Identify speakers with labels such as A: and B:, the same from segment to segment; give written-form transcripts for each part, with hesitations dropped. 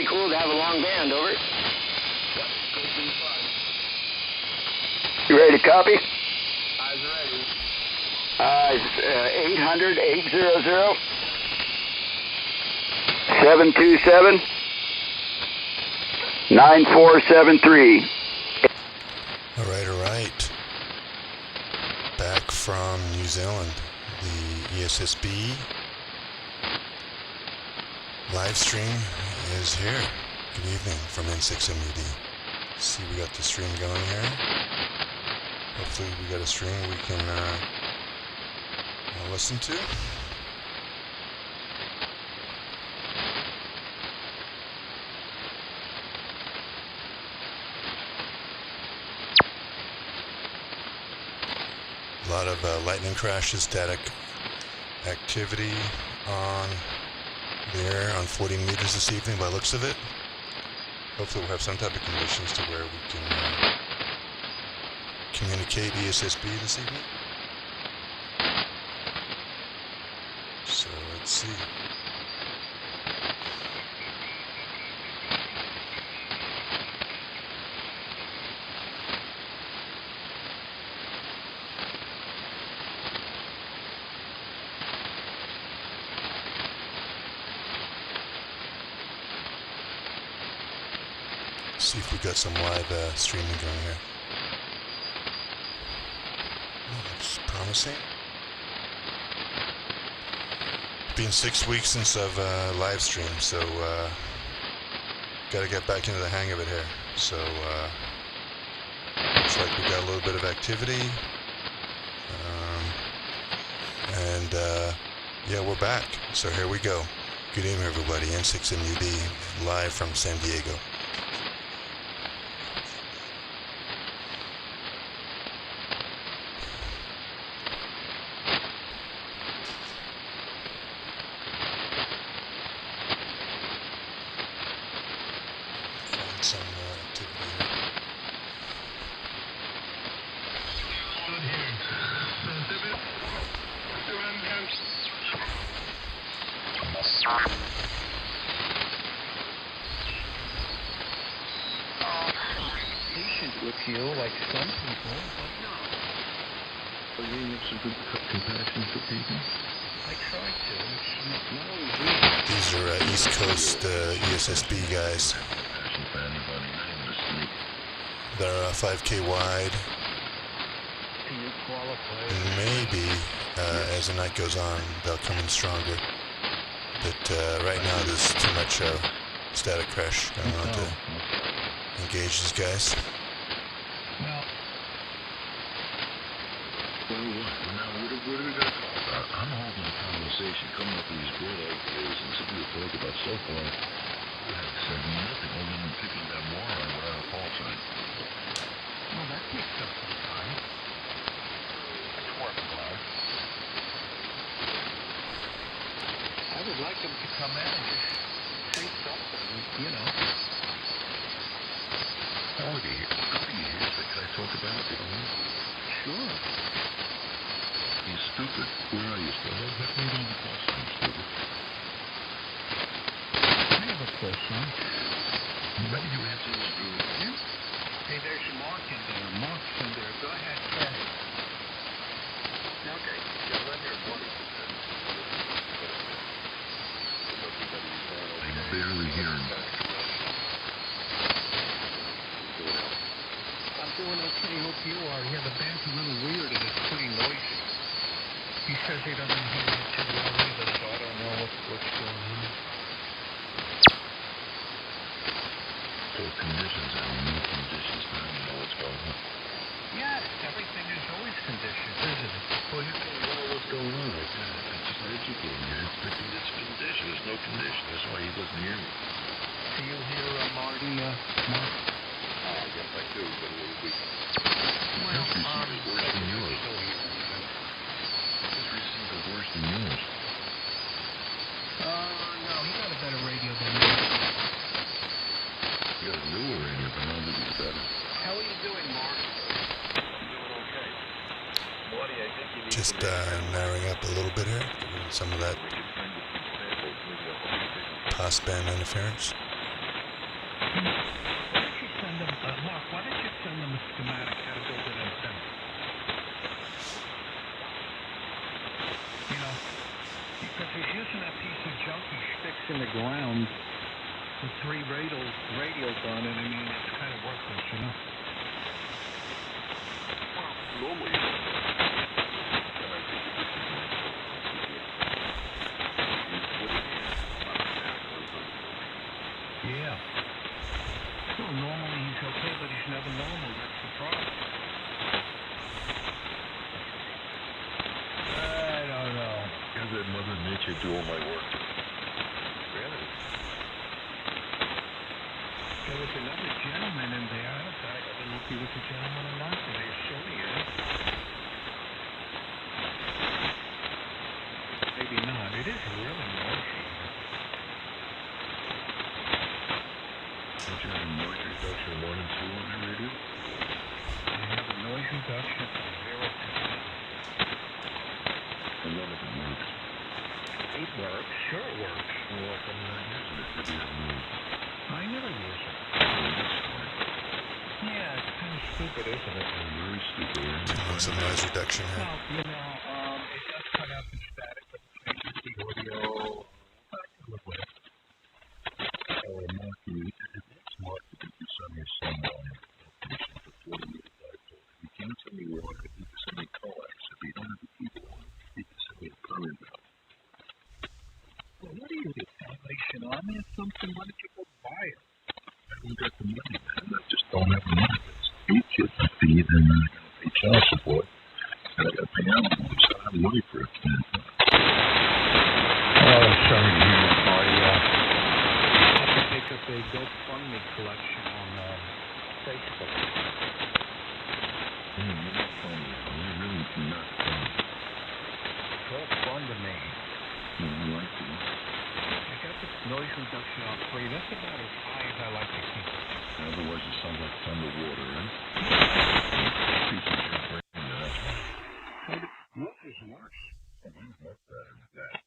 A: cool to have a long band, over.
B: You ready to copy?
A: Eyes ready.
B: 800-800-727-9473.
C: All right. Back from New Zealand, the ESSB live stream is here. Good evening from N6MUD. See, we got the stream going here. Hopefully we got a stream we can listen to. A lot of lightning crashes, static activity on there on 40 meters this evening by the looks of it. Hopefully we'll have some type of conditions to where we can communicate ESSB this evening. So let's see. See if we got some live streaming going here. Looks promising. It's been 6 weeks since I've live streamed, so got to get back into the hang of it here. So looks like we got a little bit of activity, and yeah, we're back. So here we go. Good evening, everybody. N6MUD live from San Diego. Some activity here.
D: Patient with you, like some people. Are you some good compassion for people? I try to.
C: These are East Coast ESSB guys. They're 5K wide. Maybe as the night goes on, they'll come in stronger. But right now, there's too much static crash going on to engage these guys.
D: Well, now what do we got? I'm holding a conversation, coming up with these great ideas, and something to talk about so far. We have said nothing other than picking that moron without a call sign. Well, that takes up some time. It's worthwhile. I would like them to come in and just say something, you know. How do you hear that I talk about it? Sure. He's stupid. Where are you, still? Let me on the call sign, stupid. I have a question. When did you answer this group? Yeah. Hey, there's Mark in there. Mark's in there. Go ahead, Fred. Okay. Yeah, let your buddy. I'm barely hearing back. I'm doing okay. Hope you are. Yeah, the band's a little weird and it's pretty noisy. He says he doesn't hear it too well either, so I don't know what's going on. Conditions, I mean, new conditions, but I don't know what's going on. Yes, everything is always conditions, isn't it? Well, you don't know what's going on. I just educating you. It's condition. There's no condition. That's why he doesn't hear me. Do you hear Marty, Mark? I guess I do, but a little weak. Well, his receiver is worse than yours. His receiver is worse than yours. No, he got a better radio than me. You got a newer radio, but how did it better? How are you doing, Mark? I'm doing okay. Marty, I think you need
C: Just narrowing up a little bit here. Some of that pass band interference.
D: Why don't you send them, Mark, why don't you send them a schematic how to build an antenna? You know, because he's using that piece of junk he sticks in the ground with 3 radials on it. I mean, it's kind of worthless, you know?
E: Well, normally,
D: Yeah. Well, normally he's okay, but he's never normal. That's the problem. I don't know.
E: I've had Mother Nature do all my work.
D: Really? There was another gentleman in there. I don't know if he was a gentleman or not, but they sure he is. Maybe not. It is really noisy.
E: Don't you have a noise reduction 1 and 2 on your radio?
D: I have a noise reduction from 0 to 10.
E: And none of it works.
D: It works. Sure it works.
E: Well, like I'm not using it. Maybe I'm
D: I never use it. Yeah, it's kind of stupid, isn't it?
E: very stupid.
C: Doing some noise reduction here.
D: Well, you know, it does cut out the static, but it changes the audio. I can live with it.
E: Mark, it's Mark that you send me some information before you dipole. You can't send me water. You can send me coax. If you don't have the people on, you can send me a current bill.
D: Well, what do you do? Salvation Army or something? Why don't you go buy it?
E: I don't got the money, man. I just don't have the money. There's 8 kids to feed, and I gotta pay child support, and I gotta pay alimony, so I don't have money for it.
D: Oh, sorry to hear that, Marty. I can take up a GoFundMe collection on Facebook.
E: You're not funny. You're really not funny.
D: GoFundMe.
E: I like you.
D: I got the noise reduction on 3. That's about as high as I like to keep it.
E: Otherwise, it sounds like underwater, right? Piece of shit right in there, that's why.
D: What is worse?
E: What better than that?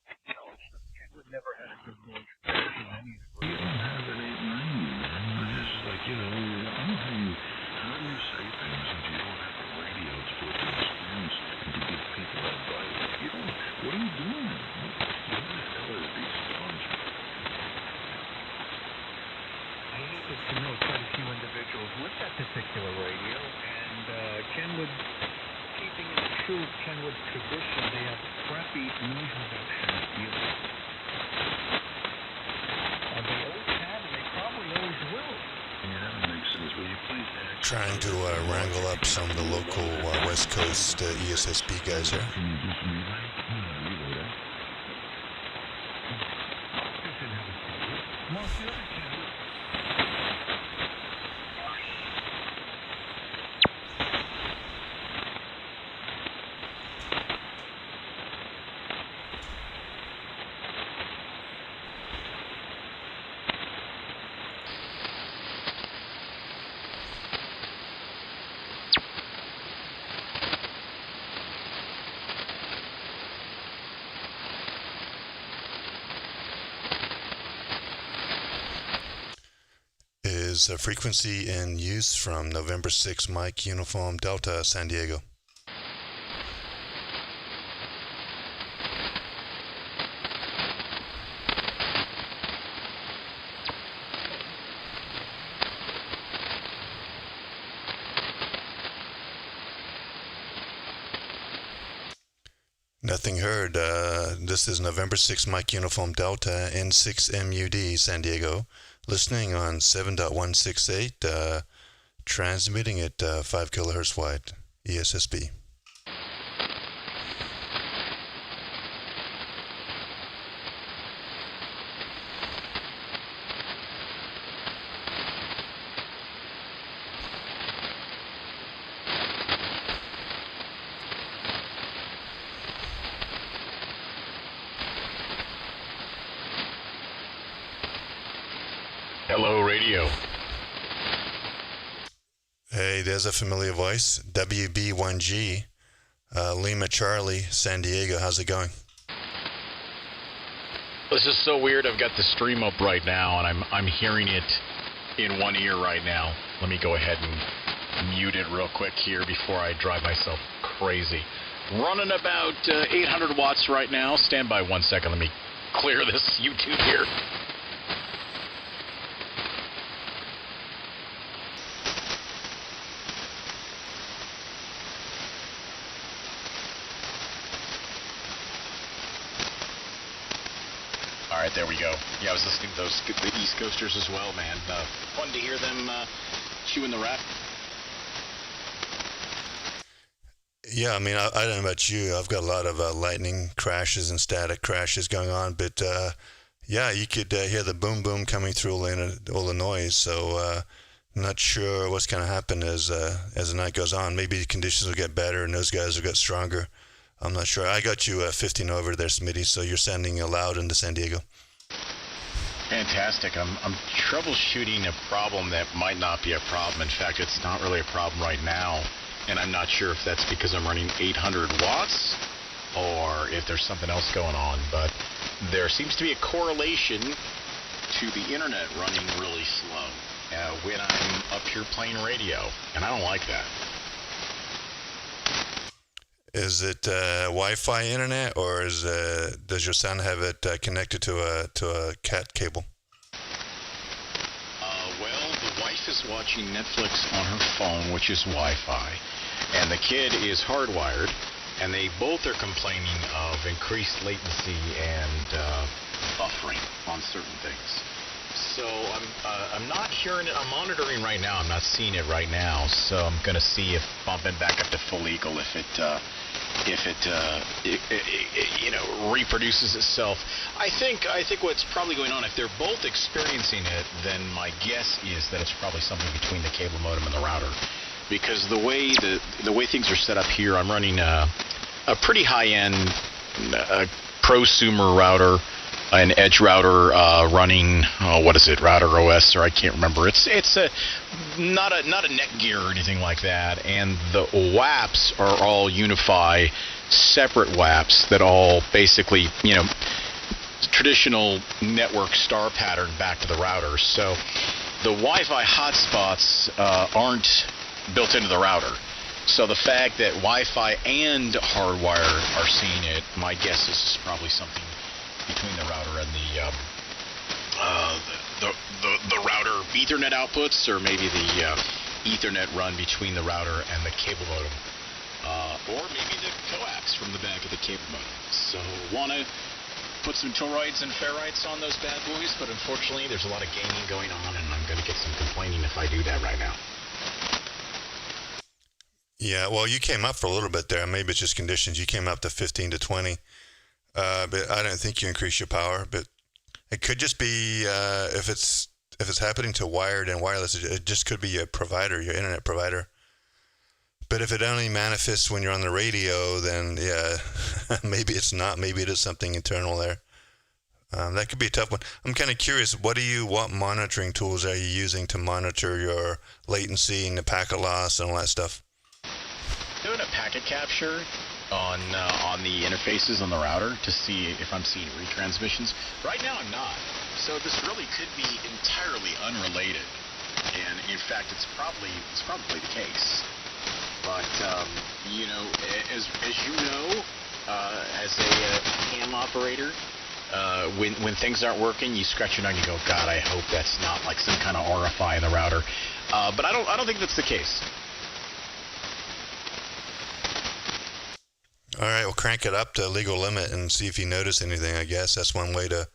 D: We've never had a good noise reduction anyway.
E: You don't have an 890, man. It's just like, you know, I don't know how do you say things if you don't have a radio to put the experience and to give people advice? You don't, what are you doing? What the hell are these phones?
D: I happen to know quite a few individuals with that particular radio, and Kenwood, keeping in the true Kenwood tradition, they have crappy noise reduction units. They always have, and they probably always will.
E: Yeah, that makes sense. Will you please ask?
C: Trying to wrangle up some of the local West Coast ESSB guys here.
E: Can you just relay? Relay that.
D: Mark, the other channel.
C: Is frequency in use from November 6 Mike Uniform Delta San Diego. Nothing heard. This is November 6 Mike Uniform Delta N6MUD San Diego. Listening on 7.168, transmitting at 5 kilohertz wide, ESSB.
F: Hello, radio.
C: Hey, there's a familiar voice. WB1G, Lima Charlie, San Diego. How's it going?
F: This is so weird. I've got the stream up right now, and I'm hearing it in one ear right now. Let me go ahead and mute it real quick here before I drive myself crazy. Running about 800 watts right now. Stand by 1 second. Let me clear this YouTube here. All right, there we go. Yeah, I was listening to the East Coasters as well, man. Fun to hear them chewing the rat.
C: Yeah, I mean, I don't know about you. I've got a lot of lightning crashes and static crashes going on, but yeah, you could hear the boom boom coming through all the noise. So I'm not sure what's going to happen as the night goes on. Maybe the conditions will get better and those guys will get stronger. I'm not sure. I got you 15 over there, Smitty, so you're sending loud into San Diego.
F: Fantastic. I'm troubleshooting a problem that might not be a problem. In fact, it's not really a problem right now, and I'm not sure if that's because I'm running 800 watts or if there's something else going on, but there seems to be a correlation to the internet running really slow when I'm up here playing radio, and I don't like that.
C: Is it Wi-Fi internet, or does your son have it connected to a cat cable?
F: Well, the wife is watching Netflix on her phone, which is Wi-Fi, and the kid is hardwired, and they both are complaining of increased latency and buffering on certain things. So I'm not hearing it. I'm monitoring right now. I'm not seeing it right now. So I'm going to see if bumping back up to full eagle, if it reproduces itself. I think what's probably going on, if they're both experiencing it, then my guess is that it's probably something between the cable modem and the router, because the way things are set up here, I'm running a pretty high-end prosumer router. An edge router running, Router OS, or I can't remember. It's not a Netgear or anything like that. And the WAPs are all Unify separate WAPs that all basically, traditional network star pattern back to the router. So the Wi-Fi hotspots aren't built into the router. So the fact that Wi-Fi and hardwire are seeing it, my guess is it's probably something between the router and the router Ethernet outputs, or maybe the Ethernet run between the router and the cable modem, or maybe the coax from the back of the cable modem. So want to put some toroids and ferrites on those bad boys, but unfortunately there's a lot of gaming going on, and I'm going to get some complaining if I do that right now.
C: Yeah, well, you came up for a little bit there. Maybe it's just conditions. You came up to 15 to 20. But I don't think you increase your power. But it could just be if it's happening to wired and wireless, it just could be your provider, your internet provider. But if it only manifests when you're on the radio, then yeah, maybe it's not. Maybe it is something internal there. That could be a tough one. I'm kind of curious. What monitoring tools are you using to monitor your latency and the packet loss and all that stuff?
F: Doing a packet capture on the interfaces on the router to see if I'm seeing retransmissions. Right now I'm not. So this really could be entirely unrelated. And in fact, it's probably the case. But as you know, as a cam operator, when things aren't working, you scratch your nose and you go, God, I hope that's not like some kind of RFI in the router. But I don't think that's the case.
C: All right, well, crank it up to legal limit and see if you notice anything, I guess. That's one way to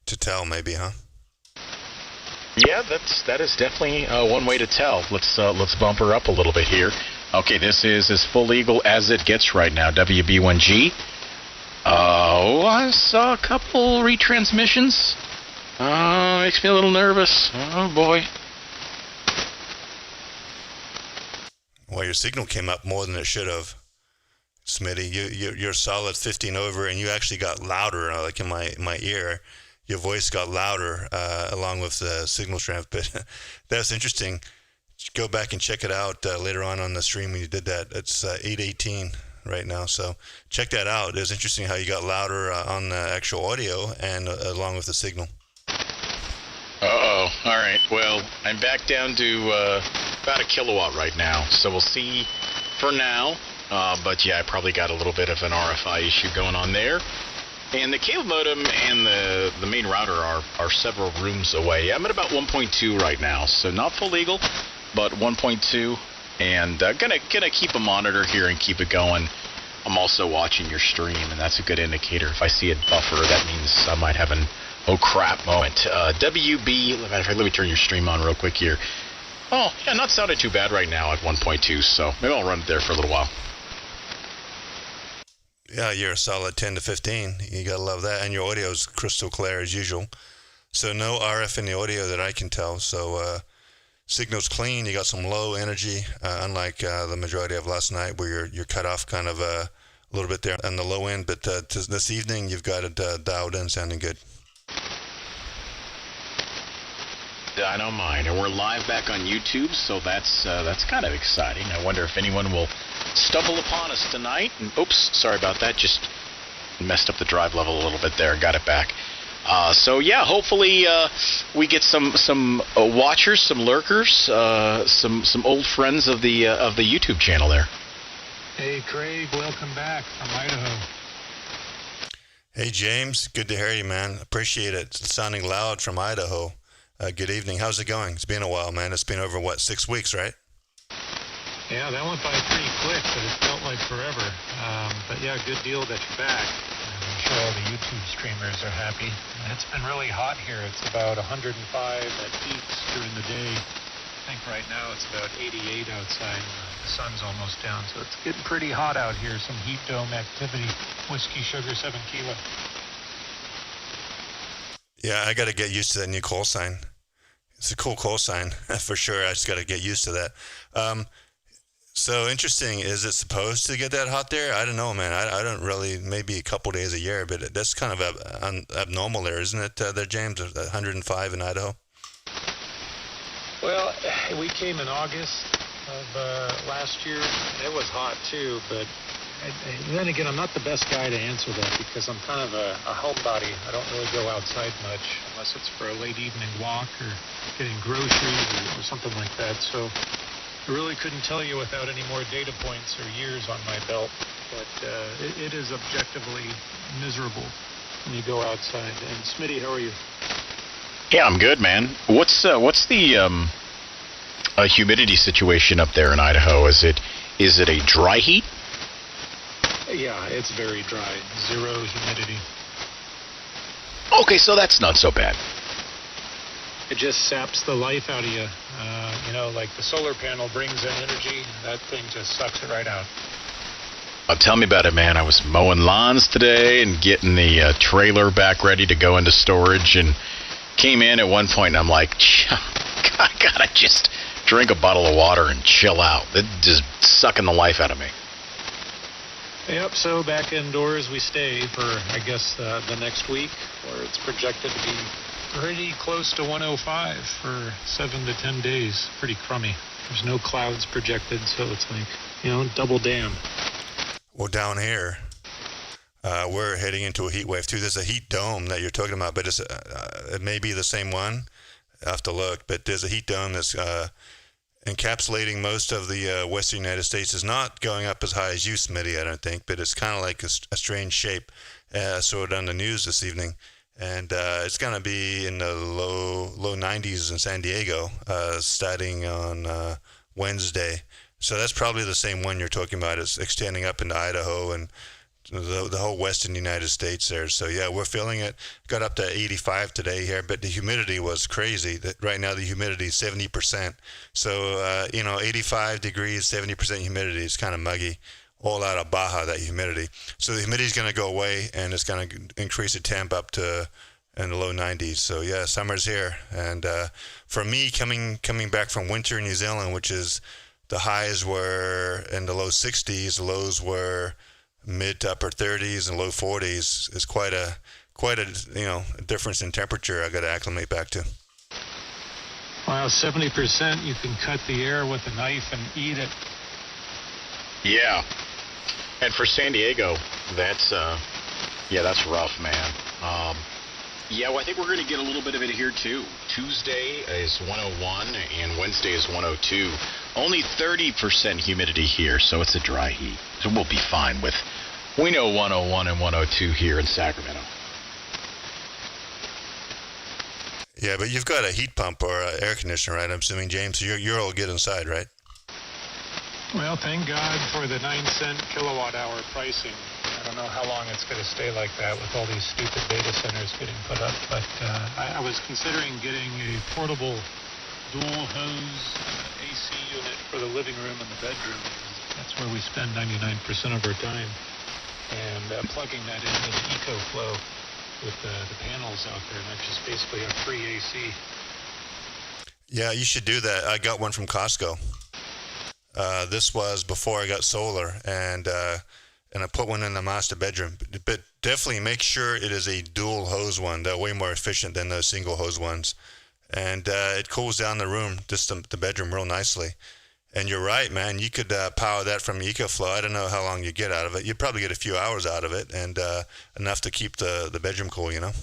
C: tell, maybe, huh?
F: Yeah, that is definitely one way to tell. Let's bump her up a little bit here. Okay, this is as full legal as it gets right now. WB1G. I saw a couple retransmissions. Makes me a little nervous. Oh, boy.
C: Well, your signal came up more than it should have. Smitty, you're solid 15 over, and you actually got louder, like in my ear. Your voice got louder along with the signal strength, but that's interesting. Go back and check it out later on the stream when you did that. It's 8:18 right now, so check that out. It was interesting how you got louder on the actual audio and along with the signal.
F: Uh-oh. All right. Well, I'm back down to about a kilowatt right now, so we'll see for now. But yeah, I probably got a little bit of an RFI issue going on there. And the cable modem and the main router are several rooms away. I'm at about 1.2 right now, so not full legal, but 1.2. And gonna keep a monitor here and keep it going. I'm also watching your stream, and that's a good indicator. If I see a buffer, that means I might have an oh crap moment. WB, let me turn your stream on real quick here. Oh, yeah, not sounding too bad right now at 1.2, so maybe I'll run it there for a little while.
C: Yeah, you're a solid 10 to 15. You gotta love that, and your audio is crystal clear as usual. So no RF in the audio that I can tell. So signal's clean. You got some low energy, unlike the majority of last night, where you're cut off kind of a little bit there on the low end. But this evening, you've got it dialed in, sounding good.
F: I don't mind, and we're live back on YouTube, so that's kind of exciting. I wonder if anyone will stumble upon us tonight. And, oops, sorry about that. Just messed up the drive level a little bit there. Got it back. So yeah, hopefully we get some watchers, some lurkers, some old friends of the YouTube channel there.
G: Hey Craig, welcome back from Idaho.
C: Hey James, good to hear you, man. Appreciate it. It's sounding loud from Idaho. Good evening. How's it going? It's been a while, man. It's been over, 6 weeks, right?
G: Yeah, that went by pretty quick, but it felt like forever. But yeah, good deal that you're back. I'm sure all the YouTube streamers are happy. It's been really hot here. It's about 105 at peaks during the day. I think right now it's about 88 outside. The sun's almost down, so it's getting pretty hot out here. Some heat dome activity. Whiskey Sugar 7 Kilo.
C: Yeah, I got to get used to that new call sign. It's a cool call sign for sure. I just got to get used to that. So interesting. Is it supposed to get that hot there? I don't know, man. I don't really, maybe a couple days a year, but that's kind of abnormal there, isn't it, there, James? 105 in Idaho?
G: Well, we came in August of last year. It was hot too, but then again, I'm not the best guy to answer that because I'm kind of a homebody. I don't really go outside much unless it's for a late evening walk or getting groceries or something like that. So I really couldn't tell you without any more data points or years on my belt. But it is objectively miserable when you go outside. And Smitty, how are you?
F: Yeah, I'm good, man. What's the humidity situation up there in Idaho? Is it a dry heat?
G: Yeah, it's very dry. Zero humidity.
F: Okay, so that's not so bad.
G: It just saps the life out of you. Like the solar panel brings in energy, that thing just sucks it right out.
F: Tell me about it, man. I was mowing lawns today and getting the trailer back ready to go into storage, and came in at one point, and I'm like, I gotta just drink a bottle of water and chill out. It's just sucking the life out of me.
G: Yep, so back indoors we stay for, I guess, the next week, where it's projected to be pretty close to 105 for 7 to 10 days. Pretty crummy. There's no clouds projected, so it's like, double damn.
C: Well, down here, we're heading into a heat wave, too. There's a heat dome that you're talking about, but it may be the same one. I have to look, but there's a heat dome that's encapsulating most of the western United States. Is not going up as high as you, Smitty, I don't think, but it's kind of like a strange shape. I saw it on the news this evening, and it's going to be in the low 90s in San Diego starting on Wednesday. So that's probably the same one you're talking about. It's extending up into Idaho and the whole western United States there. So yeah, we're feeling it. Got up to 85 today here, but the humidity was crazy. That right now the humidity is 70%. So 85 degrees, 70% humidity is kind of muggy. All out of Baja, that humidity. So the humidity is going to go away, and it's going to increase the temp up to in the low 90s. So yeah, summer's here. And for me, coming back from winter in New Zealand, which is the highs were in the low 60s, the lows were mid to upper 30s and low 40s, is quite a difference in temperature I got to acclimate back to.
G: Wow, 70%, you can cut the air with a knife and eat it.
F: Yeah. And for San Diego, that's rough, man. Yeah, well, I think we're going to get a little bit of it here, too. Tuesday is 101, and Wednesday is 102. Only 30% humidity here, so it's a dry heat. So we'll be fine with, we know 101 and 102 here in Sacramento.
C: Yeah, but you've got a heat pump or an air conditioner, right? I'm assuming, James, you're all good inside, right?
G: Well, thank God for the 9-cent kilowatt hour pricing. I don't know how long it's going to stay like that with all these stupid data centers getting put up, but I was considering getting a portable dual hose AC unit for the living room and the bedroom. That's where we spend 99% of our time. And plugging that into the EcoFlow with the panels out there, and that's just basically a free AC.
C: Yeah, you should do that. I got one from Costco. This was before I got solar, and I put one in the master bedroom. But definitely make sure it is a dual hose one. They're way more efficient than those single hose ones. And it cools down the room, just the bedroom, real nicely. And you're right, man. You could power that from EcoFlow. I don't know how long you get out of it. You'd probably get a few hours out of it, and enough to keep the bedroom cool, you know?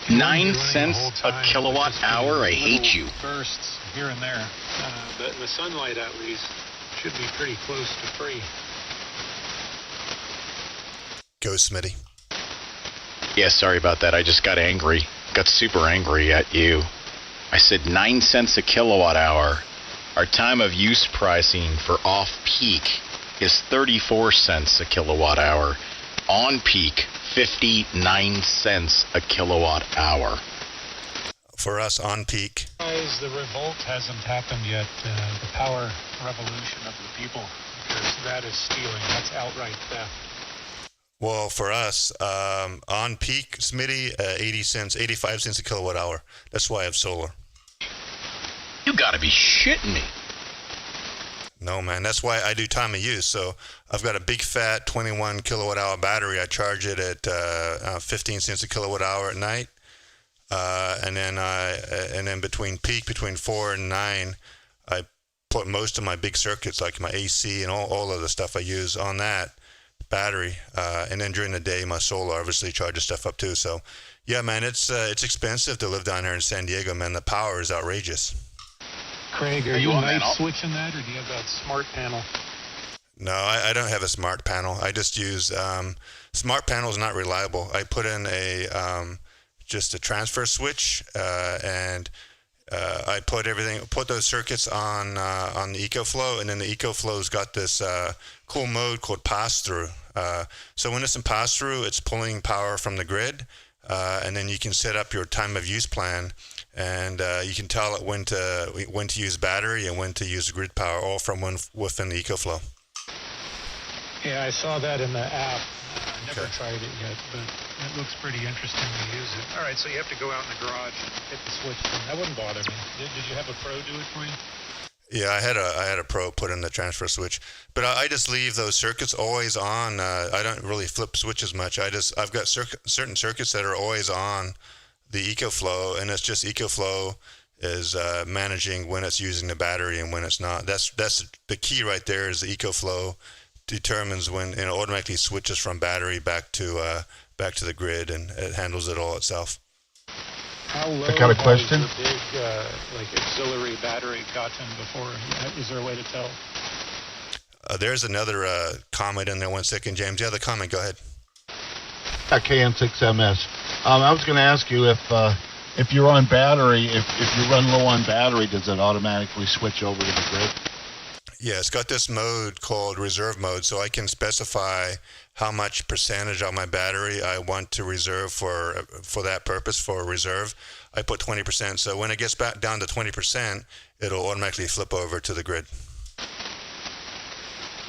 F: 9 cents a kilowatt hour? I hate you.
G: Bursts here and there. The sunlight, at least, should be pretty close to free.
C: Go, Smitty.
F: Yeah, sorry about that. I just got angry. Got super angry at you. I said 9 cents a kilowatt hour. Our time of use pricing for off-peak is 34 cents a kilowatt hour. On-peak, 59 cents a kilowatt hour.
C: For us, on-peak.
G: Guys, the revolt hasn't happened yet. The power revolution of the people. Because that is stealing. That's outright theft.
C: Well, for us, on peak, Smitty, 85 cents a kilowatt hour. That's why I have solar.
F: You gotta be shitting me.
C: No, man. That's why I do time of use. So I've got a big fat 21 kilowatt hour battery. I charge it at 15 cents a kilowatt hour at night. And then between 4 and 9, I put most of my big circuits, like my AC and all of the stuff I use, on that battery. And then during the day, my solar obviously charges stuff up too. So yeah, man, it's expensive to live down here in San Diego, man. The power is outrageous.
G: Craig, are you night switching that, or do you have that smart panel?
C: No, I don't have a smart panel. I just use smart panel is not reliable. I put in just a transfer switch, and I put those circuits on the EcoFlow, and then the EcoFlow's got this cool mode called pass-through. So when it's in pass-through, it's pulling power from the grid, and then you can set up your time of use plan, and you can tell it when to use battery and when to use grid power, all from within the EcoFlow.
G: Yeah, I saw that in the app. I never tried it yet, but it looks pretty interesting to use it. All right, so you have to go out in the garage and hit the switch. That wouldn't bother me. Did you have a pro do it for you?
C: Yeah, I had a pro put in the transfer switch, but I just leave those circuits always on. I don't really flip switches much. I've got certain circuits that are always on the EcoFlow, and it's just EcoFlow is managing when it's using the battery and when it's not. That's the key right there. Is the EcoFlow determines when, it automatically switches from battery back to the grid, and it handles it all itself.
G: How low
H: I got a question.
G: has the big auxiliary battery gotten before? Is there a way to tell?
C: There's another comment in there. 1 second, James. Yeah, the comment. Go ahead.
H: N6MS. I was going to ask you if you're on battery, if you run low on battery, does it automatically switch over to the grid?
C: Yeah, it's got this mode called reserve mode, so I can specify how much percentage of my battery I want to reserve for that purpose, for reserve. I put 20%, so when it gets back down to 20%, it'll automatically flip over to the grid.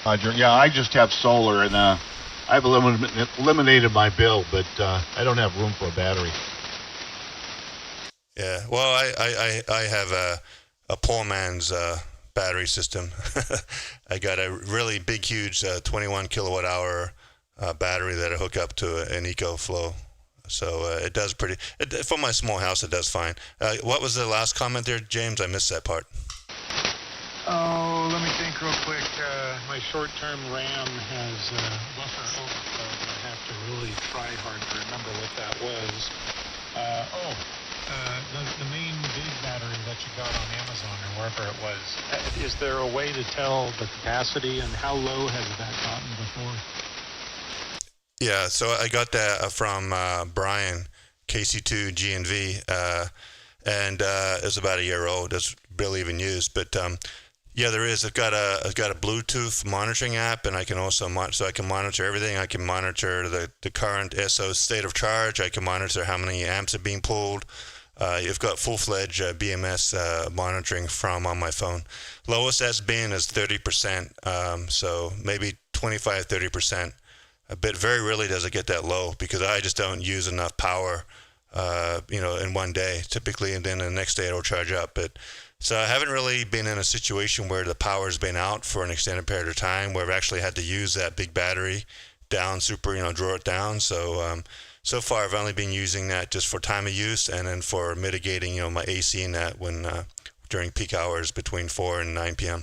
H: Roger. Yeah, I just have solar, and I've eliminated my bill, but I don't have room for a battery.
C: Yeah, well, I have a poor man's battery system. I got a really big, huge 21 kilowatt hour battery that I hook up to an EcoFlow. So it does for my small house, it does fine. What was the last comment there, James? I missed that part.
G: Oh, let me think real quick. My short-term RAM has buffer overflow that I have to really try hard to remember what that was. The main big battery that you got on Amazon or wherever it was. Is there a way to tell the capacity and how low has that gotten before?
C: Yeah, so I got that from Brian, KC2G&V, and it's about a year old. It's barely even used, but yeah, there is. I've got a Bluetooth monitoring app, and I can also so I can monitor everything. I can monitor the current SO state of charge. I can monitor how many amps are being pulled. You've got full-fledged BMS monitoring from on my phone. Lowest that's been is 30%, so maybe 25, 30%. But very rarely does it get that low because I just don't use enough power, in one day typically, and then the next day it'll charge up. But so I haven't really been in a situation where the power's been out for an extended period of time where I've actually had to use that big battery down, draw it down. So so far I've only been using that just for time of use and then for mitigating, my AC net when during peak hours between 4 and 9 p.m.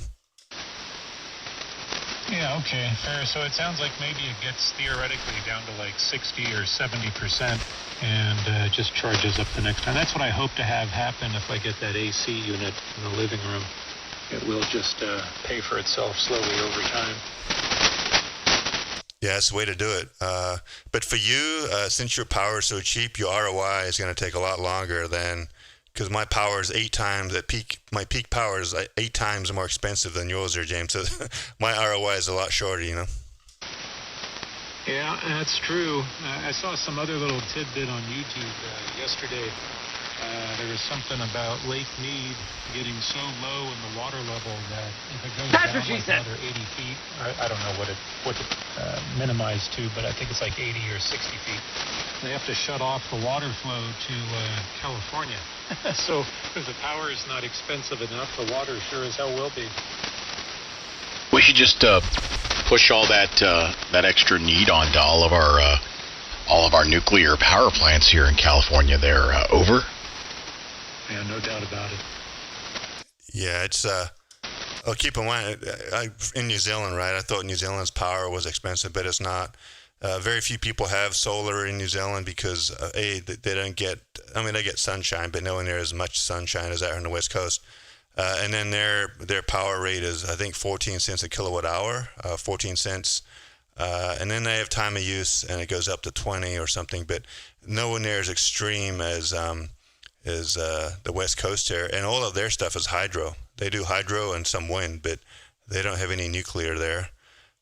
G: Yeah, okay, fair. So it sounds like maybe it gets theoretically down to like 60 or 70% and just charges up the next time. That's what I hope to have happen if I get that AC unit in the living room. It will just pay for itself slowly over time.
C: Yeah, that's the way to do it. But for you, since your power is so cheap, your ROI is going to take a lot longer than, because my power is 8 times at peak. My peak power is 8 times more expensive than yours there, James. So my ROI is a lot shorter,
G: Yeah, that's true. I saw some other little tidbit on YouTube yesterday. There was something about Lake Mead getting so low in the water level that if it goes down like another 80 feet, I don't know what it minimized to, but I think it's like 80 or 60 feet. They have to shut off the water flow to California. So if the power is not expensive enough, the water sure as hell will be.
F: We should just push all that extra need onto all of our nuclear power plants here in California. They're over.
G: Yeah, no doubt about it.
C: Yeah, it's keep in mind, in New Zealand, right? I thought New Zealand's power was expensive, but it's not. Very few people have solar in New Zealand because they don't get. They get sunshine, but nowhere near as much sunshine as there on the West Coast. And then their power rate is, I think, 14 cents a kilowatt hour, 14 cents. And then they have time of use, and it goes up to 20 or something, but nowhere near as extreme as the West Coast here. And all of their stuff is hydro. They do hydro and some wind, but they don't have any nuclear there.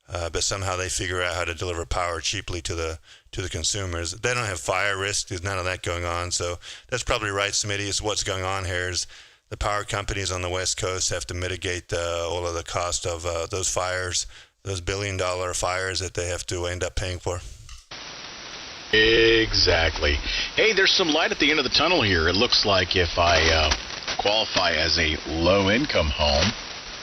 C: But somehow they figure out how to deliver power cheaply to the consumers. They don't have fire risk. There's none of that going on. So that's probably right, Smitty. Is what's going on here is the power companies on the West Coast have to mitigate all of the cost of those fires, those billion-dollar fires that they have to end up paying for.
F: Exactly. Hey, there's some light at the end of the tunnel here. It looks like if I qualify as a low-income home,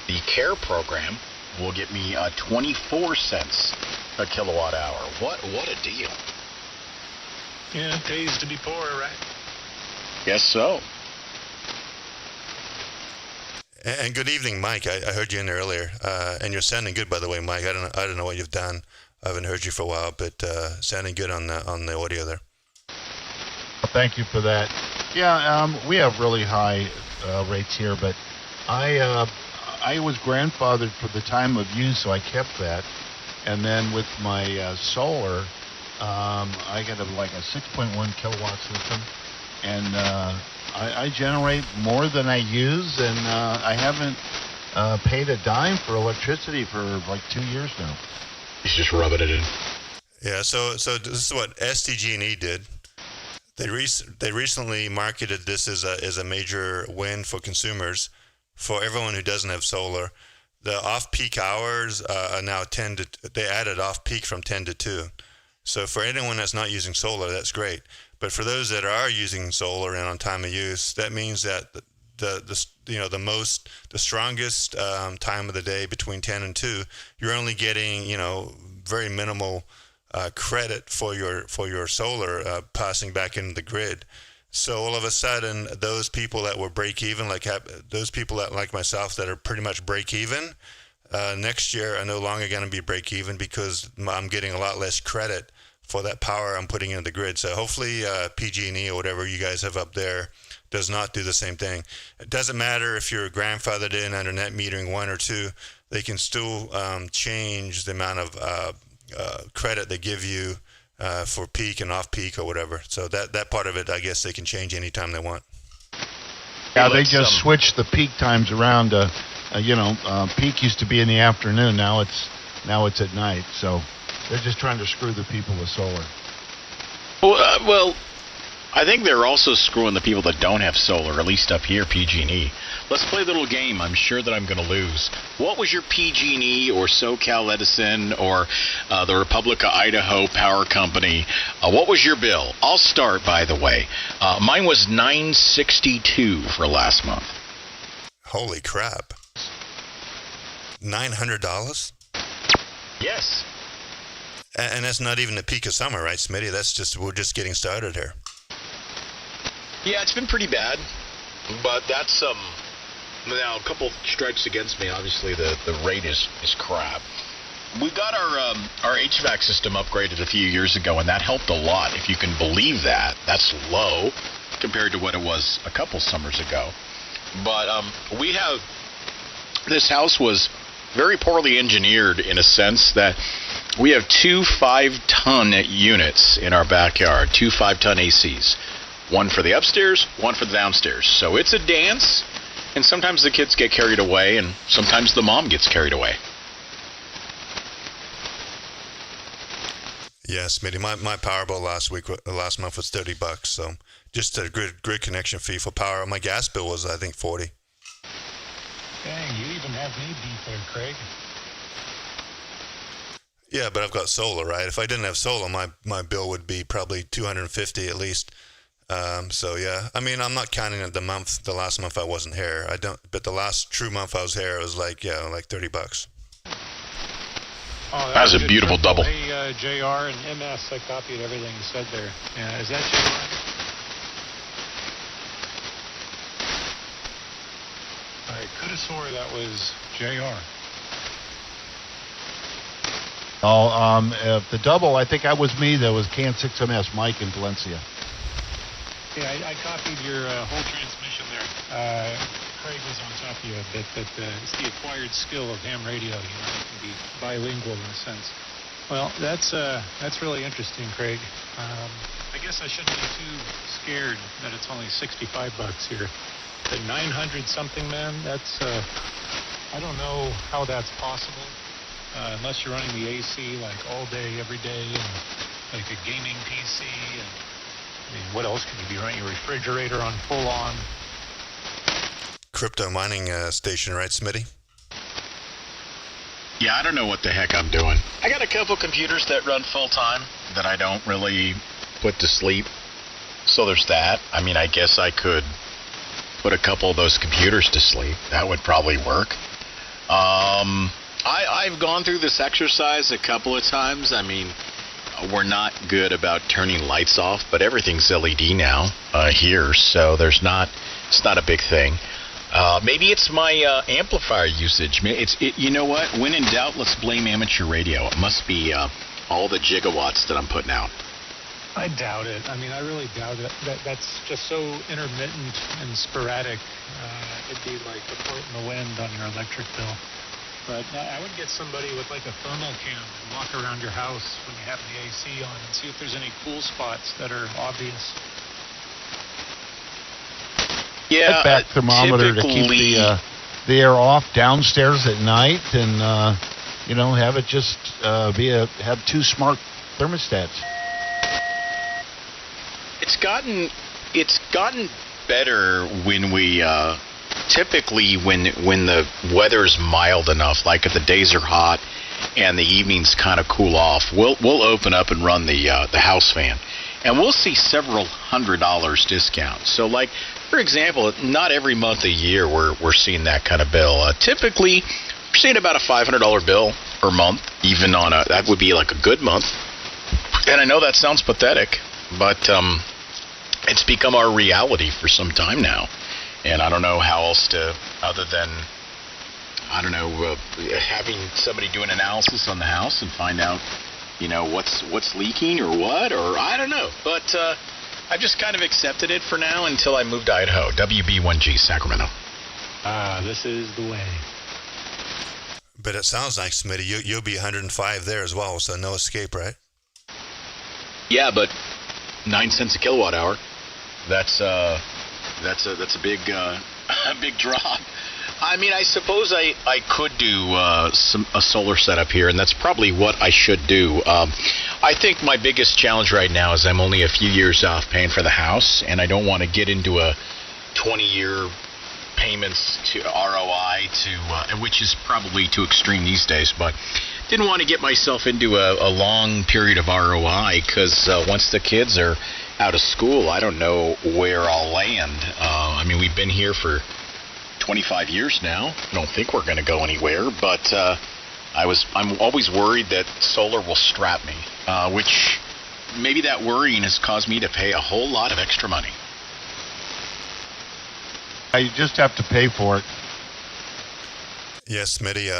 F: the CARE program will get me 24 cents a kilowatt hour. What a deal.
G: Yeah, it pays to be poor, right?
F: Guess so.
C: And good evening, Mike. I heard you in there earlier, and you're sounding good, by the way, Mike. I don't know what you've done. I haven't heard you for a while, but sounding good on the audio there.
H: Thank you for that. Yeah, we have really high rates here, but I was grandfathered for the time of use, so I kept that. And then with my solar, I got a 6.1 kilowatt system, and I generate more than I use, and I haven't paid a dime for electricity for like 2 years now.
F: He's just rubbing it in.
C: Yeah, so this is what SDG&E did. They recently marketed this as a major win for consumers, for everyone who doesn't have solar. The off-peak hours are now 10 to. They added off-peak from 10 to 2. So for anyone that's not using solar, that's great. But for those that are using solar and on time of use, that means that the strongest time of the day between 10 and 2, you're only getting very minimal credit for your solar passing back into the grid. So all of a sudden, those people that were break even, those people that like myself that are pretty much break even, next year are no longer going to be break even because I'm getting a lot less credit for that power I'm putting into the grid. So hopefully PG&E or whatever you guys have up there does not do the same thing. It doesn't matter if you're grandfathered in under net metering 1 or 2, they can still change the amount of credit they give you for peak and off peak or whatever. So that part of it, I guess they can change anytime they want.
H: Yeah, they just switched the peak times around. Peak used to be in the afternoon. Now it's at night. So they're just trying to screw the people with solar.
F: Well, I think they're also screwing the people that don't have solar, at least up here, PG&E. Let's play a little game. I'm sure that I'm going to lose. What was your PG&E or SoCal Edison or the Republic of Idaho Power Company? What was your bill? I'll start, by the way. Mine was $962 for last month.
C: Holy crap. $900?
F: Yes.
C: And that's not even the peak of summer, right, Smitty? We're just getting started here.
F: Yeah, it's been pretty bad, but that's now a couple strikes against me. Obviously, the rate is crap. We got our HVAC system upgraded a few years ago, and that helped a lot. If you can believe that, that's low compared to what it was a couple summers ago. But this house was very poorly engineered in a sense that we have 2 5-ton units in our backyard, 2 5-ton ACs. One for the upstairs, one for the downstairs. So it's a dance, and sometimes the kids get carried away, and sometimes the mom gets carried away.
C: Yeah, Smitty, my power bill last month was $30, so just a grid connection fee for power. My gas bill was, I think, $40.
G: Dang, you even have me beat there, Craig.
C: Yeah, but I've got solar, right? If I didn't have solar, my bill would be probably $250 at least. So yeah, I mean, I'm not counting the last month I wasn't here. But the last true month I was here, it was like $30.
F: Oh, that was a beautiful double.
G: Hey, JR and MS, I copied everything you said there. Yeah, is that JR? I could have swore that was JR.
H: The double, I think that was me. That was Can6MS, Mike in Valencia.
G: Yeah, I copied your whole transmission there. Craig was on top of you a bit, that it's the acquired skill of ham radio. You can be bilingual in a sense. Well, that's really interesting, Craig. I guess I shouldn't be too scared that it's only $65 here. The 900 something, man, that's I don't know how that's possible unless you're running the AC like all day, every day, and like a gaming PC and I mean, what else could you be running? Your refrigerator on full on?
C: Crypto mining station, right, Smitty?
F: Yeah, I don't know what the heck I'm doing. I got a couple computers that run full time that I don't really put to sleep. So there's that. I mean, I guess I could put a couple of those computers to sleep. That would probably work. I've gone through this exercise a couple of times. I mean, we're not good about turning lights off, but everything's LED now here, so it's not a big thing. Maybe it's my amplifier usage. You know what? When in doubt, let's blame amateur radio. It must be all the gigawatts that I'm putting out.
G: I doubt it. I mean, I really doubt it. That's just so intermittent and sporadic. It'd be like a point in the wind on your electric bill. But I would get somebody with like a thermal cam and walk around your house when you have the AC on and see if there's any cool spots that are obvious.
F: Yeah,
H: a back thermometer to keep the air off downstairs at night, and have it just have 2 smart thermostats.
F: It's gotten better when we typically when the weather's mild enough, like if the days are hot and the evenings kind of cool off, we'll open up and run the house fan, and we'll see several $100 discount. So like, for example, not every month a year we're seeing that kind of bill. Typically, we're seeing about a $500 bill per month, even on that would be like a good month. And I know that sounds pathetic, but it's become our reality for some time now. And I don't know how else to, other than, having somebody do an analysis on the house and find out what's leaking or what, or I don't know. But I've just kind of accepted it for now until I move to Idaho. WB1G, Sacramento.
G: This is the way.
C: But it sounds like, Smitty, you'll be 105 there as well, so no escape, right?
F: Yeah, but 9 cents a kilowatt hour. That's a big big drop. I mean, I suppose I could do a solar setup here, and that's probably what I should do. I think my biggest challenge right now is I'm only a few years off paying for the house, and I don't want to get into a 20-year payments to ROI which is probably too extreme these days, but didn't want to get myself into a long period of ROI, because once the kids are out of school, I don't know where I'll land. I mean, we've been here for 25 years now. I don't think we're going to go anywhere, but I'm always worried that solar will strap me, which maybe that worrying has caused me to pay a whole lot of extra money.
H: You just have to pay for it.
C: Yes, Smitty,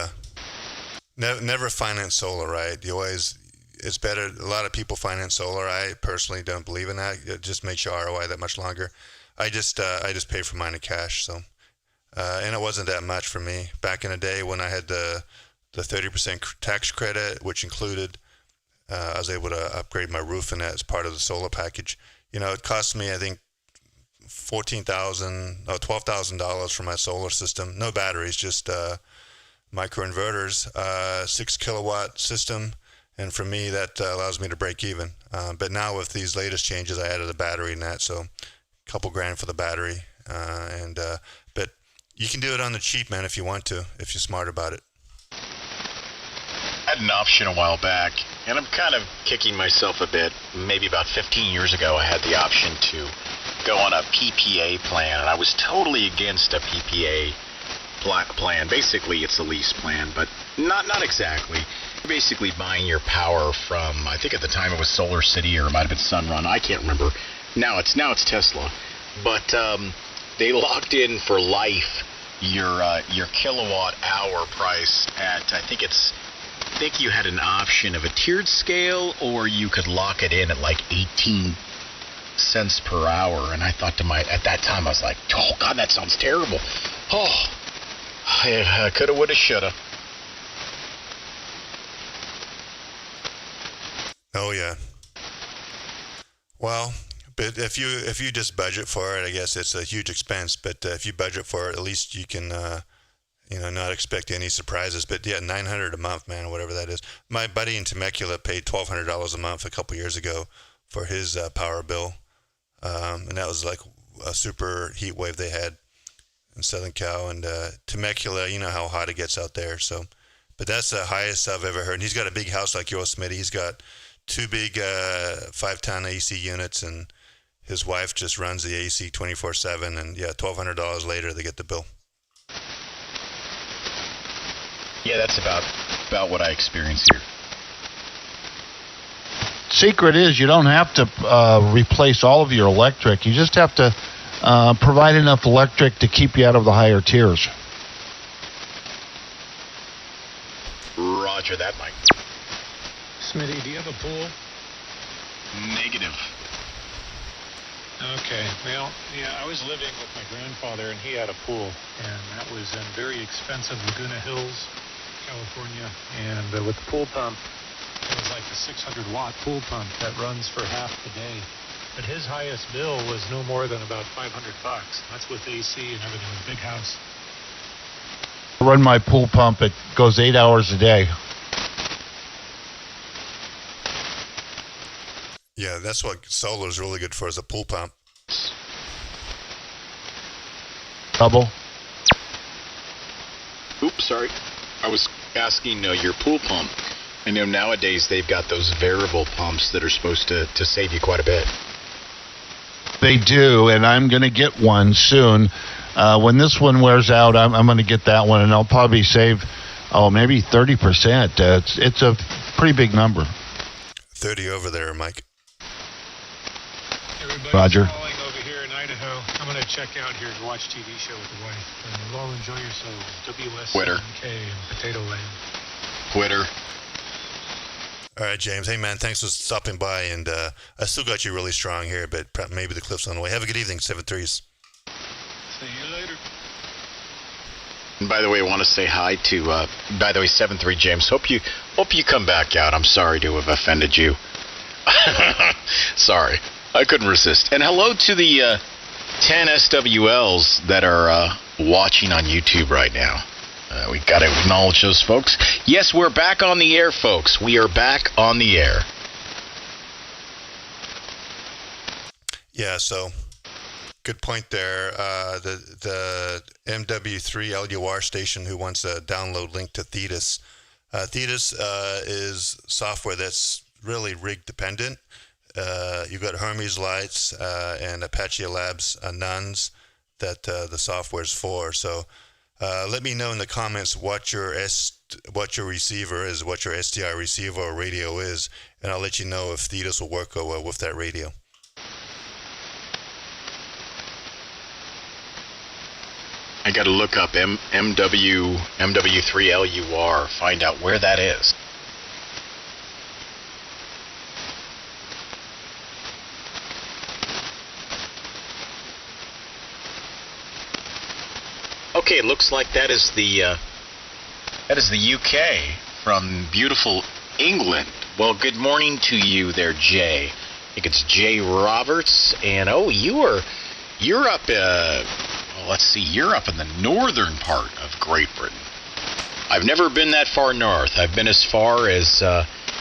C: never finance solar, right? It's better. A lot of people finance solar. I personally don't believe in that. It just makes your ROI that much longer. I just pay for mine in cash. So, and it wasn't that much for me back in the day when I had the 30% tax credit, which included I was able to upgrade my roof and that as part of the solar package. It cost me, I think, $12,000 for my solar system. No batteries, just microinverters, 6 kilowatt system. And for me, that allows me to break even. But now with these latest changes, I added a battery in that. So a couple grand for the battery. But you can do it on the cheap, man, if you want to, if you're smart about it.
F: I had an option a while back, and I'm kind of kicking myself a bit. Maybe about 15 years ago, I had the option to go on a PPA plan, and I was totally against a PPA plan. Basically, it's a lease plan, but not exactly. You're basically buying your power from, I think at the time it was Solar City, or it might have been Sunrun. I can't remember. Now it's Tesla. But they locked in for life your kilowatt hour price at, I think you had an option of a tiered scale, or you could lock it in at like 18 cents per hour. And I thought at that time, I was like, oh God, that sounds terrible. Oh, I coulda, woulda, shoulda.
C: Oh yeah. Well, but if you just budget for it, I guess it's a huge expense. But if you budget for it, at least you can, not expect any surprises. But yeah, $900 a month, man, whatever that is. My buddy in Temecula paid $1,200 a month a couple years ago for his power bill, and that was like a super heat wave they had in Southern Cal. And Temecula, you know how hot it gets out there. So, but that's the highest I've ever heard. And he's got a big house like yours, Smitty. He's got 2 big 5-ton AC units, and his wife just runs the AC 24/7. And yeah, $1,200 later they get the bill.
F: Yeah, that's about what I experience here.
H: Secret is you don't have to replace all of your electric. You just have to provide enough electric to keep you out of the higher tiers.
F: Roger that, Mike.
G: Smitty, do you have a pool?
F: Negative.
G: Okay. Well, yeah, I was living with my grandfather, and he had a pool, and that was in very expensive Laguna Hills, California. And with the pool pump, it was like a 600-watt pool pump that runs for half the day. But his highest bill was no more than about $500. That's with AC and everything. It was a big house.
H: I run my pool pump. It goes 8 hours a day.
C: Yeah, that's what solar is really good for, is a pool pump.
H: Double.
F: Oops, sorry. I was asking your pool pump. I know nowadays they've got those variable pumps that are supposed to save you quite a bit.
H: They do, and I'm going to get one soon. When this one wears out, I'm going to get that one, and I'll probably save, maybe 30%. It's a pretty big number.
C: 30 over there, Mike.
G: Everybody's
H: Roger.
G: calling over here in Idaho. I'm going to check out here to watch TV show with the wife. And you all enjoy yourselves.
F: Quitter.
G: WSNK and Potato Land.
F: Quitter.
C: All right, James. Hey, man, thanks for stopping by. And I still got you really strong here, but maybe the cliff's on the way. Have a good evening, 7-3s.
E: See you later.
F: And by the way, I want to say hi to, 7-3 James. Hope you come back out. I'm sorry to have offended you. Sorry. I couldn't resist. And hello to the 10 SWLs that are watching on YouTube right now. We got to acknowledge those folks. Yes, we're back on the air, folks. We are back on the air.
C: Yeah, so good point there. The MW3 LUR station who wants a download link to Thetis. Thetis is software that's really rig dependent. You've got Hermes lights and Apache Labs Anans that the software is for. So let me know in the comments what your receiver is, what your SDI receiver or radio is, and I'll let you know if Thetis will work with that radio.
F: I got to look up MW3LUR, find out where that is. Okay, it looks like that is the UK from beautiful England. Well, good morning to you there, Jay. I think it's Jay Roberts, and you're up. Let's see, you're up in the northern part of Great Britain. I've never been that far north. I've been as far as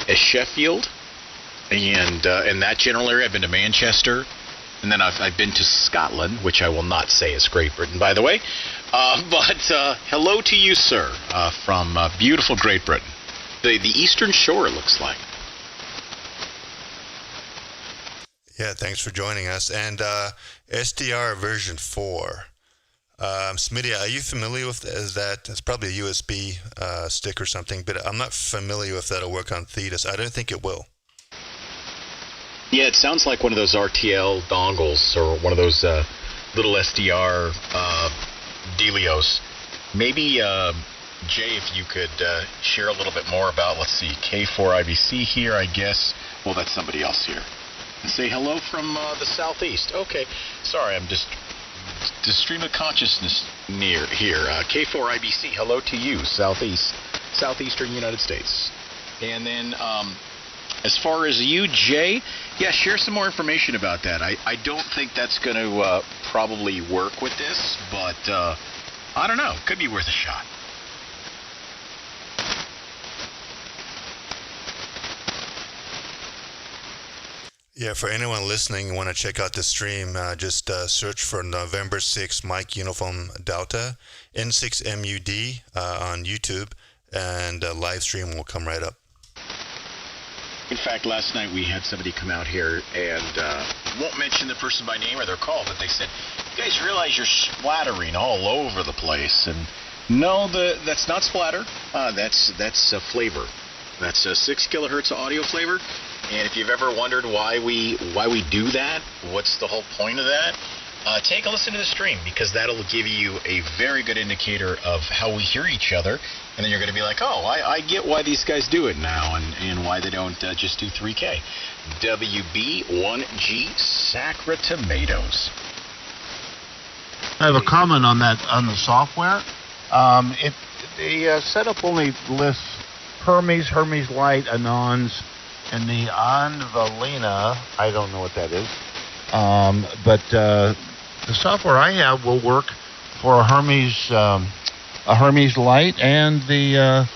F: Sheffield, and in that general area. I've been to Manchester, and then I've been to Scotland, which I will not say is Great Britain, by the way. But hello to you, sir, from beautiful Great Britain. The Eastern Shore, it looks like.
C: Yeah, thanks for joining us. And SDR version 4. Smitty, are you familiar with that? It's probably a USB stick or something, but I'm not familiar if that'll work on Thetis. I don't think it will.
F: Yeah, it sounds like one of those RTL dongles or one of those little SDR dealios. Maybe, Jay, if you could share a little bit more about, let's see, K4IBC here, I guess. Well, that's somebody else here. And say hello from the southeast. Okay, sorry, I'm just stream of consciousness near here. K4IBC, hello to you, southeastern United States. And then, as far as you, Jay, yeah, share some more information about that. I don't think that's going to probably work with this, but I don't know. Could be worth a shot.
C: Yeah, for anyone listening and want to check out the stream, just search for November 6 Mike Uniform Delta, N6MUD on YouTube, and live stream will come right up.
F: In fact, last night we had somebody come out here and won't mention the person by name or their call, but they said, "You guys realize you're splattering all over the place?" And no, that's not splatter. That's a flavor. That's a 6 kilohertz of audio flavor. And if you've ever wondered why we do that, what's the whole point of that? Take a listen to the stream, because that'll give you a very good indicator of how we hear each other. And then you're going to be like, oh, I get why these guys do it now and why they don't just do 3K. WB1G Sacra Tomatoes.
H: I have a comment on that, on the software. The setup only lists Hermes Light, Anons, and the Anvalina. I don't know what that is. But the software I have will work for a Hermes Light and the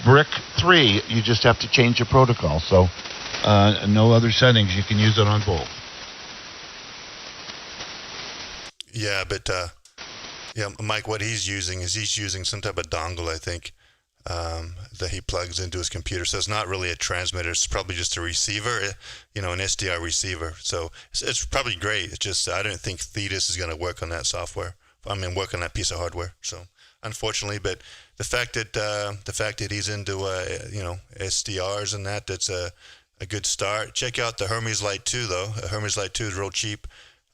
H: Brick 3. You just have to change the protocol. So no other settings. You can use it on both.
C: Yeah, but Mike, what he's using is some type of dongle, I think, that he plugs into his computer. So it's not really a transmitter. It's probably just a receiver, an SDI receiver. So it's probably great. It's just I don't think Thetis is going to work on that software. Work on that piece of hardware. So unfortunately, but the fact that he's into SDRs and that's a good start. Check out the Hermes Light 2 though. Hermes Light 2 is real cheap.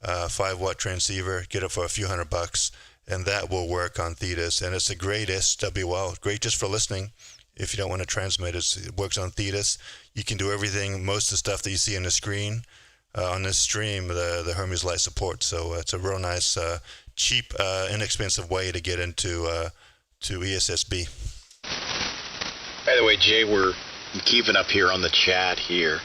C: 5-watt transceiver. Get it for a few $100, and that will work on Thetis. And it's a great SWL, great just for listening. if you don't want to transmit. It works on Thetis. You can do everything, most of the stuff that you see on the screen on this stream, the Hermes Light supports. So it's a real nice, cheap, inexpensive way to get into to ESSB.
F: By the way, Jay, we're keeping up here on the chat here.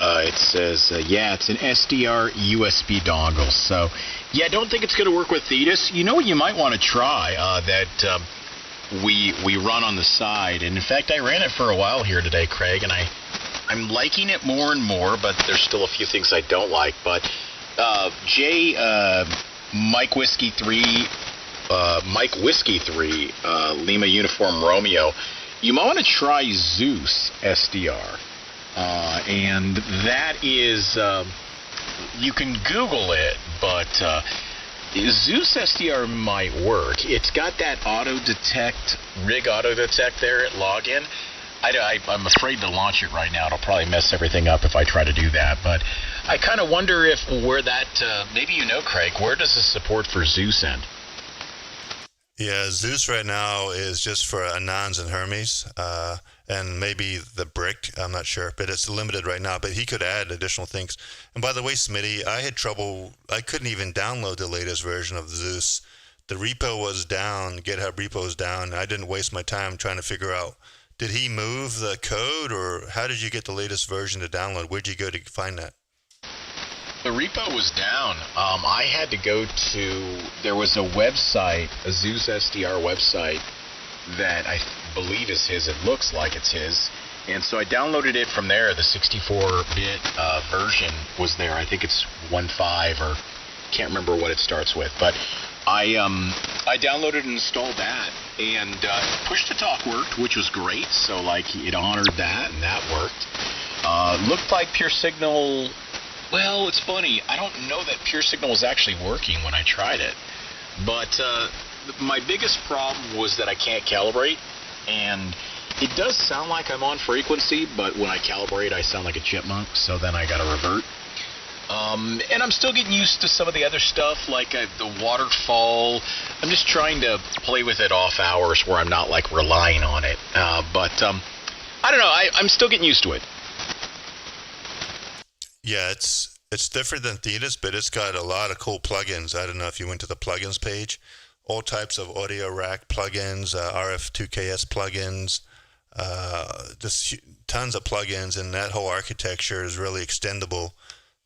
F: It says, yeah, it's an SDR USB dongle. So, yeah, I don't think it's going to work with Thetis. You know what you might want to try that we run on the side. And, in fact, I ran it for a while here today, Craig, and I'm liking it more and more, but there's still a few things I don't like. But, Jay, Mike Whiskey 3, Lima Uniform Romeo, you might want to try Zeus SDR. And that is, you can Google it, but Zeus SDR might work. It's got that rig auto detect there at login. I'm afraid to launch it right now. It'll probably mess everything up if I try to do that. But I kind of wonder where that, maybe you know, Craig, where does the support for Zeus end?
C: Yeah, Zeus right now is just for Anans and Hermes, and maybe the brick. I'm not sure, but it's limited right now. But he could add additional things. And by the way, Smitty, I had trouble. I couldn't even download the latest version of Zeus. The repo was down. GitHub repo was down. I didn't waste my time trying to figure out, did he move the code, or how did you get the latest version to download? Where'd you go to find that?
F: The repo was down. I had to go to, there was a website, a Zeus SDR website that I believe is his. It looks like it's his. And so I downloaded it from there. The 64-bit version was there. I think it's 1.5 or can't remember what it starts with. But I downloaded and installed that. And push to talk worked, which was great. So like it honored that, and that worked. Looked like Pure Signal. Well, it's funny. I don't know that Pure Signal was actually working when I tried it. But my biggest problem was that I can't calibrate. And it does sound like I'm on frequency, but when I calibrate, I sound like a chipmunk. So then I got to revert. And I'm still getting used to some of the other stuff, like the waterfall. I'm just trying to play with it off hours where I'm not, like, relying on it. But I don't know. I'm still getting used to it.
C: Yeah, it's different than Thetis, but it's got a lot of cool plugins. I don't know if you went to the plugins page. All types of audio rack plugins, RF2KS plugins, just tons of plugins, and that whole architecture is really extendable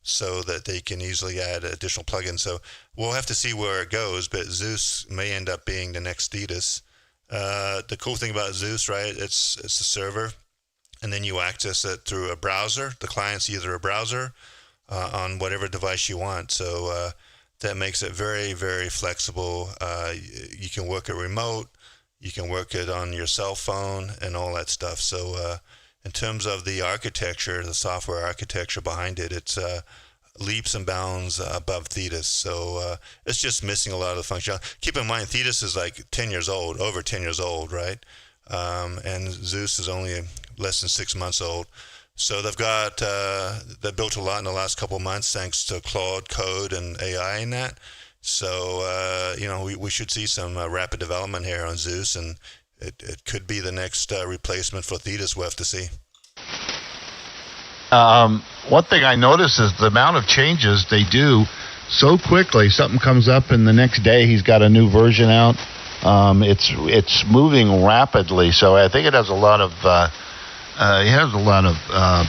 C: so that they can easily add additional plugins. So we'll have to see where it goes, but Zeus may end up being the next Thetis. The cool thing about Zeus, right, it's a server, and then you access it through a browser. The client's either a browser on whatever device you want. So that makes it very, very flexible. You can work it remote. You can work it on your cell phone and all that stuff. So in terms of the architecture, the software architecture behind it, it's leaps and bounds above Thetis. So it's just missing a lot of the functionality. Keep in mind, Thetis is like 10 years old, over 10 years old, right? And Zeus is only less than 6 months old. So they've built a lot in the last couple of months thanks to Claude Code and AI in that. So, we should see some rapid development here on Zeus, and it could be the next replacement for Thetis. We'll have to see.
H: One thing I notice is the amount of changes they do so quickly. Something comes up, and the next day he's got a new version out. It's moving rapidly, so I think it has a lot of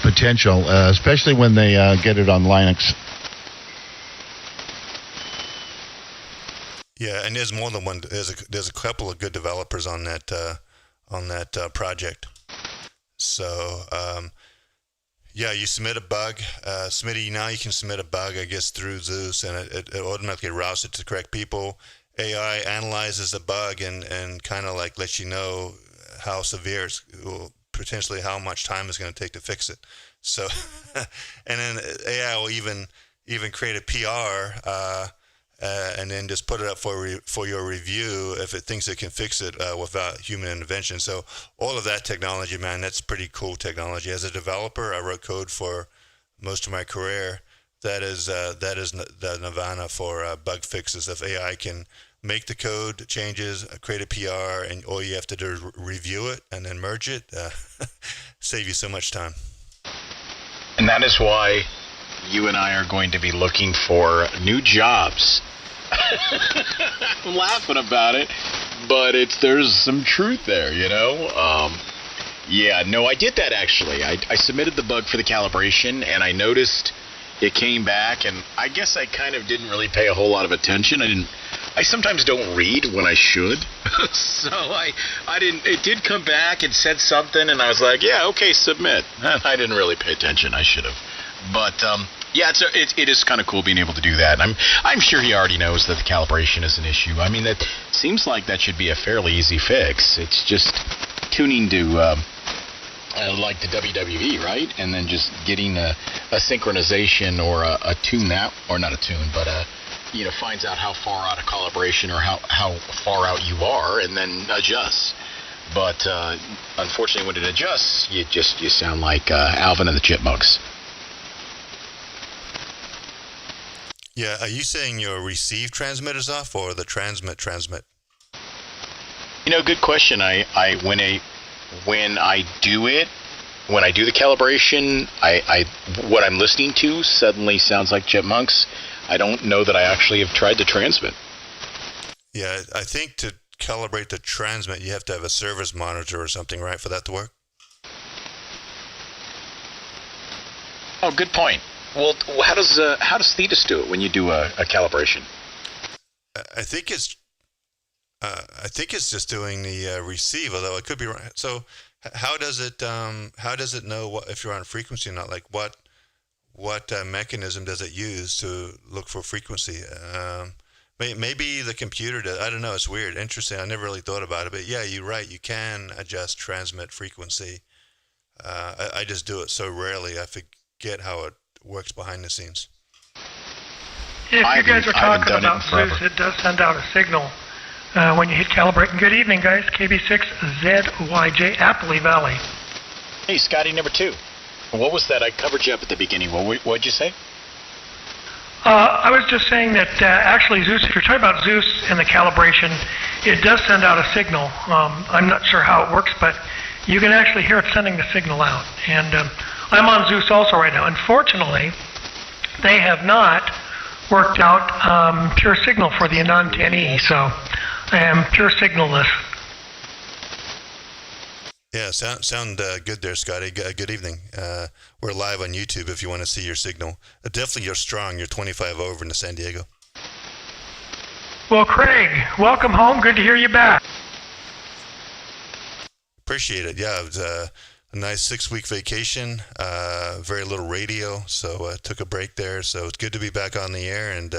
H: potential, especially when they get it on Linux.
C: Yeah, and there's more than one. There's a couple of good developers on that project. So you submit a bug, Smitty. Now you can submit a bug, I guess, through Zeus, and it automatically routes it to the correct people. AI analyzes the bug and kind of like lets you know how severe potentially how much time it's going to take to fix it. So, and then AI will even create a PR and then just put it up for your review if it thinks it can fix it without human intervention. So all of that technology, man, that's pretty cool technology. As a developer, I wrote code for most of my career. That is the nirvana for bug fixes. If AI can make the code changes, create a PR, and all you have to do is review it and then merge it. Save you so much time.
F: And that is why you and I are going to be looking for new jobs. I'm laughing about it, but there's some truth there, you know? Yeah, no, I did that actually. I submitted the bug for the calibration, and I noticed it came back, and I guess I kind of didn't really pay a whole lot of attention. I sometimes don't read when I should. So I didn't. It did come back and said something, and I was like, yeah, okay, submit. I didn't really pay attention. I should have. But yeah, it is kind of cool being able to do that. I'm sure he already knows that the calibration is an issue. I mean, that seems like that should be a fairly easy fix. It's just tuning to like the WWE, right? And then just getting a synchronization or a tune out, or not a tune, but you know, finds out how far out of calibration or how far out you are, and then adjusts. But unfortunately, when it adjusts, you sound like Alvin and the Chipmunks.
C: Yeah, are you saying your receive transmit is off or the transmit?
F: You know, good question. When I do the calibration, what I'm listening to suddenly sounds like Chipmunks. I don't know that I actually have tried to transmit.
C: Yeah, I think to calibrate the transmit, you have to have a service monitor or something, right, for that to work?
F: Oh, good point. Well, how does Thetis do it when you do a calibration?
C: I think it's just doing the receive, although it could be right. So how does it know if you're on frequency or not? Like what mechanism does it use to look for frequency? Maybe the computer does. I don't know. It's weird. Interesting. I never really thought about it. But yeah, you're right. You can adjust transmit frequency. I just do it so rarely. I forget how it works behind the scenes.
I: If you guys are talking about Zeus, it does send out a signal when you hit calibrate. And good evening, guys. KB6ZYJ Appley Valley.
F: Hey, Scotty, number 2. What was that? I covered you up at the beginning. What'd you say?
I: I was just saying that actually Zeus, if you're talking about Zeus and the calibration, it does send out a signal. I'm not sure how it works, but you can actually hear it sending the signal out. And I'm on Zeus also right now. Unfortunately, they have not worked out pure signal for the Anan 10E, so I am pure signalless.
C: Yeah, sound good there, Scotty. Good evening. We're live on YouTube if you want to see your signal. Definitely you're strong. You're 25 over in San Diego.
I: Well, Craig, welcome home. Good to hear you back.
C: Appreciate it. Yeah, it was a nice 6-week vacation. Very little radio, so took a break there. So it's good to be back on the air and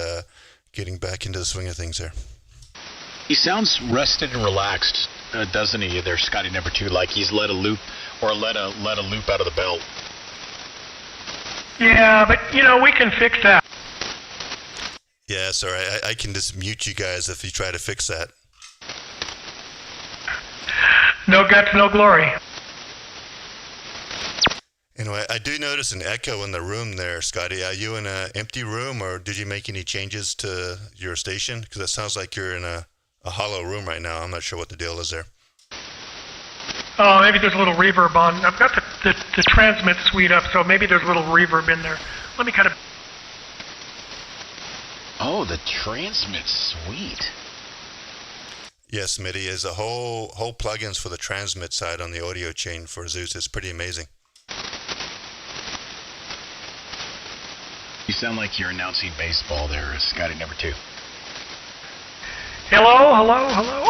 C: getting back into the swing of things there.
F: He sounds rested and relaxed, doesn't he? There, Scotty number 2, like he's let a loop out of the belt.
I: Yeah, but you know we can fix that.
C: Yeah, sorry, I can just mute you guys if you try to fix that.
I: No guts, no glory.
C: Anyway, I do notice an echo in the room there, Scotty. Are you in an empty room, or did you make any changes to your station? Because it sounds like you're in a hollow room right now. I'm not sure what the deal is there.
I: Oh, maybe there's a little reverb on. I've got the transmit suite up, so maybe there's a little reverb in there. Let me kind of...
F: Oh, the transmit suite.
C: Yes, MIDI is a whole plugins for the transmit side on the audio chain for Zeus. It's pretty amazing.
F: You sound like you're announcing baseball there, Scotty number 2.
I: Hello.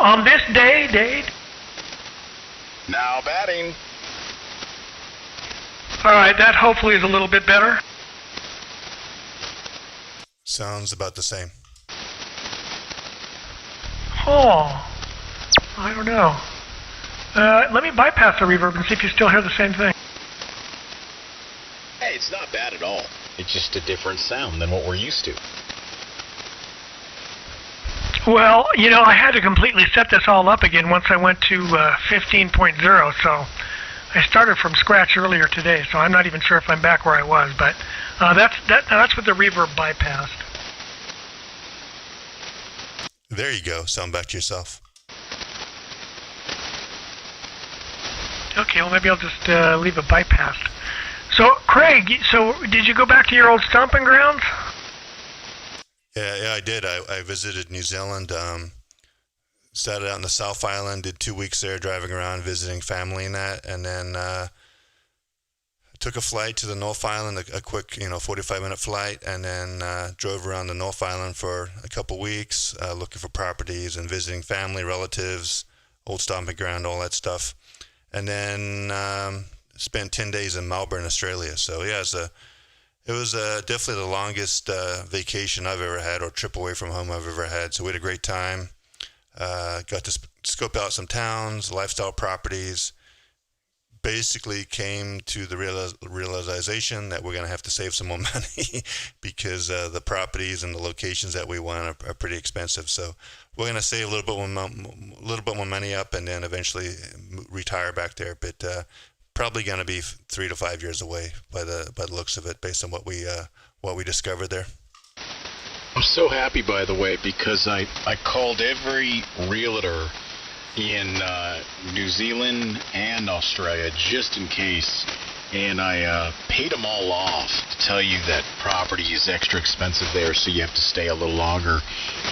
I: On this date.
F: Now batting.
I: All right, that hopefully is a little bit better.
C: Sounds about the same.
I: Oh, I don't know. Let me bypass the reverb and see if you still hear the same thing.
F: Hey, it's not bad at all. It's just a different sound than what we're used to.
I: Well, you know, I had to completely set this all up again once I went to 15.0, so I started from scratch earlier today, so I'm not even sure if I'm back where I was, but that's what the reverb bypassed.
C: There you go. Sound back to yourself.
I: Okay, well, maybe I'll just leave it bypassed. So, Craig, did you go back to your old stomping grounds?
C: Yeah, I did. I visited New Zealand. Started out in the South Island, did 2 weeks there, driving around, visiting family and that, and then took a flight to the North Island, a quick, 45-minute flight, and then drove around the North Island for a couple weeks, looking for properties and visiting family, relatives, old stomping ground, all that stuff. And then spent 10 days in Melbourne, Australia. So yeah, it was definitely the longest vacation I've ever had, or trip away from home I've ever had. So we had a great time. Got to scope out some towns, lifestyle properties. Basically came to the realization that we're going to have to save some more money because the properties and the locations that we want are pretty expensive. So we're going to save a little bit more money up, and then eventually retire back there. But probably going to be 3 to 5 years away by the looks of it, based on what we discovered there.
F: I'm so happy, by the way, because I called every realtor in New Zealand and Australia just in case, and I paid them all off to tell you that property is extra expensive there, so you have to stay a little longer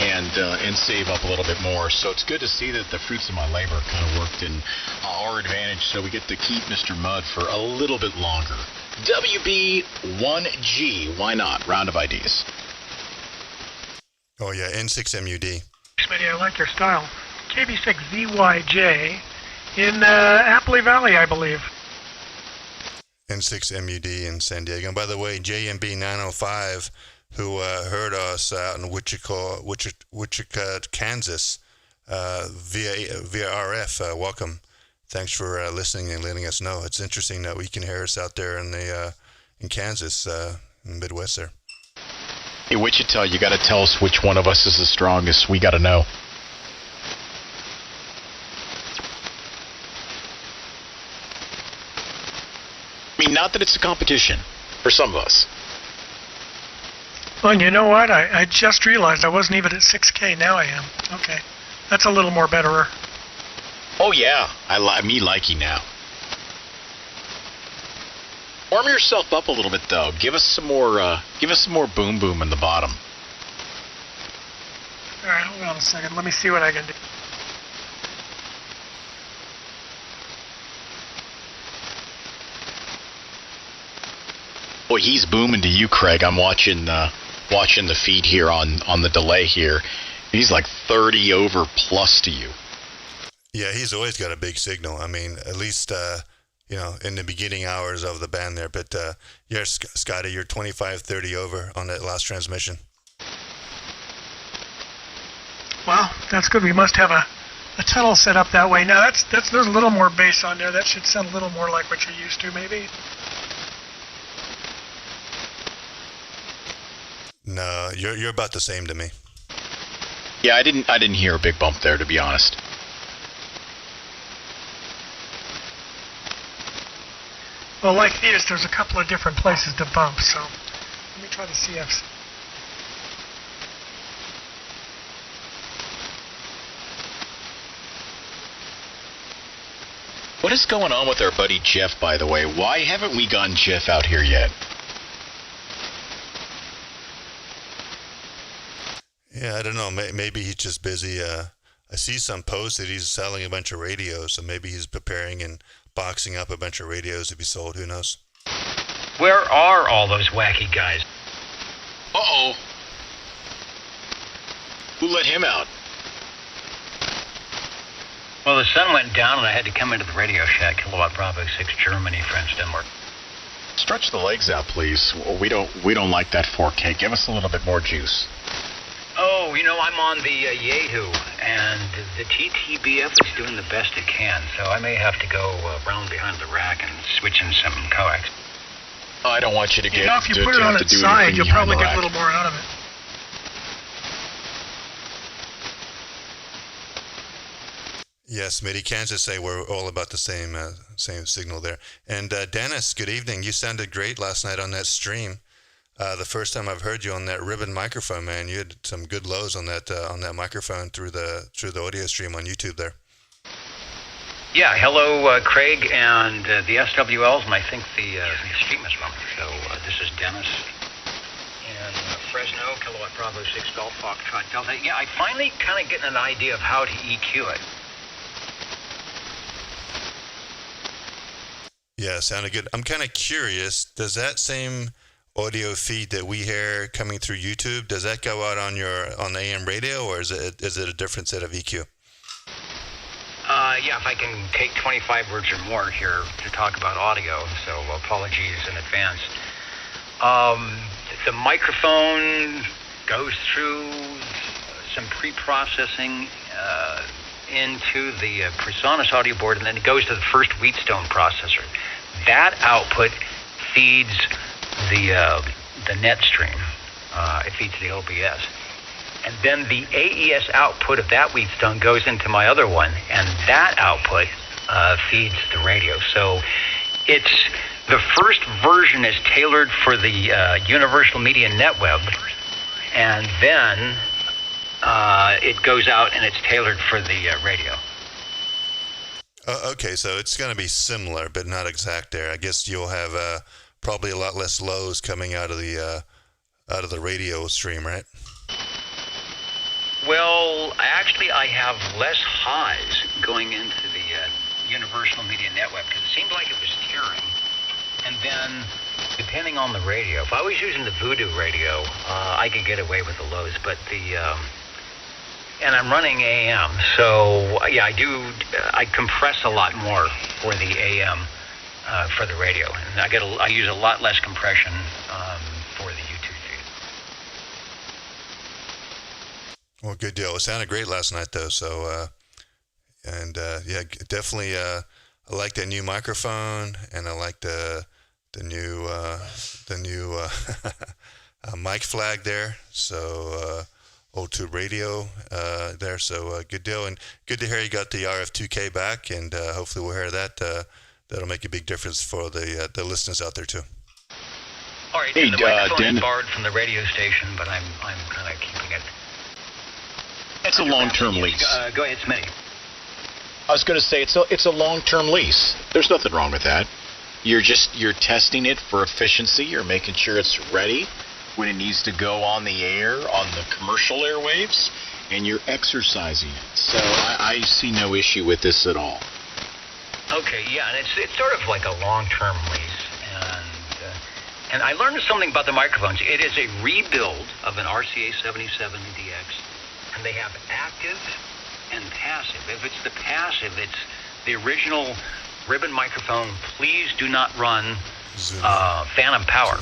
F: and save up a little bit more. So it's good to see that the fruits of my labor kind of worked in our advantage, so we get to keep Mr. Mud for a little bit longer. WB1G, why not? Round of ideas.
C: Oh yeah, N6MUD.
I: Smitty, I like your style. KB6ZYJ in Appley Valley, I believe.
C: N6MUD in San Diego. And by the way, JMB 905, who heard us out in Wichita, Kansas, via RF, welcome. Thanks for listening and letting us know. It's interesting that we can hear us out there in Kansas, in the Midwest there.
F: Hey, Wichita, you got to tell us which one of us is the strongest. We got to know. I mean, not that it's a competition for some of us.
I: Well, and you know what? I just realized I wasn't even at 6K. Now I am. Okay. That's a little more betterer.
F: Oh, yeah. Me likey now. Warm yourself up a little bit, though. Give us some more boom boom in the bottom.
I: All right, hold on a second. Let me see what I can do.
F: Boy, he's booming to you, Craig. I'm watching the feed here on the delay here. He's like 30 over plus to you.
C: Yeah, he's always got a big signal. I mean, at least in the beginning hours of the band there. But yeah, Scotty, you're 25, 30 over on that last transmission.
I: Well, that's good. We must have a tunnel set up that way. Now, there's a little more bass on there. That should sound a little more like what you're used to, maybe.
C: No, you're about the same to me.
F: Yeah, I didn't hear a big bump there, to be honest.
I: Well, like Thetis, there's a couple of different places to bump, so let me try the CFs.
F: What is going on with our buddy Jeff, by the way? Why haven't we gotten Jeff out here yet?
C: Yeah, I don't know. Maybe he's just busy. I see some posts that he's selling a bunch of radios, so maybe he's preparing and boxing up a bunch of radios to be sold. Who knows?
J: Where are all those wacky guys?
F: Uh-oh. Who let him out?
J: Well, the sun went down and I had to come into the Radio Shack, Kilowatt Bravo 6, Germany, France, Denmark.
F: Stretch the legs out, please. We don't like that 4K. Give us a little bit more juice.
J: Oh, I'm on the Yahoo, and the TTBF is doing the best it can, so I may have to go round behind the rack and switch in some coax.
F: I don't want you to get...
I: if you put it on its side, you'll probably get a little more out of it.
C: Yes, Smitty, Kansas say we're all about the same signal there. And Dennis, good evening. You sounded great last night on that stream. the first time I've heard you on that ribbon microphone, man. You had some good lows on that microphone through the audio stream on YouTube there.
J: Yeah, hello, Craig, and the SWLs, and I think the stream as well. So this is Dennis in Fresno, Kilowatt Bravo 6 Golf Foxtrot Delta. Yeah, I finally kind of getting an idea of how to EQ it.
C: Yeah, sounded good. I'm kind of curious, does that same audio feed that we hear coming through YouTube, does that go out on the AM radio, or is it a different set of EQ?
J: Yeah, if I can take 25 words or more here to talk about audio, so apologies in advance. The microphone goes through some pre-processing into the PreSonus audio board, and then it goes to the first Wheatstone processor. That output feeds the net stream. It feeds the OBS. And then the AES output of that Wheatstone goes into my other one, and that output feeds the radio. So it's the first version is tailored for the Universal Media NetWeb, and then it goes out and it's tailored for the radio.
C: Okay, so it's going to be similar, but not exact there. I guess you'll have probably a lot less lows coming out of the radio stream, right?
J: Well, actually, I have less highs going into the Universal Media NetWeb because it seemed like it was tearing. And then, depending on the radio, if I was using the Voodoo radio, I could get away with the lows. But and I'm running AM, so yeah, I compress a lot more for the AM for the radio, and I use a lot less compression for the YouTube feed.
C: Well, good deal. It sounded great last night, though. So, yeah, definitely. I like that new microphone, and I like the new mic flag there. So, old tube radio there. So, good deal, and good to hear you got the RF2K back, and hopefully we'll hear that. That'll make a big difference for the listeners out there too.
J: All right, hey, the microphone is borrowed from the radio station, but I'm kind of keeping it.
F: It's a long-term lease.
J: Go ahead, Smitty.
F: I was going to say it's a long-term lease. There's nothing wrong with that. You're testing it for efficiency. You're making sure it's ready when it needs to go on the air, on the commercial airwaves, and you're exercising it. So I see no issue with this at all.
J: Okay, yeah, and it's sort of like a long-term lease, and I learned something about the microphones. It is a rebuild of an RCA 77DX, and they have active and passive. If it's the passive, it's the original ribbon microphone. Please do not run phantom power.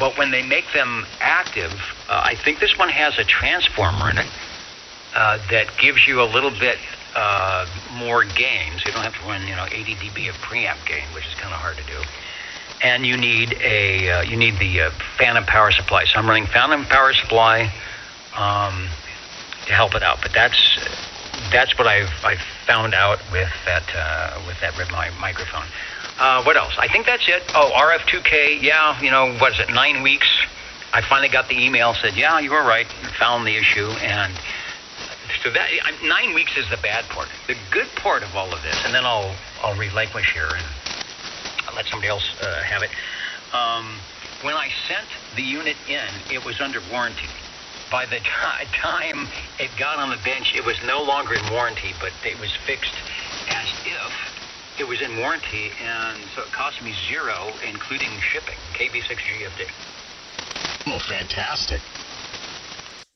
J: But when they make them active, I think this one has a transformer in it that gives you a little bit more gain, so you don't have to run 80 dB of preamp gain, which is kind of hard to do. And you need the phantom power supply. So I'm running phantom power supply to help it out. But that's what I've found out with that ribbon microphone. What else? I think that's it. Oh, RF2K. Yeah, what is it? 9 weeks. I finally got the email. Said, yeah, you were right. Found the issue. And so that 9 weeks is the bad part. The good part of all of this, and then I'll relinquish here and I'll let somebody else have it. When I sent the unit in, it was under warranty. By the time it got on the bench, it was no longer in warranty, but it was fixed as if it was in warranty, and so it cost me $0, including shipping, KB6 GFD.
F: Oh, fantastic.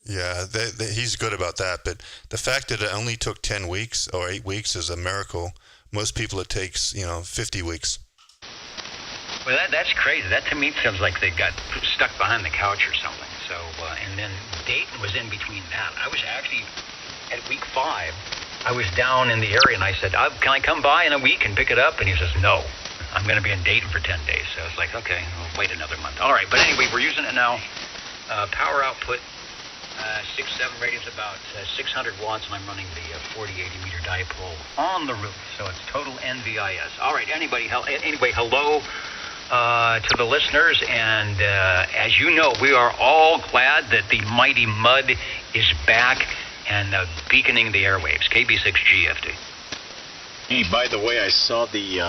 C: Yeah, he's good about that, but the fact that it only took 10 weeks or 8 weeks is a miracle. Most people it takes, 50 weeks.
J: Well, that's crazy. That to me sounds like they got stuck behind the couch or something. So, and then Dayton was in between that. I was actually, at week 5, I was down in the area, and I said, can I come by in a week and pick it up? And he says, no, I'm going to be in Dayton for 10 days. So I was like, okay, I'll wait another month. All right, but anyway, we're using it now. Power output, 6.7 ratings, about 600 watts, and I'm running the 40-80 meter dipole on the roof. So it's total NVIS. All right, anyway, hello to the listeners, and as you know, we are all glad that the mighty Mud is back and beaconing the airwaves. KB6GFD.
F: Hey, by the way, I saw the,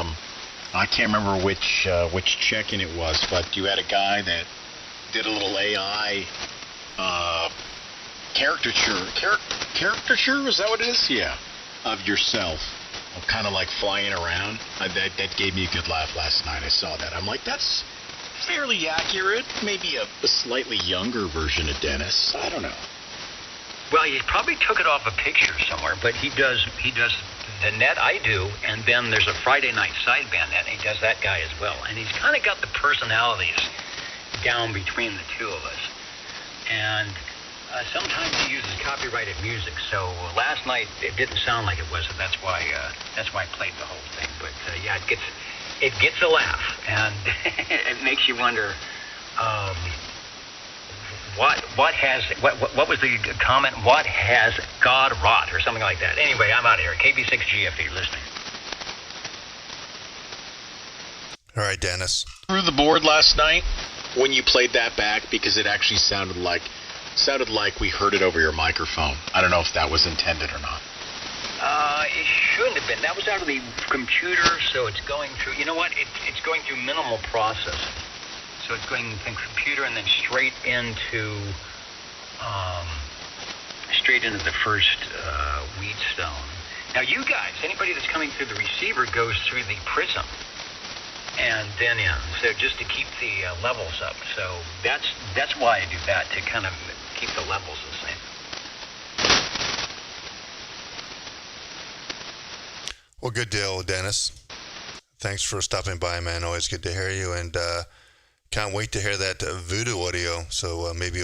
F: I can't remember which check-in it was, but you had a guy that did a little AI caricature, is that what it is? Yeah, of yourself. Kind of like flying around. That gave me a good laugh last night. I saw that. I'm like, that's fairly accurate. Maybe a slightly younger version of Dennis. I don't know.
J: Well, he probably took it off a picture somewhere, but he does the net I do, and then there's a Friday night sideband net, and he does that guy as well. And he's kind of got the personalities down between the two of us. And sometimes he uses copyrighted music, so last night it didn't sound like it was, and that's why I played the whole thing. But yeah, it gets a laugh, and it makes you wonder what was the comment? What has God wrought, or something like that. Anyway, I'm out of here. KB6GFD listening.
C: All right, Dennis.
F: Through the board last night when you played that back, because it actually sounded like we heard it over your microphone. I don't know if that was intended or not.
J: It shouldn't have been. That was out of the computer, so it's going through, you know what? It's going through minimal processing. So it's going from computer and then straight into the first Wheatstone. Now you guys, anybody that's coming through the receiver goes through the prism and then in, so just to keep the levels up. So that's why I do that, to kind of keep the levels the same.
C: Well, good deal, Dennis. Thanks for stopping by, man. Always good to hear you, and can't wait to hear that voodoo audio. So maybe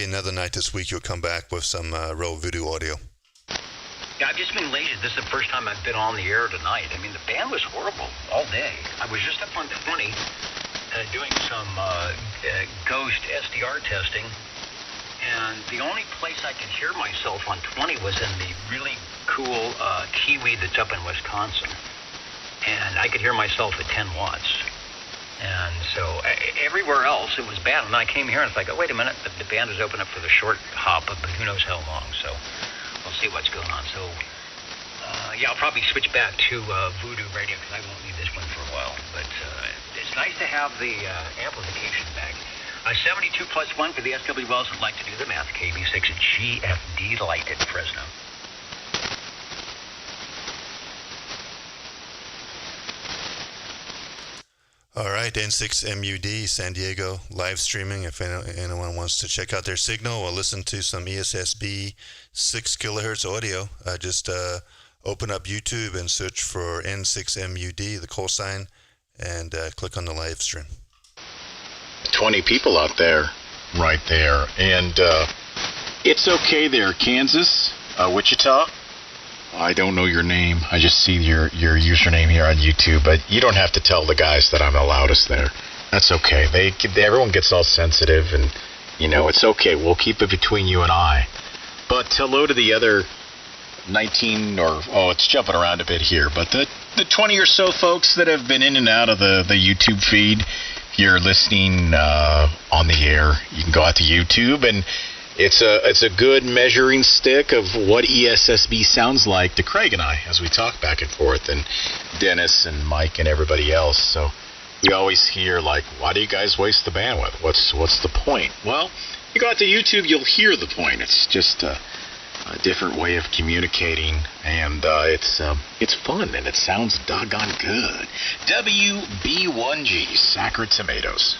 C: another night this week you'll come back with some real voodoo audio.
J: Yeah, I've just been lazy. This is the first time I've been on the air tonight. I mean, the band was horrible all day. I was just up on 20 doing some ghost SDR testing, and the only place I could hear myself on 20 was in the really cool Kiwi that's up in Wisconsin. And I could hear myself at 10 watts. And so everywhere else, it was bad. And I came here and it's like, oh, wait a minute, the band is open up for the short hop of who knows how long. So we'll see what's going on. So, yeah, I'll probably switch back to Voodoo Radio because I won't need this one for a while. But it's nice to have the amplification back. 72 plus 1 for the SWLs would like to do the math. KB6GFD light at Fresno.
C: All right, N6MUD, San Diego, live streaming. If anyone wants to check out their signal or listen to some ESSB 6 kilohertz audio, just open up YouTube and search for N6MUD, the call sign, and click on the live stream.
F: 20 people out there, right there. And it's okay there, Kansas, Wichita. I don't know your name. I just see your username here on YouTube, but you don't have to tell the guys that I'm the loudest there. That's okay. Everyone gets all sensitive, and, you know, it's okay. We'll keep it between you and I. But hello to the other 19, it's jumping around a bit here, but the 20 or so folks that have been in and out of the YouTube feed. If you're listening on the air, you can go out to YouTube, and it's a good measuring stick of what ESSB sounds like to Craig and I as we talk back and forth, and Dennis and Mike and everybody else. So we always hear, like, why do you guys waste the bandwidth? What's the point? Well, you go out to YouTube, you'll hear the point. It's just a different way of communicating, and it's fun, and it sounds doggone good. WB1G, Sacred Tomatoes.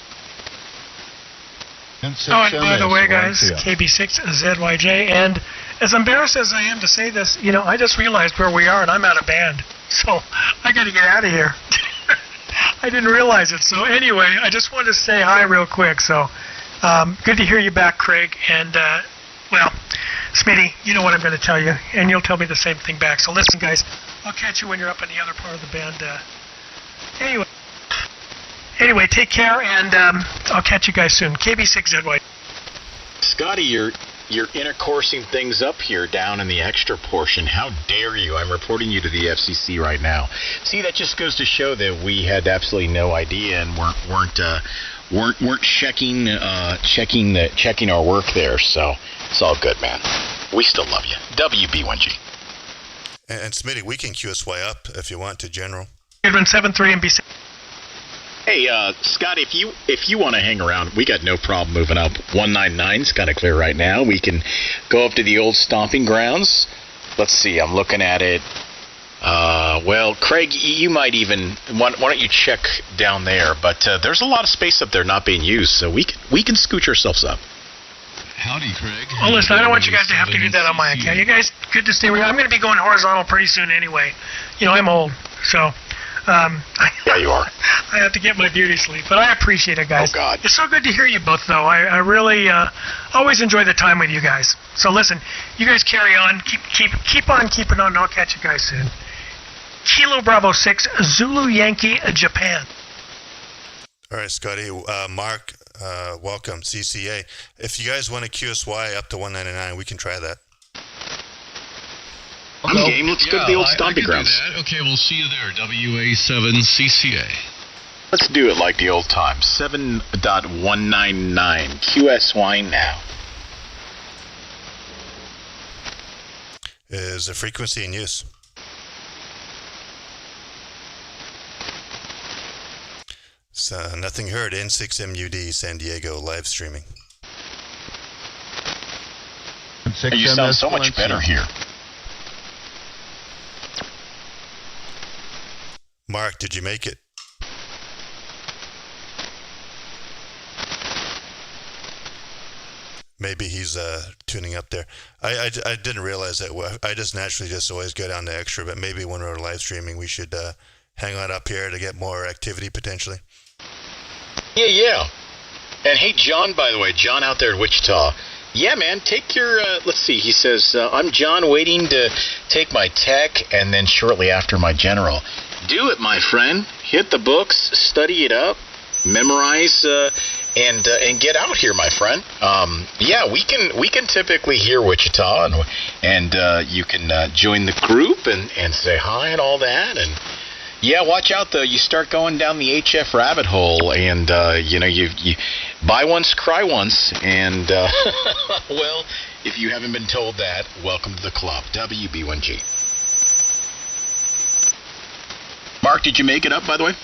I: Oh, and by the way, guys, KB6ZYJ, and as embarrassed as I am to say this, you know, I just realized where we are, and I'm out of band, so I got to get out of here. I didn't realize it. So anyway, I just wanted to say hi real quick. So good to hear you back, Craig, and well, Smitty, you know what I'm going to tell you, and you'll tell me the same thing back. So listen, guys, I'll catch you when you're up in the other part of the band. Anyway, take care, and I'll catch you guys soon. KB6ZY.
F: Scotty, you're intercoursing things up here down in the extra portion. How dare you? I'm reporting you to the FCC right now. See, that just goes to show that we had absolutely no idea and weren't checking our work there. So it's all good, man. We still love you. WB1G.
C: And Smitty, we can QSY up if you want to general.
I: Goodman 7-3 and BC.
F: Hey, Scott, if you want to hang around, we got no problem moving up. 199's kind of clear right now. We can go up to the old stomping grounds. Let's see, I'm looking at it. Well, Craig, you might even, why don't you check down there? But there's a lot of space up there not being used, so we can scooch ourselves up.
E: Howdy, Craig.
I: Well, listen, I don't want you guys to have to do that on my account. You guys, good to stay. I'm going to be going horizontal pretty soon anyway. You know, I'm old, so...
F: yeah, you are.
I: I have to get my beauty sleep, but I appreciate it, guys.
F: Oh, God.
I: It's so good to hear you both, though. I really always enjoy the time with you guys. So listen, you guys carry on. Keep on keeping on, and I'll catch you guys soon. Kilo Bravo 6, Zulu Yankee, Japan.
C: All right, Scotty. Mark, welcome, CCA. If you guys want to QSY up to 199, we can try that.
F: I'm game. Let's go to the old stomping grounds.
E: Okay, we'll see you there. WA7CCA.
F: Let's do it like the old time. 7.199. QSY now.
C: Is the frequency in use? So, nothing heard. N6MUD San Diego live streaming.
F: You sound so much better here.
C: Mark, did you make it? Maybe he's tuning up there. I didn't realize that. I just naturally just always go down to extra, but maybe when we're live streaming, we should hang on up here to get more activity potentially.
F: Yeah. And hey, John, by the way, John out there in Wichita. Yeah, man, take your, let's see, he says, I'm John waiting to take my tech and then shortly after my general. Do it, my friend. Hit the books, study it up, memorize, and get out here, my friend. Yeah, we can typically hear Wichita, and you can join the group and say hi and all that. And yeah, watch out though. You start going down the HF rabbit hole, and you buy once, cry once, and well, if you haven't been told that, welcome to the club. WB1G. Mark, did you make it up, by the way?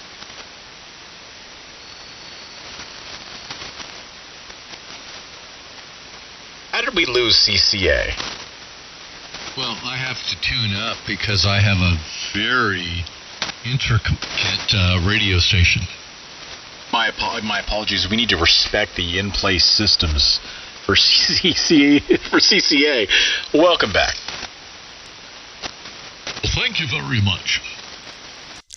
F: How did we lose CCA?
E: Well, I have to tune up because I have a very intricate radio station.
F: My apologies. We need to respect the in-place systems for CCA. Welcome back.
E: Well, thank you very much.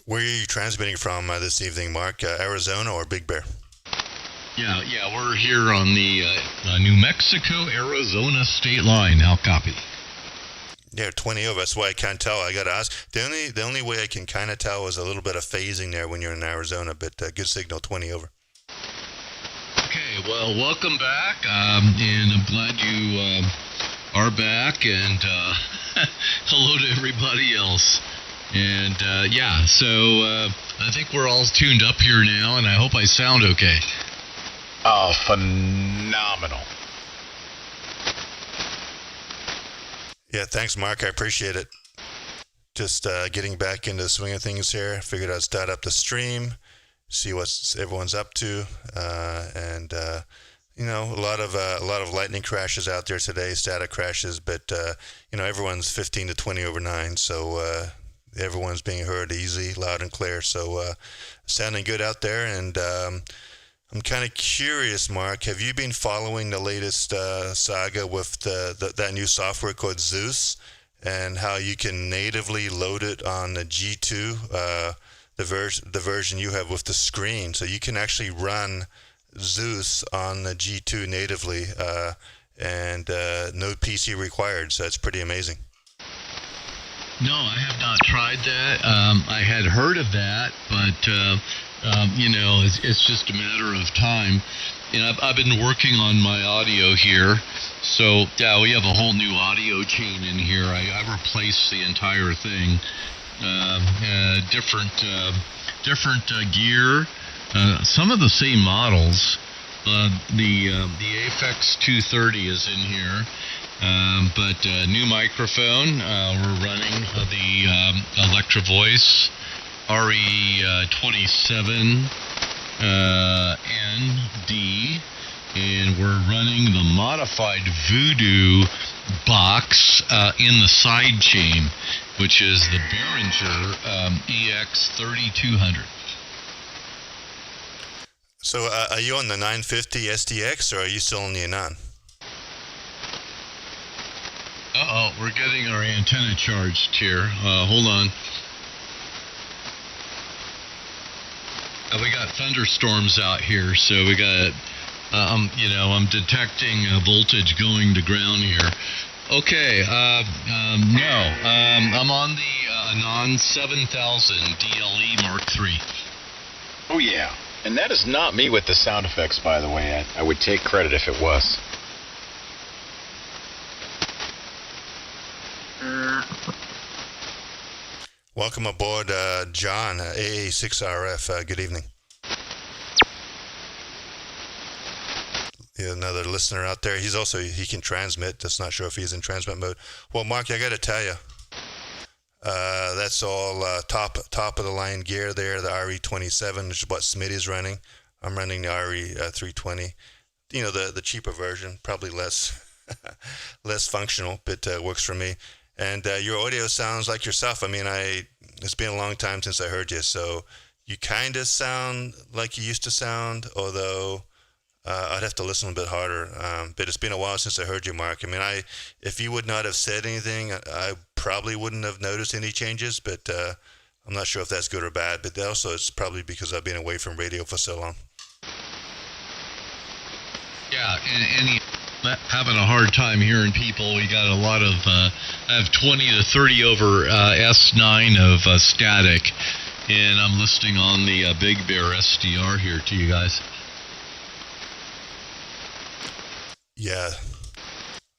C: Where are you transmitting from this evening, Mark? Arizona or Big Bear?
E: Yeah, we're here on the New Mexico-Arizona state line. How copy?
C: Yeah, 20 over. That's why I can't tell. I got to ask. The only way I can kind of tell is a little bit of phasing there when you're in Arizona, but good signal, 20 over.
E: Okay, well, welcome back, and I'm glad you are back, and hello to everybody else. And so I think we're all tuned up here now, and I hope I sound okay.
F: Oh, phenomenal.
C: Yeah, thanks, Mark. I appreciate it. Just getting back into the swing of things here. Figured I'd start up the stream, see what everyone's up to, and a lot of lightning crashes out there today, static crashes, but everyone's 15 to 20 over 9, so everyone's being heard easy, loud and clear. So sounding good out there, and I'm kind of curious, Mark, have you been following the latest saga with that new software called Zeus, and how you can natively load it on the G2, the version you have with the screen, so you can actually run Zeus on the G2 natively, and no PC required, so that's pretty amazing.
E: No, I have not tried that. I had heard of that, but it's just a matter of time. I've been working on my audio here, So we have a whole new audio chain in here. I replaced the entire thing. Different gear. Some of the same models. The AFX 230 is in here. But new microphone. We're running the Electro Voice RE27 ND. And we're running the modified Voodoo box in the side chain, which is the Behringer EX3200.
C: So are you on the 950 SDX, or are you still on the Anan?
E: Uh-oh, we're getting our antenna charged here. Hold on. We got thunderstorms out here, so we got... I'm detecting voltage going to ground here. Okay, no. I'm on the Anan 7000 DLE Mark III.
F: Oh, yeah. And that is not me with the sound effects, by the way. I would take credit if it was.
C: Welcome aboard, John, AA6RF. Good evening. Yeah, another listener out there. He can transmit. Just not sure if he's in transmit mode. Well, Mark, I got to tell you, that's all top of the line gear there. The RE27, which is what SMUD is running. I'm running the RE320. The cheaper version, probably less less functional, but works for me. And your audio sounds like yourself. I mean, it's been a long time since I heard you, so you kind of sound like you used to sound, although. I'd have to listen a bit harder, but it's been a while since I heard you, Mark. I mean, if you would not have said anything, I probably wouldn't have noticed any changes, but I'm not sure if that's good or bad, but also it's probably because I've been away from radio for so long.
E: Yeah, and having a hard time hearing people. We got a lot of, I have 20 to 30 over S9 of static, and I'm listening on the Big Bear SDR here to you guys.
C: Yeah.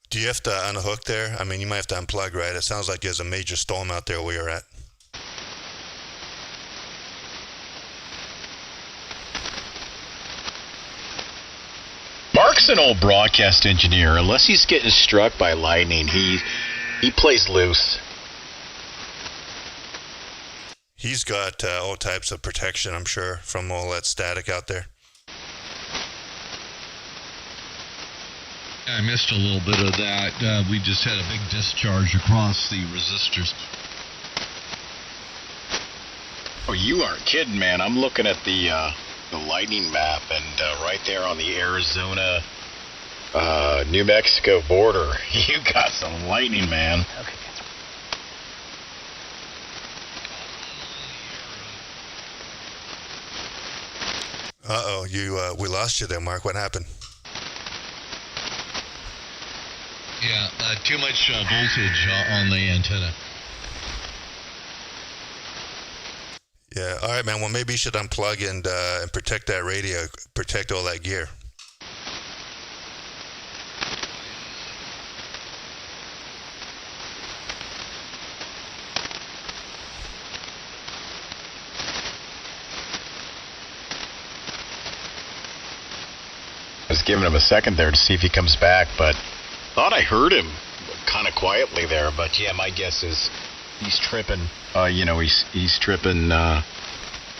C: Do you have to unhook there? I mean, you might have to unplug, right? It sounds like there's a major storm out there where you're at.
F: Mark's an old broadcast engineer. Unless he's getting struck by lightning, he plays loose.
C: He's got all types of protection, I'm sure, from all that static out there.
E: I missed a little bit of that. We just had a big discharge across the resistors.
F: Oh, you aren't kidding, man. I'm looking at the lightning map, and right there on the Arizona, New Mexico border, you got some lightning, man. Okay.
C: Uh-oh, we lost you there, Mark. What happened?
E: Yeah, too much voltage on the antenna.
C: Yeah, all right, man. Well, maybe you should unplug and protect that radio, protect all that gear.
F: I was giving him a second there to see if he comes back, but thought I heard him kind of quietly there. But yeah, my guess is he's tripping. He's tripping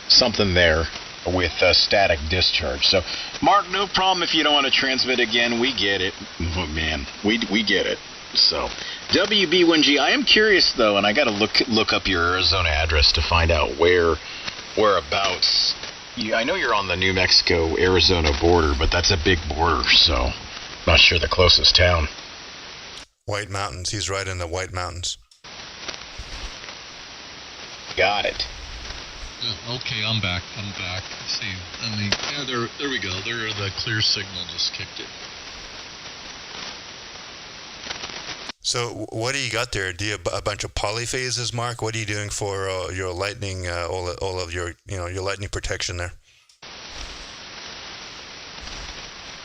F: something there with static discharge. So, Mark, no problem if you don't want to transmit again. We get it. Oh, man, we get it. So, WB1G. I am curious though, and I got to look up your Arizona address to find out whereabouts. I know you're on the New Mexico-Arizona border, but that's a big border, so not sure the closest town.
C: White Mountains. He's right in the White Mountains.
F: Got it.
E: Okay, I'm back. Let's see. There we go. There, the clear signal just kicked it.
C: So what do you got there? Do you have a bunch of polyphases, Mark? What are you doing for your lightning, all of your, your lightning protection there?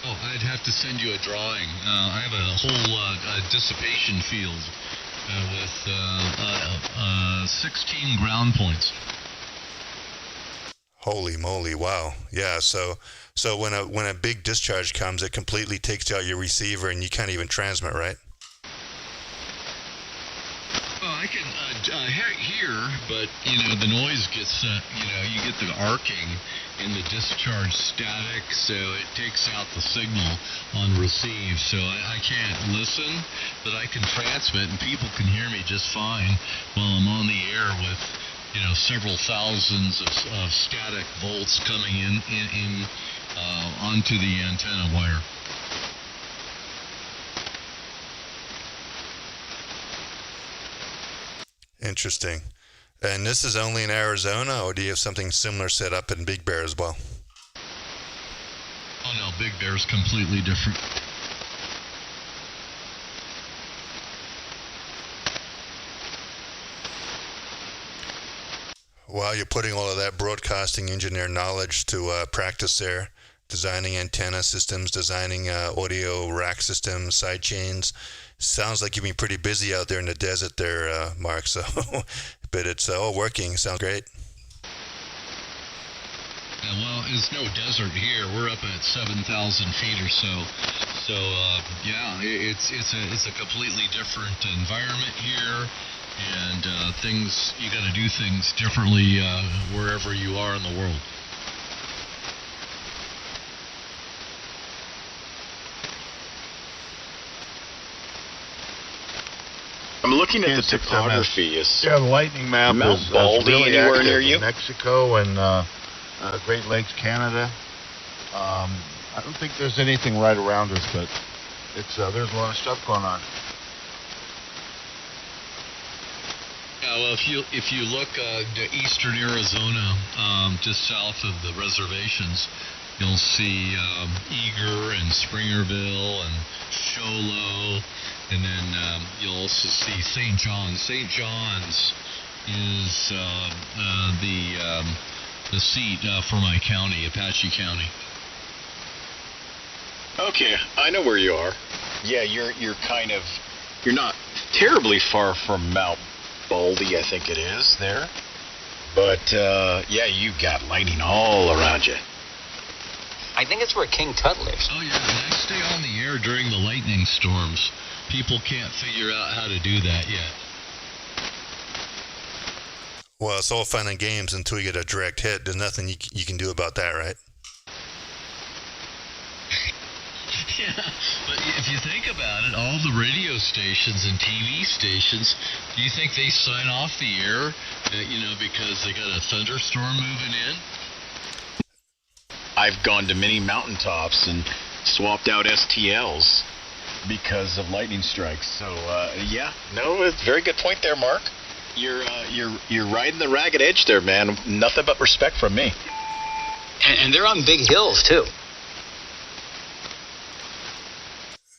E: Oh, I'd have to send you a drawing. I have a whole dissipation field with 16 ground points.
C: Holy moly! Wow. Yeah. So when a big discharge comes, it completely takes out your receiver, and you can't even transmit, right?
E: Well, I can hear, but the noise gets you get the arcing and the discharge static, so it takes out the signal on receive. So I can't listen, but I can transmit, and people can hear me just fine while I'm on the air with several thousands of static volts coming in onto the antenna wire.
C: Interesting. And this is only in Arizona, or do you have something similar set up in Big Bear as well?
E: Oh no, Big Bear's completely different.
C: Wow, you're putting all of that broadcasting engineer knowledge to practice there, designing antenna systems, designing audio rack systems, side chains. Sounds like you've been pretty busy out there in the desert there, Mark, so, but it's all working. Sounds great.
E: Yeah, well, there's no desert here. We're up at 7,000 feet or so. So, yeah, it's a completely different environment here. And things, you got to do things differently wherever you are in the world.
F: I'm looking at the topography.
H: Yeah, the lightning map
F: Mount
H: is
F: Baldy
H: really
F: anywhere
H: active
F: near you?
H: in Mexico and Great Lakes, Canada. I don't think there's anything right around us, but it's there's a lot of stuff going on.
E: Yeah, well, if you look to eastern Arizona, just south of the reservations, you'll see Eager and Springerville and Show Low, and then you'll also see St. John's. St. John's is the seat for my county, Apache County.
F: Okay, I know where you are. Yeah, you're not terribly far from Mount Baldy, I think it is there. But yeah, you've got lightning all around you.
J: I think it's where King Tut lives.
E: Oh yeah, and I stay on the air during the lightning storms. People can't figure out how to do that yet.
C: Well, it's all fun and games until you get a direct hit. There's nothing you can do about that, right?
E: Yeah, but if you think about it, all the radio stations and TV stations, do you think they sign off the air, because they got a thunderstorm moving in?
F: I've gone to many mountaintops and swapped out STLs because of lightning strikes. So yeah, no, it's a very good point there, Mark. You're riding the ragged edge there, man. Nothing but respect from me.
J: And they're on big hills too.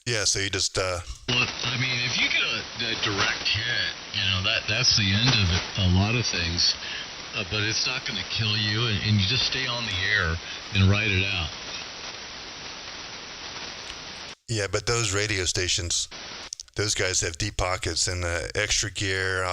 C: Yeah, so you just...
E: Well, I mean, if you get a direct hit, that's the end of it, a lot of things. But it's not going to kill you, and you just stay on the air and ride it out.
C: Yeah, but those radio stations, those guys have deep pockets and extra gear,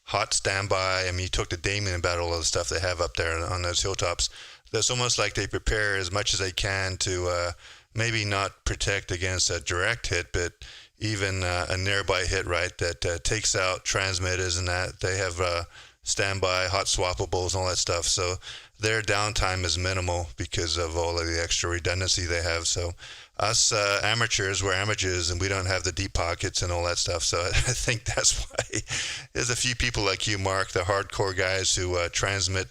C: hot standby. I mean, you talk to Damien about all of the stuff they have up there on those hilltops. It's almost like they prepare as much as they can to... maybe not protect against a direct hit, but even a nearby hit, right, that takes out transmitters and that. They have standby, hot swappables and all that stuff. So their downtime is minimal because of all of the extra redundancy they have. So us amateurs, we're amateurs and we don't have the deep pockets and all that stuff. So I think that's why there's a few people like you, Mark, the hardcore guys who transmit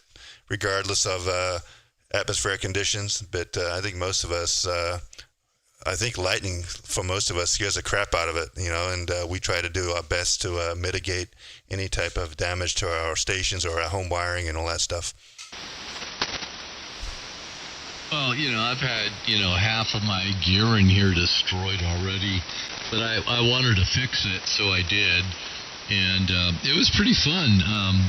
C: regardless of atmospheric conditions. But I think most of us... I think lightning, for most of us, scares the crap out of it, and we try to do our best to mitigate any type of damage to our stations or our home wiring and all that stuff.
E: Well, I've had, half of my gear in here destroyed already, but I wanted to fix it, so I did.
D: And it was pretty fun.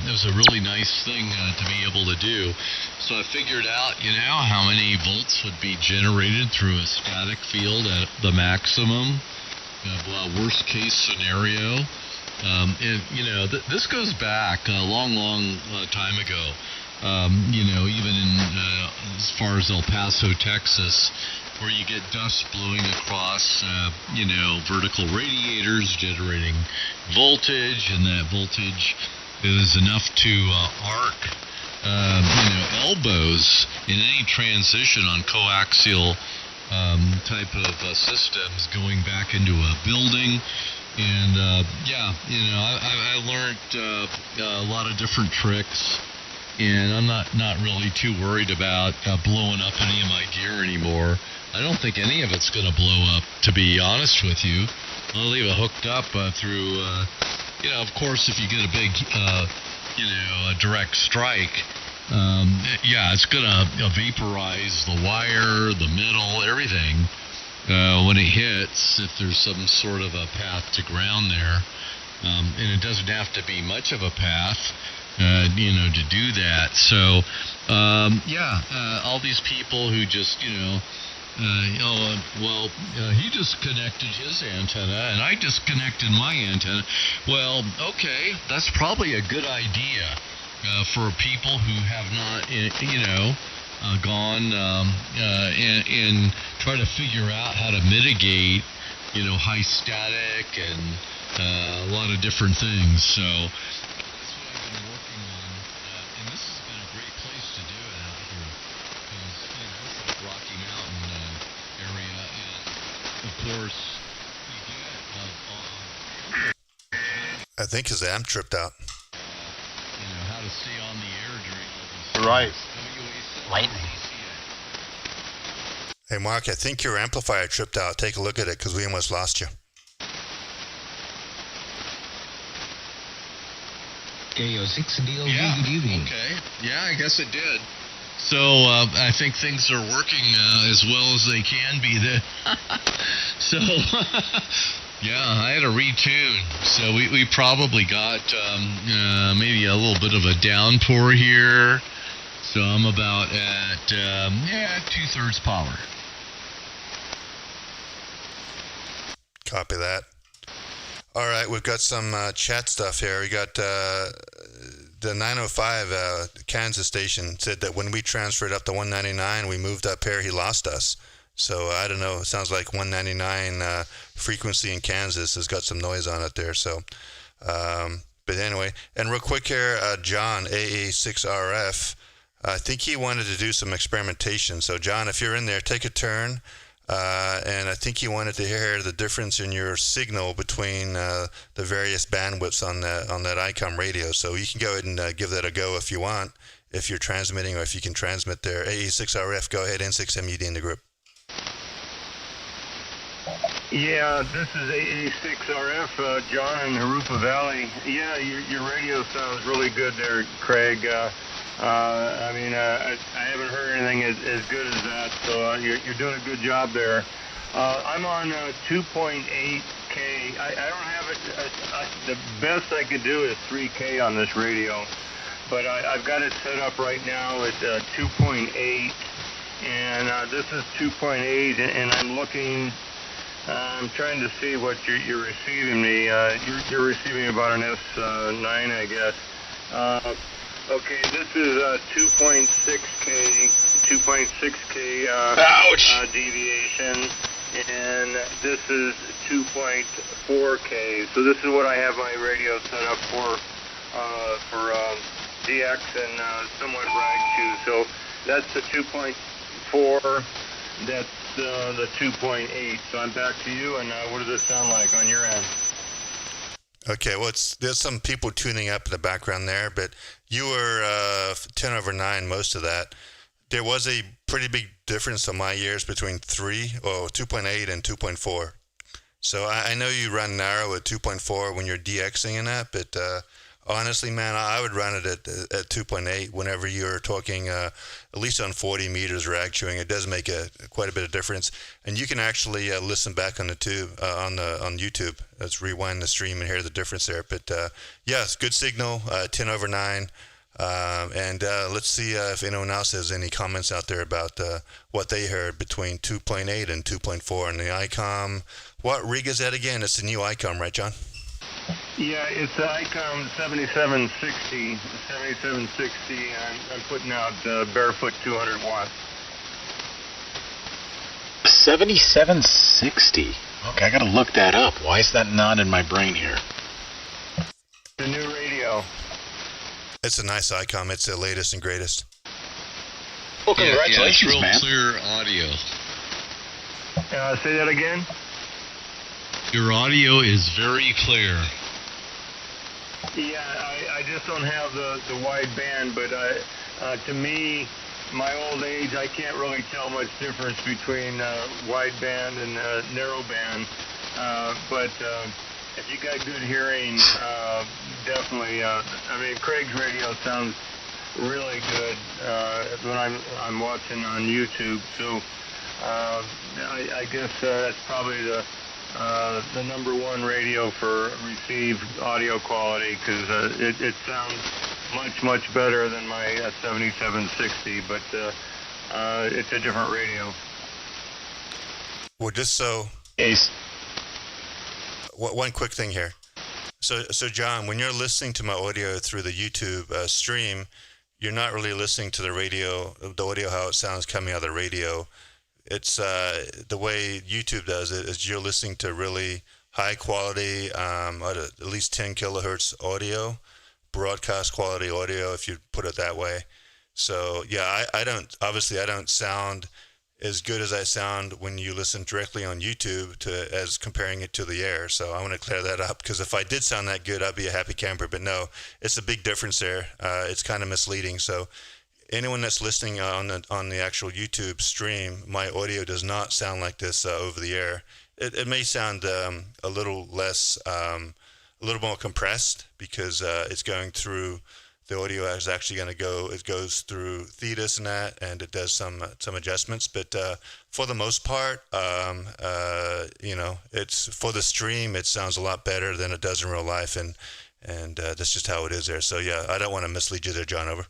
D: It was a really nice thing to be able to do. So I figured out, how many volts would be generated through a static field at the maximum. Worst case scenario. And, this goes back a long, long time ago. Even in as far as El Paso, Texas, where you get dust blowing across, vertical radiators generating voltage, and that voltage is enough to arc, elbows in any transition on coaxial type of systems going back into a building. And, I learned a lot of different tricks. And I'm not really too worried about blowing up any of my gear anymore. I don't think any of it's going to blow up, to be honest with you. I'll leave it hooked up through, of course, if you get a big, a direct strike, it's going to vaporize the wire, the metal, everything when it hits, if there's some sort of a path to ground there. And it doesn't have to be much of a path. To do that. So, all these people who just, he disconnected his antenna and I disconnected my antenna. Well, okay, that's probably a good idea for people who have not, gone and try to figure out how to mitigate, high static and a lot of different things. So, course,
C: I think his amp tripped out.
D: How to stay on the air during
H: Right.
J: Lightning.
C: Hey, Mark, I think your amplifier tripped out. Take a look at it, because we almost lost you.
D: Yeah, okay. Yeah, I guess it did. So I think things are working as well as they can be. So I had to retune. So we probably got maybe a little bit of a downpour here. So I'm about at 2/3 power.
C: Copy that. All right, we've got some chat stuff here. We got the 905 Kansas station said that when we transferred up to 199, we moved up here, he lost us. So I don't know, it sounds like 199 frequency in Kansas has got some noise on it there. So, but anyway, and real quick here, John, AA6RF, I think he wanted to do some experimentation. So John, if you're in there, take a turn. And I think he wanted to hear the difference in your signal between the various bandwidths on that Icom radio. So you can go ahead and give that a go if you want, if you're transmitting or if you can transmit there. AE6RF, go ahead, N6MUD in the group.
K: Yeah, this is AA6RF, John in Harupa Valley. Yeah, your radio sounds really good there, Craig. I haven't heard anything as good as that, so you're doing a good job there. I'm on 2.8K. I don't have it. The best I could do is 3K on this radio, but I've got it set up right now at 2.8, and this is 2.8, and I'm looking. I'm trying to see what you're receiving me. You're receiving about an S9, I guess. Okay, this is 2.6K deviation, and this is 2.4K. So this is what I have my radio set up for DX and somewhat Ragchew. So that's the 2.4. That's the 2.8. So I'm back to you, and what does this sound like on your end?
C: Okay, well, there's some people tuning up in the background there, but you were 10/9 most of that. There was a pretty big difference on my ears between 2.8 and 2.4. So I know you run narrow at 2.4 when you're DXing in that, but honestly, man, I would run it at 2.8 whenever you're talking, at least on 40 meters ragchewing. It does make quite a bit of difference, and you can actually listen back on the tube on YouTube. Let's rewind the stream and hear the difference there. But yes, good signal, 10/9. And let's see if anyone else has any comments out there about what they heard between 2.8 and 2.4 on the Icom. What rig is that again? It's the new Icom, right, John?
K: Yeah, it's the Icom 7760. 7760. I'm putting out barefoot 200 watts.
F: 7760. Okay, I gotta look that up. Why is that not in my brain here?
K: The new radio.
C: It's a nice Icom. It's the latest and greatest.
F: Well, congratulations,
E: yeah, it's real
F: man.
E: Clear audio.
K: Say that again?
E: Your audio is very clear.
K: Yeah, I just don't have the wide band, but to me, my old age, I can't really tell much difference between wide band and narrow band. But if you got good hearing, definitely. I mean, Craig's radio sounds really good when I'm watching on YouTube. So I guess that's probably the number one radio for received audio quality, because it sounds much better than my 7760, but it's a different radio.
C: Well, just so...
F: Ace.
C: One quick thing here. So John, when you're listening to my audio through the YouTube stream, you're not really listening to the audio how it sounds coming out of the radio. It's the way YouTube does it is you're listening to really high quality, at least 10 kilohertz audio, broadcast quality audio, if you put it that way. So yeah, I don't sound as good as I sound when you listen directly on YouTube as comparing it to the air. So I want to clear that up, because if I did sound that good, I'd be a happy camper. But no, it's a big difference there. It's kind of misleading. So anyone that's listening on the actual YouTube stream, my audio does not sound like this over the air. It may sound a little less, a little more compressed, because it's going through. The audio is actually going to go. It goes through Thetis and that, and it does some adjustments. But for the most part, it's for the stream. It sounds a lot better than it does in real life, and that's just how it is there. So yeah, I don't want to mislead you there, John. Over.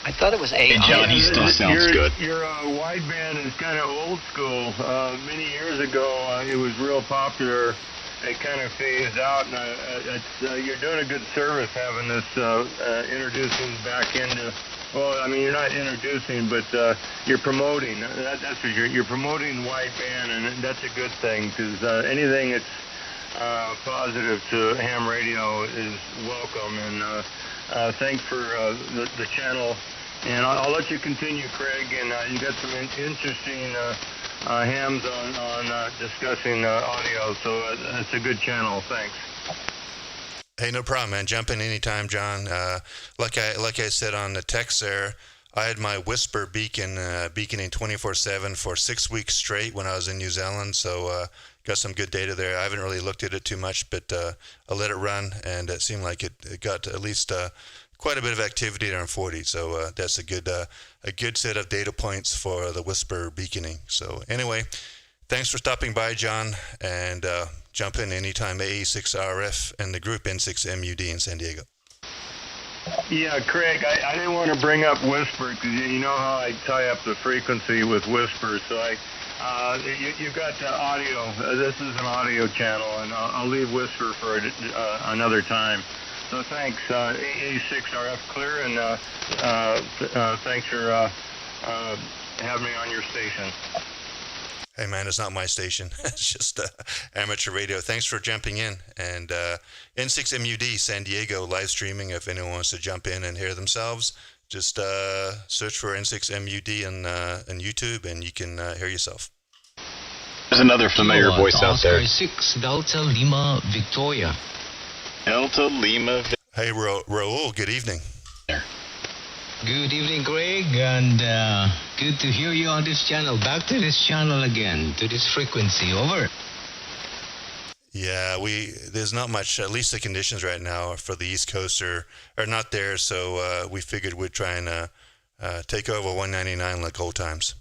B: I thought it was
F: Hey, John, he still sounds good.
K: Your wideband is kind of old school. Many years ago, it was real popular. It kind of phased out, and you're doing a good service having this introducing back into. Well, I mean, you're not introducing, but you're promoting. That's what you're promoting wideband, and that's a good thing, because anything that's positive to ham radio is welcome. And thanks for the channel. And I'll let you continue, Craig. And you got some interesting hams on discussing audio, so it's a good channel. Thanks.
C: Hey, no problem, man. Jump in anytime, John. Like I said on the text there, I had my whisper beaconing 24/7 for 6 weeks straight when I was in New Zealand, so got some good data there. I haven't really looked at it too much, but I let it run, and it seemed like it got at least quite a bit of activity there in 40. So that's a good set of data points for the whisper beaconing. So anyway, thanks for stopping by, John, and jump in anytime. AE6RF and the group N6MUD in San Diego.
K: Yeah, Craig, I didn't want to bring up whisper, because you know how I tie up the frequency with whisper. So you've got the audio. This is an audio channel, and I'll leave whisper for another time. So thanks, AE6RF clear, and thanks for having me on your station.
C: Hey man, it's not my station. It's just amateur radio. Thanks for jumping in. And N6MUD San Diego live streaming. If anyone wants to jump in and hear themselves, just search for N6MUD on YouTube, and you can hear yourself.
F: There's another familiar voice out there.
L: 6 Delta Lima Victoria.
F: Delta Lima.
C: Hey Raul, good evening.
L: Good evening, Greg, and good to hear you on this channel. Back to this channel again, to this frequency. Over.
C: Yeah, there's not much. At least the conditions right now for the East Coast are not there. So we figured we'd try and take over 199 like old times.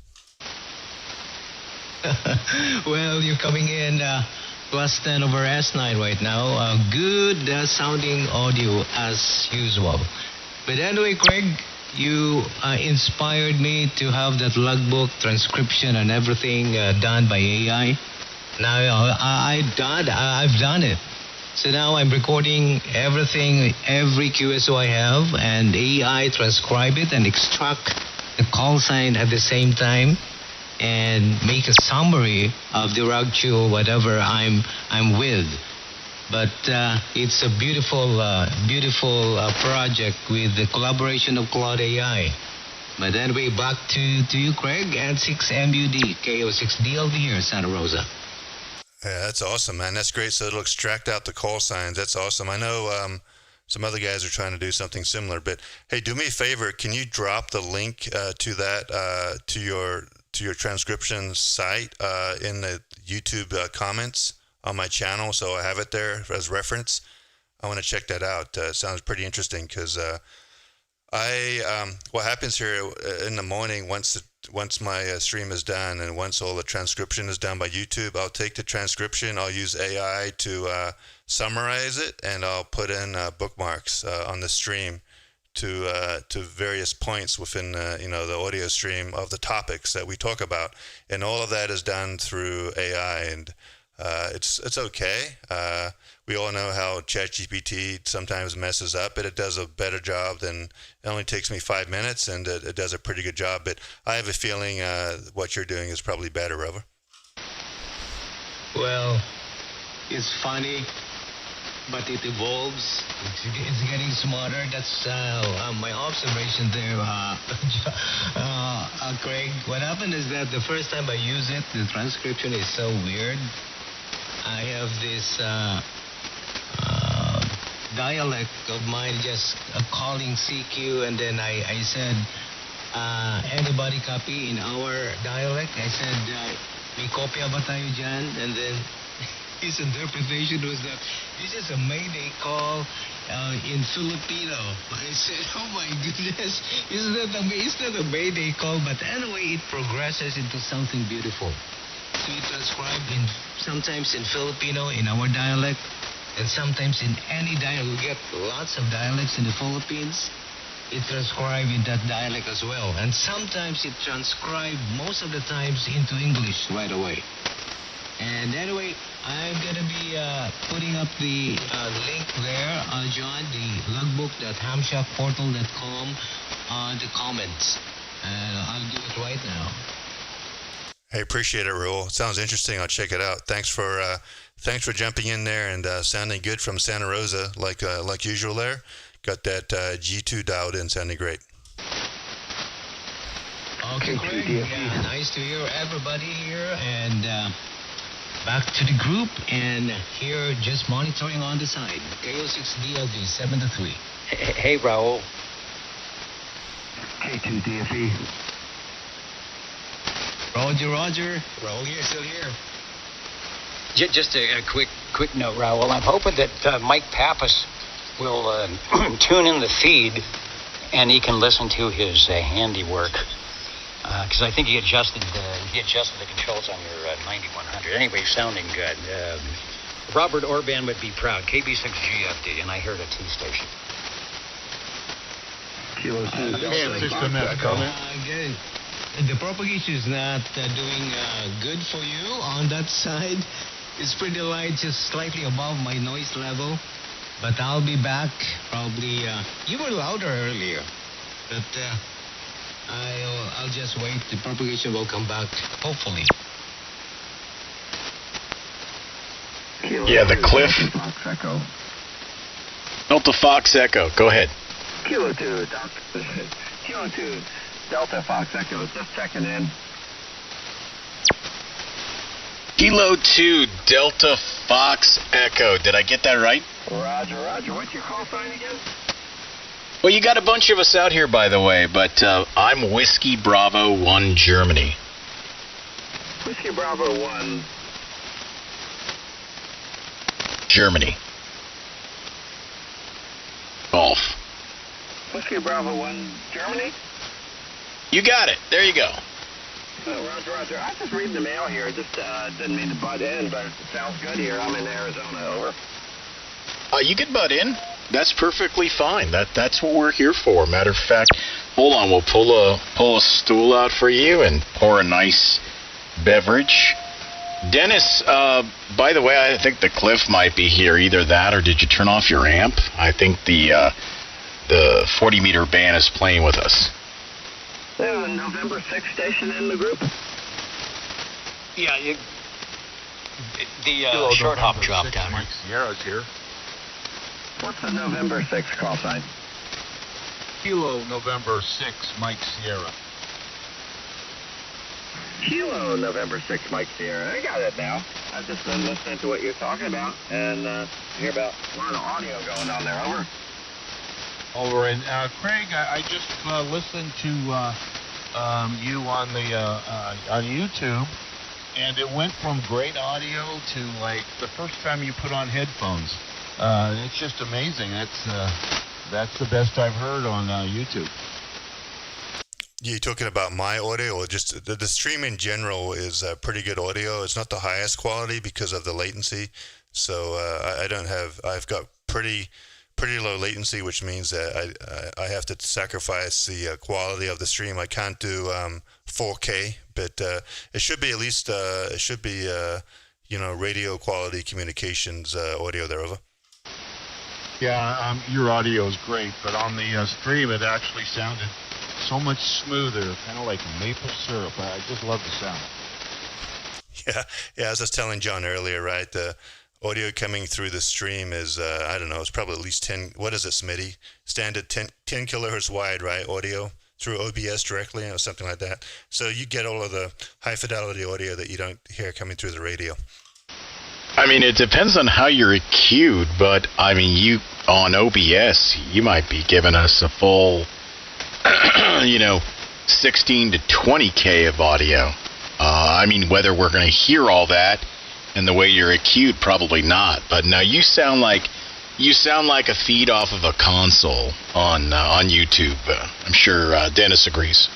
L: Well, you're coming in plus 10 over S9 right now. Good sounding audio as usual. But anyway, Craig, you inspired me to have that logbook transcription and everything done by AI. Now I've done it. So now I'm recording everything, every QSO I have, and AI transcribe it and extract the call sign at the same time, and make a summary of the Ragchew or whatever I'm with. But it's a beautiful project with the collaboration of Cloud AI. But anyway, back to you, Craig, N6MUD, KO6DLV here, Santa Rosa.
C: Yeah, that's awesome, man. That's great. So it'll extract out the call signs. That's awesome. I know some other guys are trying to do something similar. But hey, do me a favor. Can you drop the link to that to your transcription site in the YouTube comments on my channel, so I have it there as reference? I want to check that out. It sounds pretty interesting because what happens here in the morning once my stream is done and once all the transcription is done by YouTube, I'll take the transcription, I'll use AI to summarize it, and I'll put in bookmarks on the stream to various points within the audio stream of the topics that we talk about, and all of that is done through AI, and it's okay. We all know how ChatGPT sometimes messes up, but it does a better job than, it only takes me 5 minutes, and it does a pretty good job. But I have a feeling what you're doing is probably better, Rover.
L: Well, it's funny, but it evolves. It's getting smarter. That's my observation there, Craig. What happened is that the first time I use it, the transcription is so weird. I have this dialect of mine, just calling CQ, and then I said, anybody copy in our dialect? I said, may kopya ba tayo dyan? And then his interpretation was that this is a Mayday call in Filipino. I said, oh my goodness, isn't that a Mayday call? But anyway, it progresses into something beautiful. So we transcribe sometimes in Filipino, in our dialect, and sometimes in any dialect. We get lots of dialects in the Philippines. It transcribes in that dialect as well. And sometimes it transcribes most of the times into English right away. And anyway, I'm going to be putting up the link there, John, the logbook.hamshackportal.com on the comments. And I'll do it right now.
C: Hey, appreciate it, Raul. Sounds interesting. I'll check it out. Thanks for jumping in there and sounding good from Santa Rosa, like usual there. Got that G2 dialed in, sounding great.
L: Okay, Craig. Yeah, nice to hear everybody here, and back to the group, and here just monitoring on the side. KO6DLV 7 to 3.
J: Hey, Raul.
B: K2 DFE.
L: Roger. Raul here, still here.
J: Just a quick note, Raul. I'm hoping that Mike Pappas will tune in the feed, and he can listen to his handiwork. Because I think he adjusted the controls on your 9100. Anyway, sounding good. Robert Orban would be proud. KB6GFD, and I heard a T station.
B: Kilo 2.
H: System has comment.
L: The propagation is not doing good for you on that side. It's pretty light, just slightly above my noise level. But I'll be back probably. You were louder earlier, but I'll just wait. The propagation will come back, hopefully.
F: Yeah, the cliff.
B: Fox Echo.
F: Delta Fox Echo. Go ahead.
B: Kilo 2, Kilo 2, Delta Fox Echo. Just checking in.
F: Kilo 2, Delta Fox Echo. Did I get that right?
B: Roger. What's your call sign again?
F: Well, you got a bunch of us out here, by the way, but I'm Whiskey Bravo 1 Germany.
B: Whiskey Bravo 1.
F: Germany. Golf.
B: Whiskey Bravo 1, Germany?
F: You got it. There you go.
B: Roger, roger. I just read the mail here. Just didn't mean to butt in, but it sounds good here. I'm in Arizona. Over.
F: You can butt in. That's perfectly fine. That's what we're here for. Matter of fact, hold on. We'll pull a stool out for you and pour a nice beverage. Dennis, by the way, I think the Cliff might be here. Either that or did you turn off your amp? I think the 40-meter band is playing with us.
B: November 6th station in the group?
J: Yeah, the short hop dropped down.
H: Mike Sierra's here.
B: What's the November 6th call sign?
H: Kilo November 6, Mike Sierra.
B: Kilo November 6th, Mike Sierra. I got it now. I've just been listening to what you're talking about and hear about a lot of audio going on there. Over.
H: Over. And Craig, I just listened to you on the on YouTube, and it went from great audio to like the first time you put on headphones. It's just amazing. That's the best I've heard on YouTube.
C: You talking about my audio, or just the stream in general is pretty good audio. It's not the highest quality because of the latency. So I've got pretty low latency latency, which means that I have to sacrifice the quality of the stream. I can't do 4K, but it should be at least radio quality communications audio there. Over.
H: Yeah, your audio is great, but on the stream it actually sounded so much smoother, kind of like maple syrup. I just love the sound. Yeah. As I was telling John earlier, right? The audio coming through the stream is, I don't know, it's probably at least 10, what is it, Smitty? Standard 10 kilohertz wide, right? Audio through OBS directly or something like that. So you get all of the high fidelity audio that you don't hear coming through the radio.
F: I mean, it depends on how you're cued, but I mean, you on OBS, you might be giving us a full, 16 to 20K of audio. I mean, whether we're going to hear all that and the way you're cued, probably not. But now you sound like a feed off of a console on YouTube. I'm sure Dennis agrees.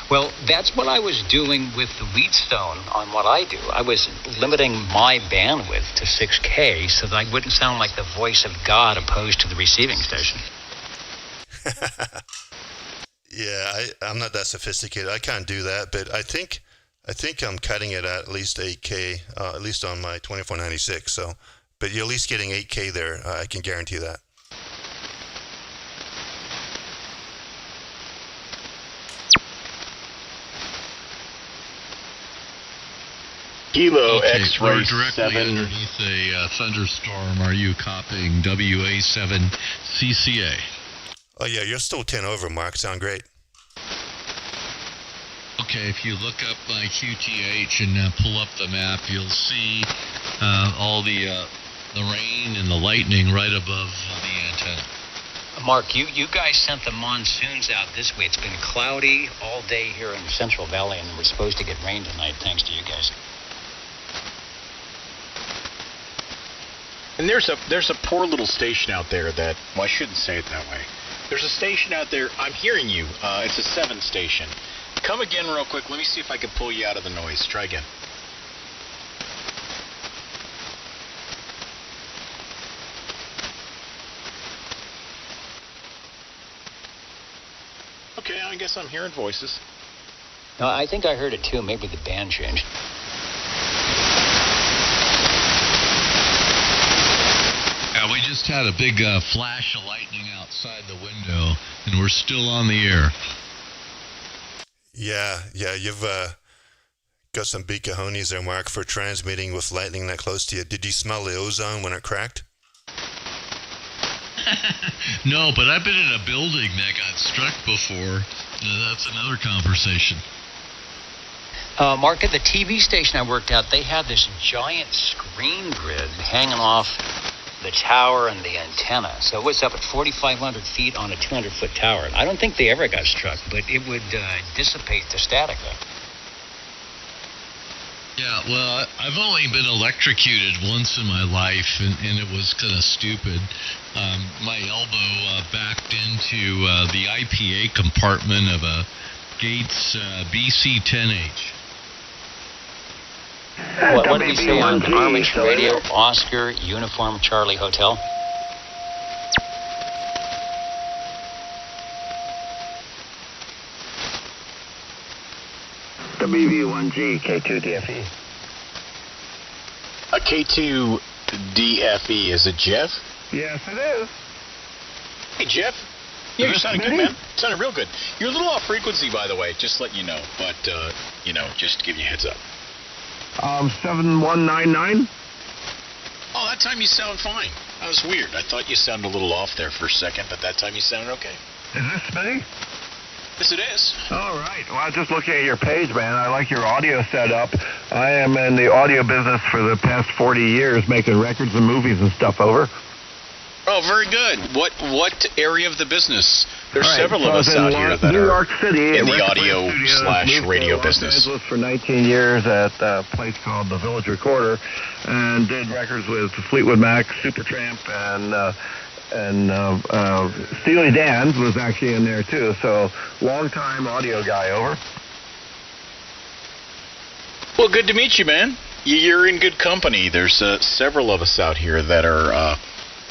J: Well, that's what I was doing with the Wheatstone on what I do. I was limiting my bandwidth to 6K so that I wouldn't sound like the voice of God opposed to the receiving station.
C: Yeah, I'm not that sophisticated. I can't do that, but I think I'm cutting it at least 8K, at least on my 2496. So, but you're at least getting 8K there. I can guarantee that.
F: Kilo
E: okay,
F: X-ray
E: we're directly
F: 7
E: underneath a thunderstorm. Are you copying WA7 CCA?
C: Oh yeah, you're still 10 over, Mark. Sound great.
E: Okay, if you look up my QTH and pull up the map, you'll see all the rain and the lightning right above the antenna.
J: Mark, you guys sent the monsoons out this way. It's been cloudy all day here in the Central Valley, and we're supposed to get rain tonight, thanks to you guys.
F: And there's a poor little station out there that, well, I shouldn't say it that way. There's a station out there, I'm hearing you, it's a 7 station. Come again real quick, let me see if I can pull you out of the noise. Try again. Okay, I guess I'm hearing voices.
J: No, I think I heard it too, maybe the band changed.
E: Yeah, we just had a big flash of lightning outside the window, and we're still on the air.
C: Yeah, you've got some big cojones there, Mark, for transmitting with lightning that close to you. Did you smell the ozone when it cracked?
E: No, but I've been in a building that got struck before. That's another conversation.
J: Mark, at the TV station I worked at, they had this giant screen grid hanging off the tower and the antenna. So it was up at 4,500 feet on a 200-foot tower. I don't think they ever got struck, but it would dissipate the static.
E: Yeah, well, I've only been electrocuted once in my life, and it was kind of stupid. My elbow backed into the IPA compartment of a Gates BC-10H.
J: What did we say on Amateur Radio? Oscar Uniform Charlie Hotel?
B: WV1G K2DFE.
F: A K2DFE, is it Jeff?
B: Yes, it is.
F: Hey, Jeff. Yeah, you sounded good, man. Sounded real good. You're a little off frequency, by the way, just to let you know. But, just to give you a heads up.
B: 7199?
F: Oh, that time you sound fine. That was weird. I thought you sounded a little off there for a second, but that time you sounded okay.
B: Is this Smitty?
F: Yes, it is.
B: All right. Well, I was just looking at your page, man. I like your audio setup. I am in the audio business for the past 40 years, making records and movies and stuff over.
F: Oh, very good. What area of the business? There's
B: right,
F: several of us out here that
B: New York
F: are
B: City,
F: in the audio/radio business.
B: Los Angeles for 19 years at a place called the Village Recorder, and did records with Fleetwood Mac, Supertramp, and Steely Dan was actually in there too. So long-time audio guy over.
F: Well, good to meet you, man. You're in good company. There's several of us out here that are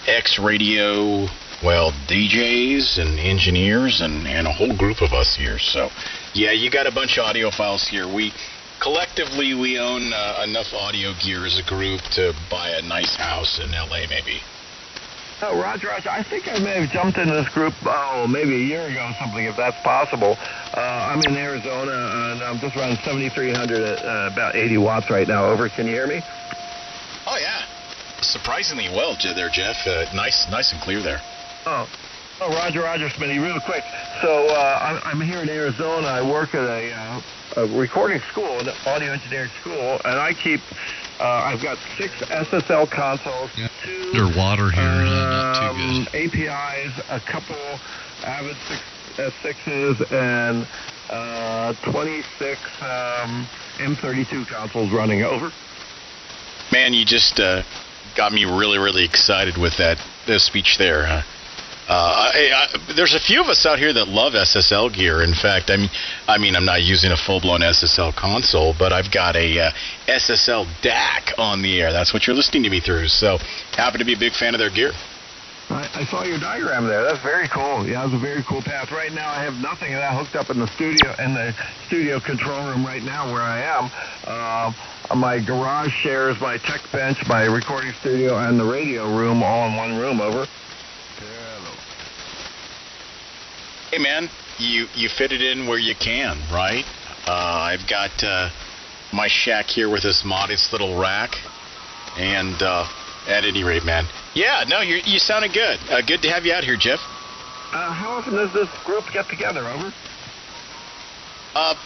F: ex-radio, DJs and engineers and a whole group of us here. So, yeah, you got a bunch of audiophiles here. Collectively, we own enough audio gear as a group to buy a nice house in L.A. maybe.
B: Oh, Roger, I think I may have jumped into this group, maybe a year ago or something, if that's possible. I'm in Arizona, and I'm just running 7,300 at about 80 watts right now. Over, can you hear me?
F: Oh, yeah. Surprisingly well there, Jeff. Nice and clear there.
B: Oh, Roger, Smitty, real quick. So I'm here in Arizona. I work at a recording school, an audio engineering school, and I keep... I've got 6 SSL consoles, 2
E: underwater here, not too good.
B: APIs, a couple Avid 6s, and 26 M32 consoles running over.
F: Man, you just got me really, really excited with that speech there, huh? There's a few of us out here that love SSL gear. In fact, I mean, I'm not using a full-blown SSL console, but I've got a SSL DAC on the air. That's what you're listening to me through. So, happen to be a big fan of their gear.
B: I saw your diagram there. That's very cool. Yeah, it's a very cool path. Right now, I have nothing of that hooked up in the studio control room right now where I am. My garage shares my tech bench, my recording studio, and the radio room all in one room. Over.
F: Hey, man, you fit it in where you can, right? I've got my shack here with this modest little rack, and at any rate, man. Yeah, no, you sounded good. Good to have you out here, Jeff.
B: How often does this group get together, over?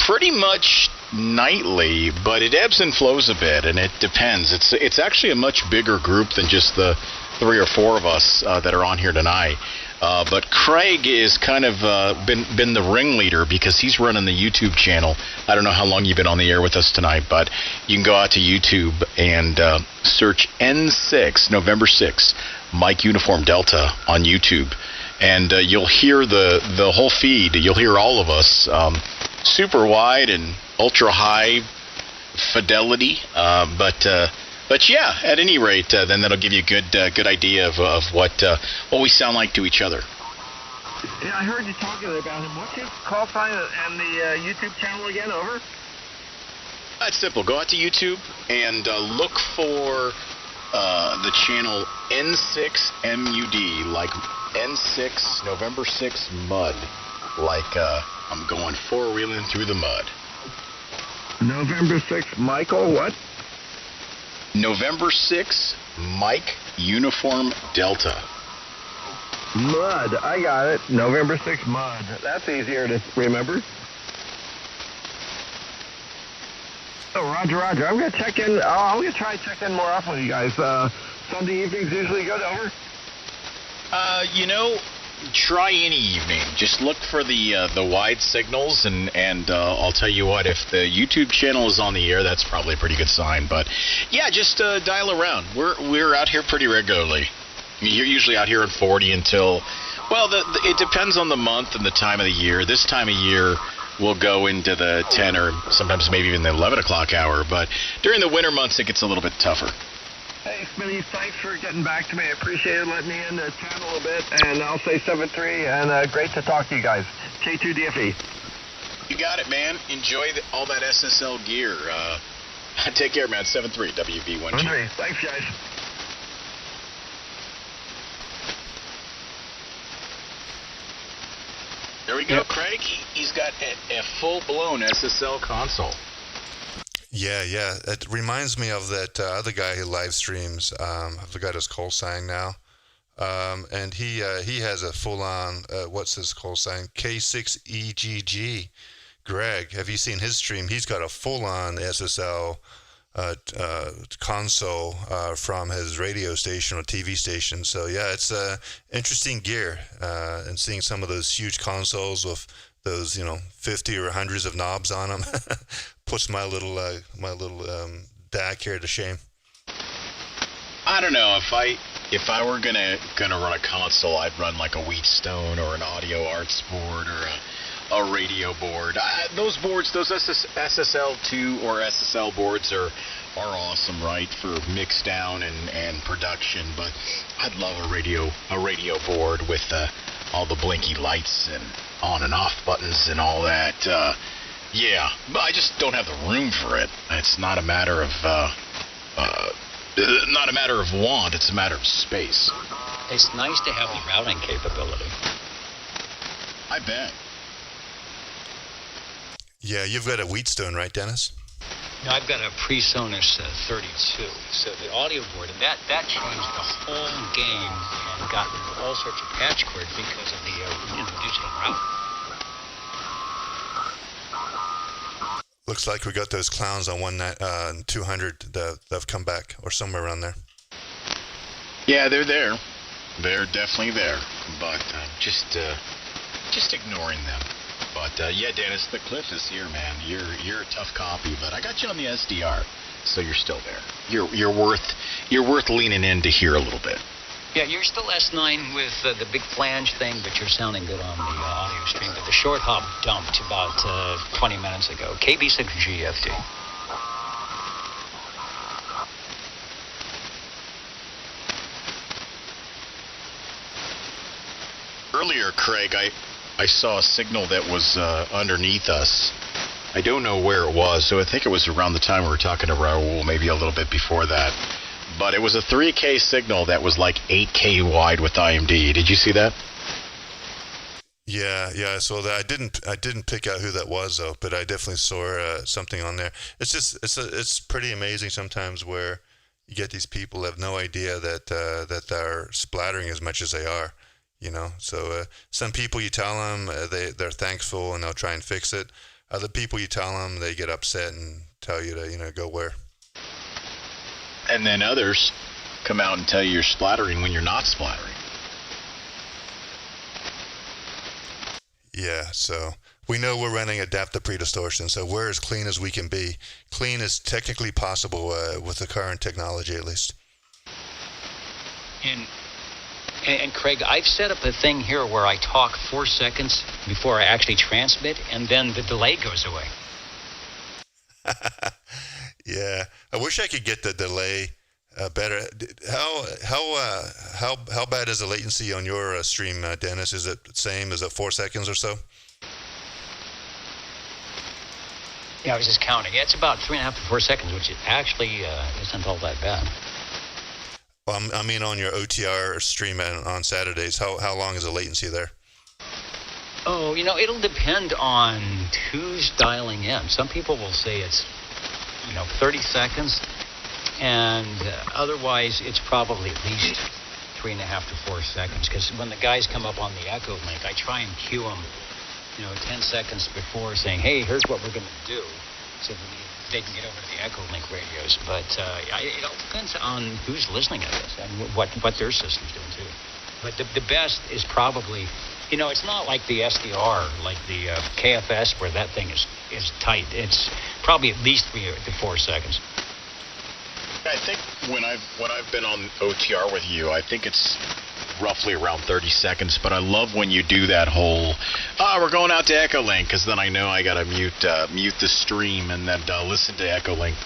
F: Pretty much nightly, but it ebbs and flows a bit, and it depends. It's actually a much bigger group than just the 3 or 4 of us that are on here tonight. But Craig is kind of been the ringleader because he's running the YouTube channel. I don't know how long you've been on the air with us tonight, but you can go out to YouTube and search N6, November 6, Mike Uniform Delta on YouTube. And you'll hear the whole feed. You'll hear all of us super wide and ultra high fidelity. But yeah, at any rate, then that'll give you a good idea of what we sound like to each other.
B: Yeah, I heard you talking about him. What's his call sign and the YouTube channel again? Over.
F: That's simple. Go out to YouTube and look for the channel N6MUD, like N6 November 6 Mud, like I'm going 4-wheeling through the mud.
B: November 6, Michael, what?
F: November 6, Mike Uniform Delta.
B: Mud, I got it. November 6, Mud. That's easier to remember. Oh, Roger. I'm going to check in. I'm going to try to check in more often with you guys. Sunday evenings usually good, over?
F: try any evening. Just look for the wide signals, and I'll tell you what, if the YouTube channel is on the air, that's probably a pretty good sign. But yeah, just dial around. We're out here pretty regularly. I mean, you're usually out here at 40 until, well, it depends on the month and the time of the year. This time of year, we'll go into the 10 or sometimes maybe even the 11 o'clock hour. But during the winter months, it gets a little bit tougher.
B: Hey, Smitty, thanks for getting back to me. I appreciate it letting me in the chat a little bit. And I'll say 7-3, and great to talk to you guys. K2DFE.
F: You got it, man. Enjoy all that SSL gear. Take care, man. 7-3, WV1G.
B: 7-3. Thanks, guys.
F: There we go, yep. Craig. He's got a full-blown SSL console.
C: Yeah. It reminds me of that other guy who live streams. I forgot his call sign now. And he has a full-on, what's his call sign? K6EGG. Greg, have you seen his stream? He's got a full-on SSL console from his radio station or TV station. So yeah, it's interesting gear, and seeing some of those huge consoles with those 50 or hundreds of knobs on them puts my little DAC here to shame.
F: I don't know, if I were gonna run a console, I'd run like a Wheatstone or an Audio Arts board or a radio board. Those boards, those SSL2 or SSL boards are awesome, right, for mix down and production. But I'd love a radio board with all the blinky lights and on and off buttons and all that. Yeah, but I just don't have the room for it. It's not a matter of want. It's a matter of space.
J: It's nice to have the routing capability.
F: I bet.
C: Yeah, you've got a Wheatstone, right, Dennis?
J: No, I've got a PreSonus 32. So the audio board, and that changed the whole game and got rid of all sorts of patch cords because of the digital route.
C: Looks like we got those clowns on 200 that have come back, or somewhere around there.
F: Yeah, they're there. They're definitely there, but just ignoring them. But yeah, Dennis, the cliff is here, man. You're a tough copy, but I got you on the SDR, so you're still there. You're worth leaning in to hear a little bit.
J: Yeah, you're still S9 with the big flange thing, but you're sounding good on the audio stream. But the short hop dumped about 20 minutes ago. KB6GFD.
F: Earlier, Craig, I saw a signal that was underneath us. I don't know where it was, so I think it was around the time we were talking to Raul, maybe a little bit before that. But it was a 3K signal that was like 8K wide with IMD. Did you see that?
C: Yeah, I saw that. I didn't pick out who that was though, but I definitely saw something on there. It's pretty amazing sometimes where you get these people who have no idea that they're splattering as much as they are. So some people you tell them they're thankful and they'll try and fix it. Other people you tell them they get upset and tell you to go where.
F: And then others come out and tell you you're splattering when you're not splattering.
C: Yeah, so we know we're running adaptive pre-distortion, so we're as clean as we can be. Clean is technically possible with the current technology, at least.
J: And Craig, I've set up a thing here where I talk 4 seconds before I actually transmit, and then the delay goes away.
C: Yeah, I wish I could get the delay better. How bad is the latency on your stream, Dennis? Is it the same? Is it 4 seconds or so?
J: Yeah, I was just counting. Yeah, it's about 3.5 to 4 seconds, which actually isn't all that bad.
C: Well, I mean, on your OTR stream on Saturdays, how long is the latency there?
J: Oh, it'll depend on who's dialing in. Some people will say it's 30 seconds, and otherwise it's probably at least 3.5 to 4 seconds, because when the guys come up on the Echo link, I try and cue them 10 seconds before, saying, hey, here's what we're going to do, so they can get over to the Echo link radios. But it all depends on who's listening to this and what their system's doing too. But the best is probably, it's not like the SDR, like the KFS, where that thing is tight. It's probably at least 3 to 4 seconds.
F: I think when I've been on OTR with you, I think it's roughly around 30 seconds, but I love when you do that whole, we're going out to Echolink, because then I know I gotta mute the stream and then listen to Echolink.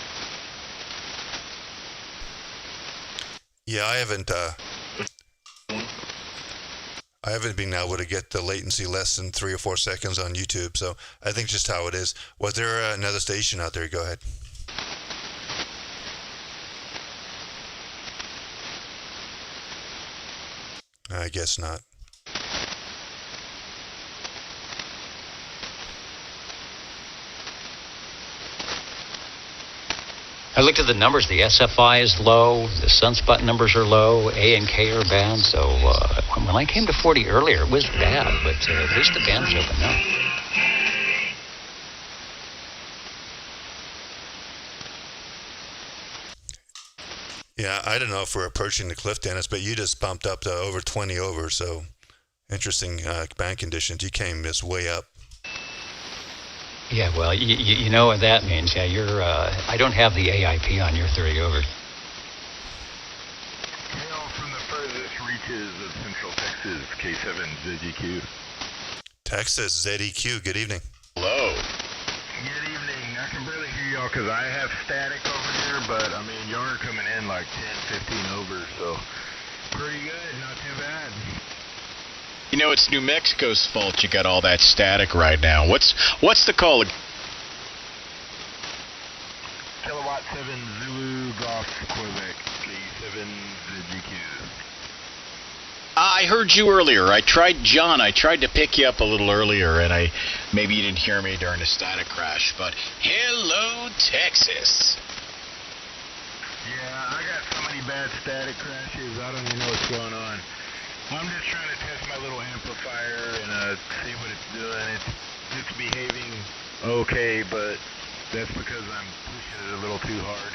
C: Yeah, I haven't been able to get the latency less than 3 or 4 seconds on YouTube, so I think just how it is. Was there another station out there? Go ahead. I guess not.
J: I looked at the numbers. The SFI is low. The sunspot numbers are low. A and K are bad. So when I came to 40 earlier, it was bad, but at least the band's open now.
C: Yeah, I don't know if we're approaching the cliff, Dennis, but you just bumped up to over 20 over, so interesting band conditions. You came this way up.
J: Yeah, well, you know what that means. Yeah, you're. I don't have the AIP on. You're 30 over.
E: Hail from the furthest reaches of Central Texas, K7 ZEQ.
C: Texas ZEQ. Good evening.
F: Hello.
E: Good evening. I can barely hear y'all because I have static over here, but I mean, y'all are coming in like 10, 15 over, so pretty good. Not too bad.
F: It's New Mexico's fault you got all that static right now. What's the call?
E: Kilowatt 7 Zulu Golf Quebec K7 ZGQ.
F: I heard you earlier. I tried to pick you up a little earlier, and maybe you didn't hear me during the static crash, but hello, Texas.
E: Yeah, I got so many bad static crashes, I don't even know what's going on. I'm just trying to test my little amplifier and see what it's doing. It's behaving okay, but that's because I'm pushing it a little too hard.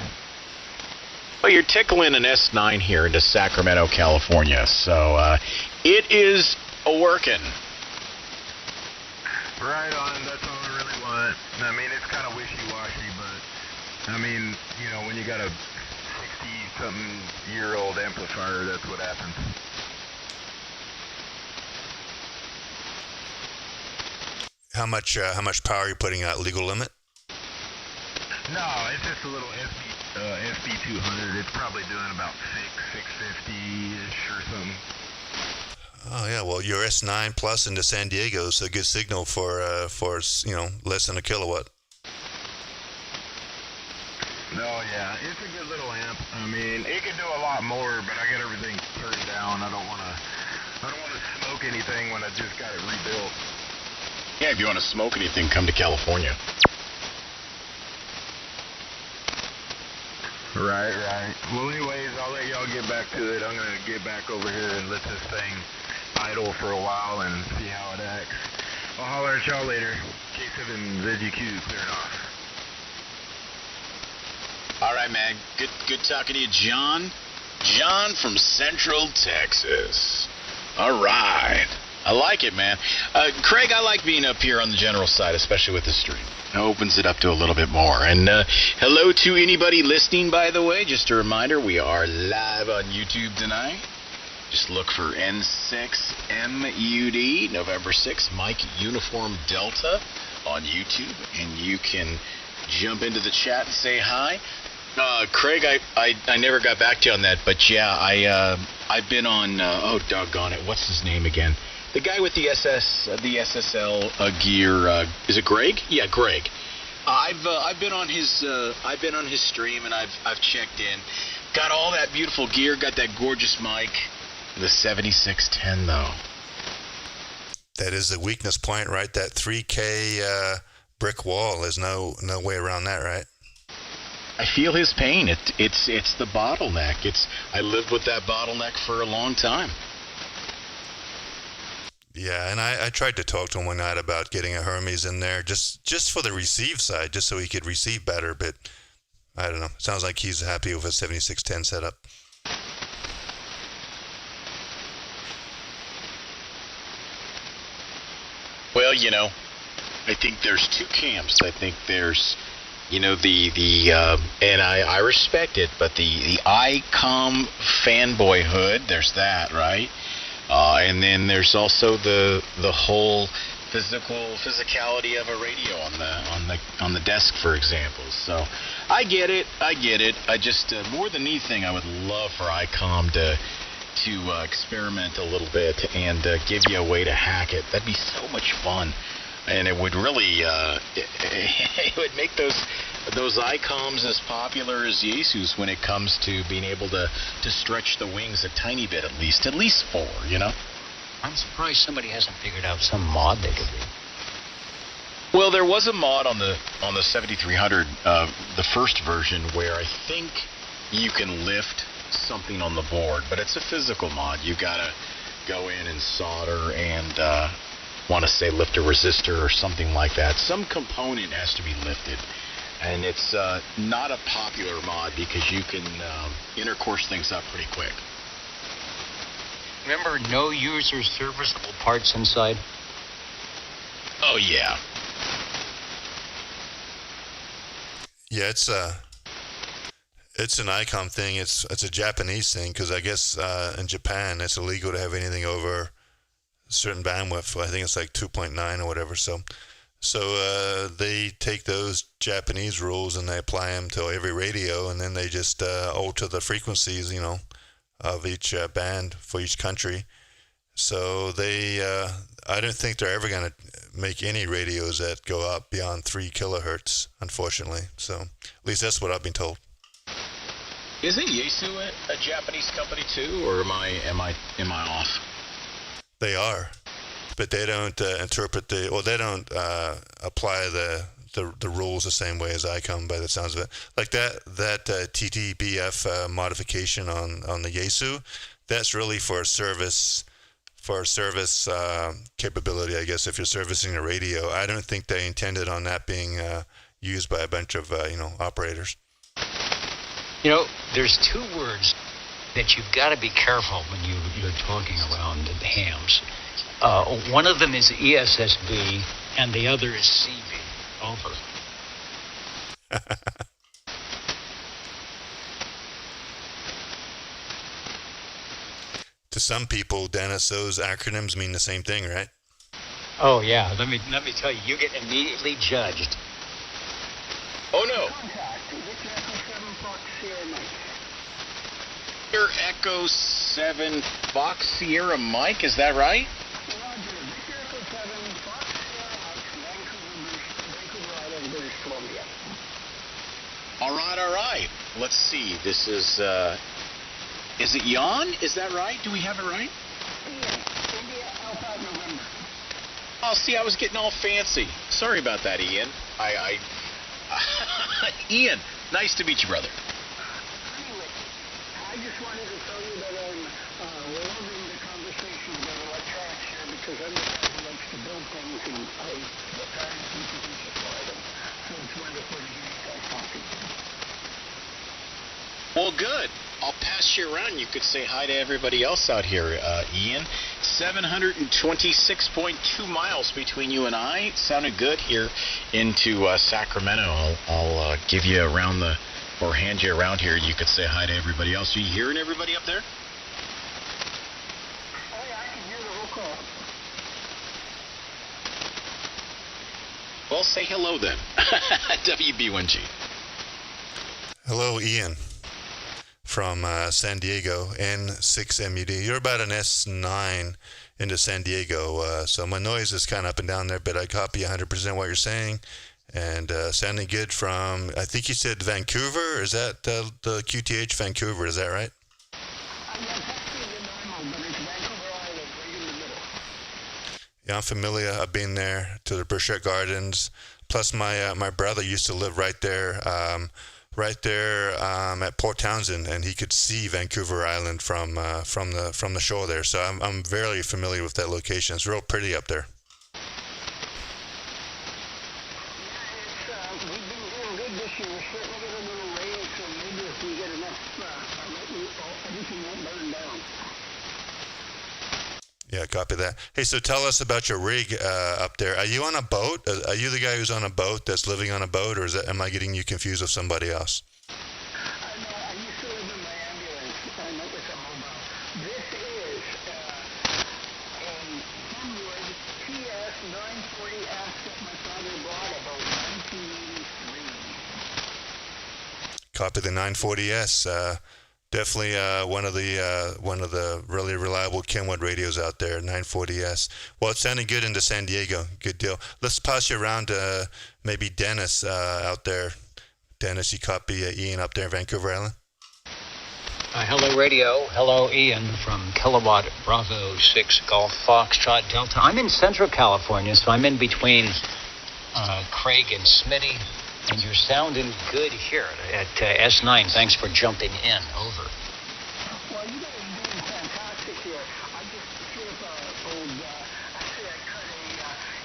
F: Well, you're tickling an S9 here into Sacramento, California, so it is working.
E: Right on, that's all I really want. I mean, it's kind of wishy-washy, but I mean, when you got a 60-something-year-old amplifier, that's what happens.
C: How much power are you putting out? Legal limit?
E: No, it's just a little SB200. It's probably doing about 650-ish or something.
C: Oh yeah, well your S9 Plus into San Diego is a good signal for less than a kilowatt.
E: No, yeah, it's a good little amp. I mean, it could do a lot more, but I got everything turned down. I don't want to smoke anything when I just got it rebuilt.
F: Yeah, if you want to smoke anything, come to California.
E: Right. Well, anyways, I'll let y'all get back to it. I'm going to get back over here and let this thing idle for a while and see how it acts. I'll holler at y'all later. K7 ZGQ clearing off.
F: All right, man. Good talking to you, John. John from Central Texas. All right. I like it, man. Craig, I like being up here on the general side, especially with the stream. It opens it up to a little bit more. And hello to anybody listening, by the way. Just a reminder, we are live on YouTube tonight. Just look for N6MUD, November 6th, Mike Uniform Delta on YouTube. And you can jump into the chat and say hi. Craig, I never got back to you on that, but yeah, I've been on, oh, doggone it, what's his name again? The guy with the SSL gear, is it Greg? Yeah, Greg. I've been on his stream and I've checked in. Got all that beautiful gear, got that gorgeous mic. The 7610 though.
C: That is the weakness point, right? That 3K brick wall. There's no way around that, right?
F: I feel his pain. It's the bottleneck. I lived with that bottleneck for a long time.
C: Yeah, and I tried to talk to him one night about getting a Hermes in there, just for the receive side, just so he could receive better, but I don't know. Sounds like he's happy with a 7610 setup.
F: Well, I think there's two camps. I think there's, and I respect it, but the Icom fanboyhood, there's that, right? And then there's also the whole physicality of a radio on the desk, for example. So I get it. I just more than anything, I would love for Icom to experiment a little bit and give you a way to hack it. That'd be so much fun, and it would really it would make those Icoms as popular as Zeus when it comes to being able to stretch the wings a tiny bit, at least 4.
J: I'm surprised somebody hasn't figured out some mod they could do.
F: Well, there was a mod on the 7300, the first version, where I think you can lift something on the board, but it's a physical mod. You gotta go in and solder and want to say lift a resistor or something like that. Some component has to be lifted, and it's not a popular mod because you can intercourse things up pretty quick.
J: Remember, no user serviceable parts inside?
F: Oh, yeah.
C: Yeah, it's an Icom thing. It's a Japanese thing, because I guess in Japan it's illegal to have anything over a certain bandwidth. I think it's like 2.9 or whatever. So they take those Japanese rules and they apply them to every radio, and then they just alter the frequencies, of each band for each country. So I don't think they're ever going to make any radios that go up beyond 3 kilohertz, unfortunately. So at least that's what I've been told.
F: Isn't Yaesu a Japanese company too, or am I off?
C: They are, but they don't they don't apply the rules the same way as Icom, by the sounds of it. Like that TTBF modification on the Yaesu, that's really for service capability, I guess, if you're servicing a radio. I don't think they intended on that being used by a bunch of operators.
J: There's 2 words that you've got to be careful when you're talking around the hams. One of them is ESSB, and the other is CB. Over.
C: To some people, Dennis, those acronyms mean the same thing, right?
J: Oh yeah. Let me tell you, you get immediately judged.
F: Oh no. Your Echo 7 Fox Sierra Mike, is that right? All right. Let's see. This is it Jan? Is that right? Do we have it right?
M: India Alpha November.
F: Oh, see, I was getting all fancy. Sorry about that, Ian. Ian, nice to meet you, brother.
M: Anyway, I just wanted to tell you that I'm loving the conversation about electronics here, because I'm the guy who likes to build things, and the parents need to supply them. So it's wonderful to hear you guys talking.
F: Well, good. I'll pass you around. You could say hi to everybody else out here, Ian. 726.2 miles between you and I. It sounded good here into Sacramento. I'll give you hand you around here. You could say hi to everybody else. Are you hearing everybody up there?
M: Oh, yeah, I can hear the whole call.
F: Well, say hello then. WB1G.
C: Hello, Ian. From San Diego, N6MUD. You're about an S9 into San Diego, so my noise is kind of up and down there, but I copy 100% what you're saying, and sounding good from, I think you said Vancouver. Is that the QTH Vancouver? Is that right? Yeah, I'm familiar. I've been there to the Burchett Gardens. Plus, my brother used to live right there at Port Townsend, and he could see Vancouver Island from the shore there. So I'm very familiar with that location. It's real pretty up there.
M: Yeah, we've been doing good this year. We're starting to get a little rain, so maybe if we get enough, everything won't burn down.
C: Yeah, Copy that. Hey, so tell us about your rig up there. Are you on a boat? Are you the guy who's on a boat that's living on a boat, or am I getting you confused with somebody else?
M: I used to live in my ambulance. I'm with a mobile. This is a N6MUD TS-940F that my father bought about 1983.
C: Copy the 940S. Definitely one of the really reliable KMUD radios out there, 940S. Well, it's sounding good into San Diego. Good deal. Let's pass you around to maybe Dennis out there. Dennis, you copy Ian up there in Vancouver Island?
J: Hello, radio. Hello, Ian from Kilowatt Bravo 6 Golf Foxtrot Delta. I'm in Central California, so I'm in between Craig and Smitty. And you're sounding good here at S9. Thanks for jumping in. Over.
M: Well, you guys are doing fantastic here. I just threw up I cut a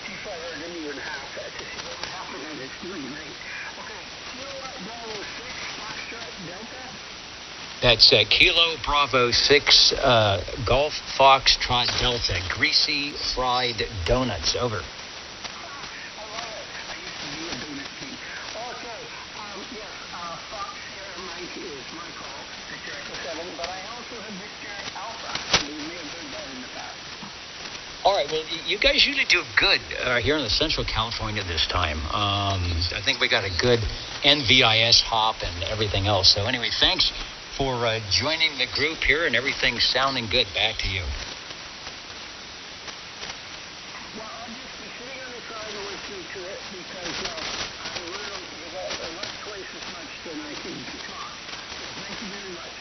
M: T500 into in half to see what would happen, and it's doing great. Okay, Kilowatt Bravo 6 Foxtrot Delta?
J: That's Kilo Bravo 6 Golf Foxtrot Delta. Greasy fried donuts. Over. All right, well, you guys usually do good here in the Central California this time. I think we got a good NVIS hop and everything else. So anyway, thanks for joining the group here, and everything's sounding good. Back to you.
M: Well, I'll just be sitting on the side and listening to it because I learn twice as much than I can talk. So thank you very much.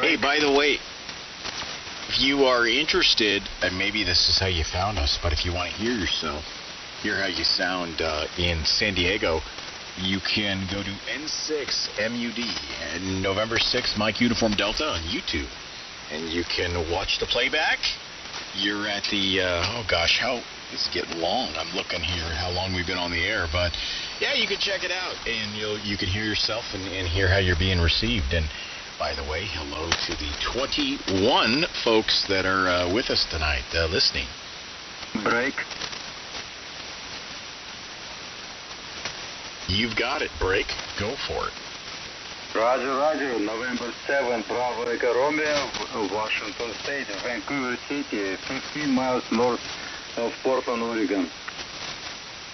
F: Hey, by the way, if you are interested, and maybe this is how you found us, but if you want to hear how you sound in San Diego, you can go to N6MUD and November 6th Mike Uniform Delta on YouTube, and you can watch the playback. You're at the how this is getting long. I'm looking here how long we've been on the air, but yeah, you can check it out, and you can hear yourself and hear how you're being received. And by the way, hello to the 21 folks that are with us tonight listening.
K: Break.
F: You've got it, Break. Go for it.
K: Roger. November 7th, Bravo Echo Romeo, Washington State, Vancouver City, 15 miles north of Portland, Oregon.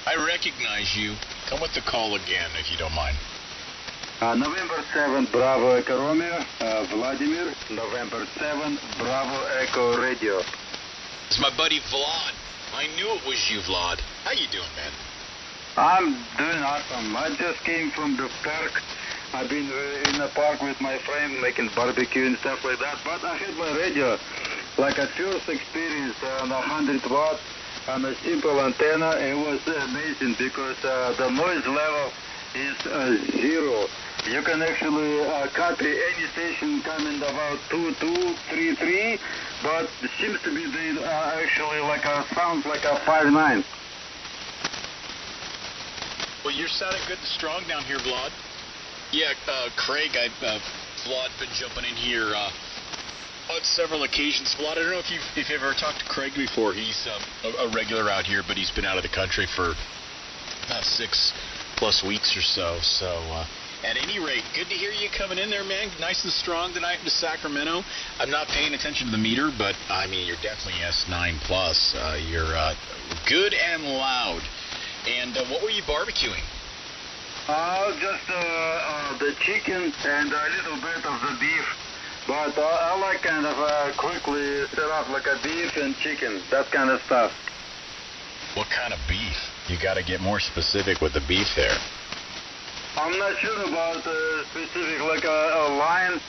F: I recognize you. Come with the call again, if you don't mind.
K: November 7th, Bravo Echo Romeo, Vladimir. November 7th, Bravo Echo Radio.
F: It's my buddy Vlad. I knew it was you, Vlad. How you doing, man?
K: I'm doing awesome. I just came from the park. I've been in the park with my friend making barbecue and stuff like that. But I had my radio, like a first experience on 100 watts on a simple antenna. It was amazing because the noise level is 0. You can actually copy any station coming about 2233, but it seems to be they are actually sounds like a 5.9.
F: Well, you're sounding good and strong down here, Vlad. Yeah, Craig, Vlad been jumping in here on several occasions. Vlad, I don't know if you've ever talked to Craig before. He's a regular out here, but he's been out of the country for 6+ weeks or so. So, at any rate, good to hear you coming in there, man. Nice and strong tonight into Sacramento. I'm not paying attention to the meter, but, I mean, you're definitely S9+. You're good and loud. And what were you barbecuing?
K: Just the chicken and a little bit of the beef. But I like kind of quickly set up like a beef and chicken, that kind of stuff.
F: What kind of beef? You got to get more specific with the beef there.
K: I'm not sure about specific, like a line,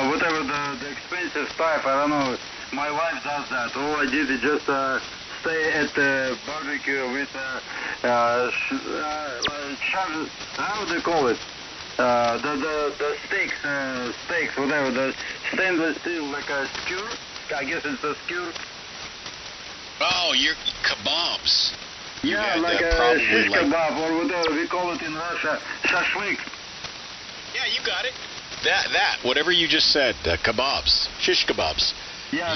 K: whatever the expensive stuff. I don't know. My wife does that. All I did is just stay at the barbecue with how do they call it? The steaks, whatever, the stainless steel, like a skewer. I guess it's a skewer.
F: Oh, your kebabs.
K: Yeah, like a shish kebab, or whatever we call it in Russia, shashlik.
F: Yeah, you got it. That, whatever you just said, kebabs, shish kebabs.
B: Yeah,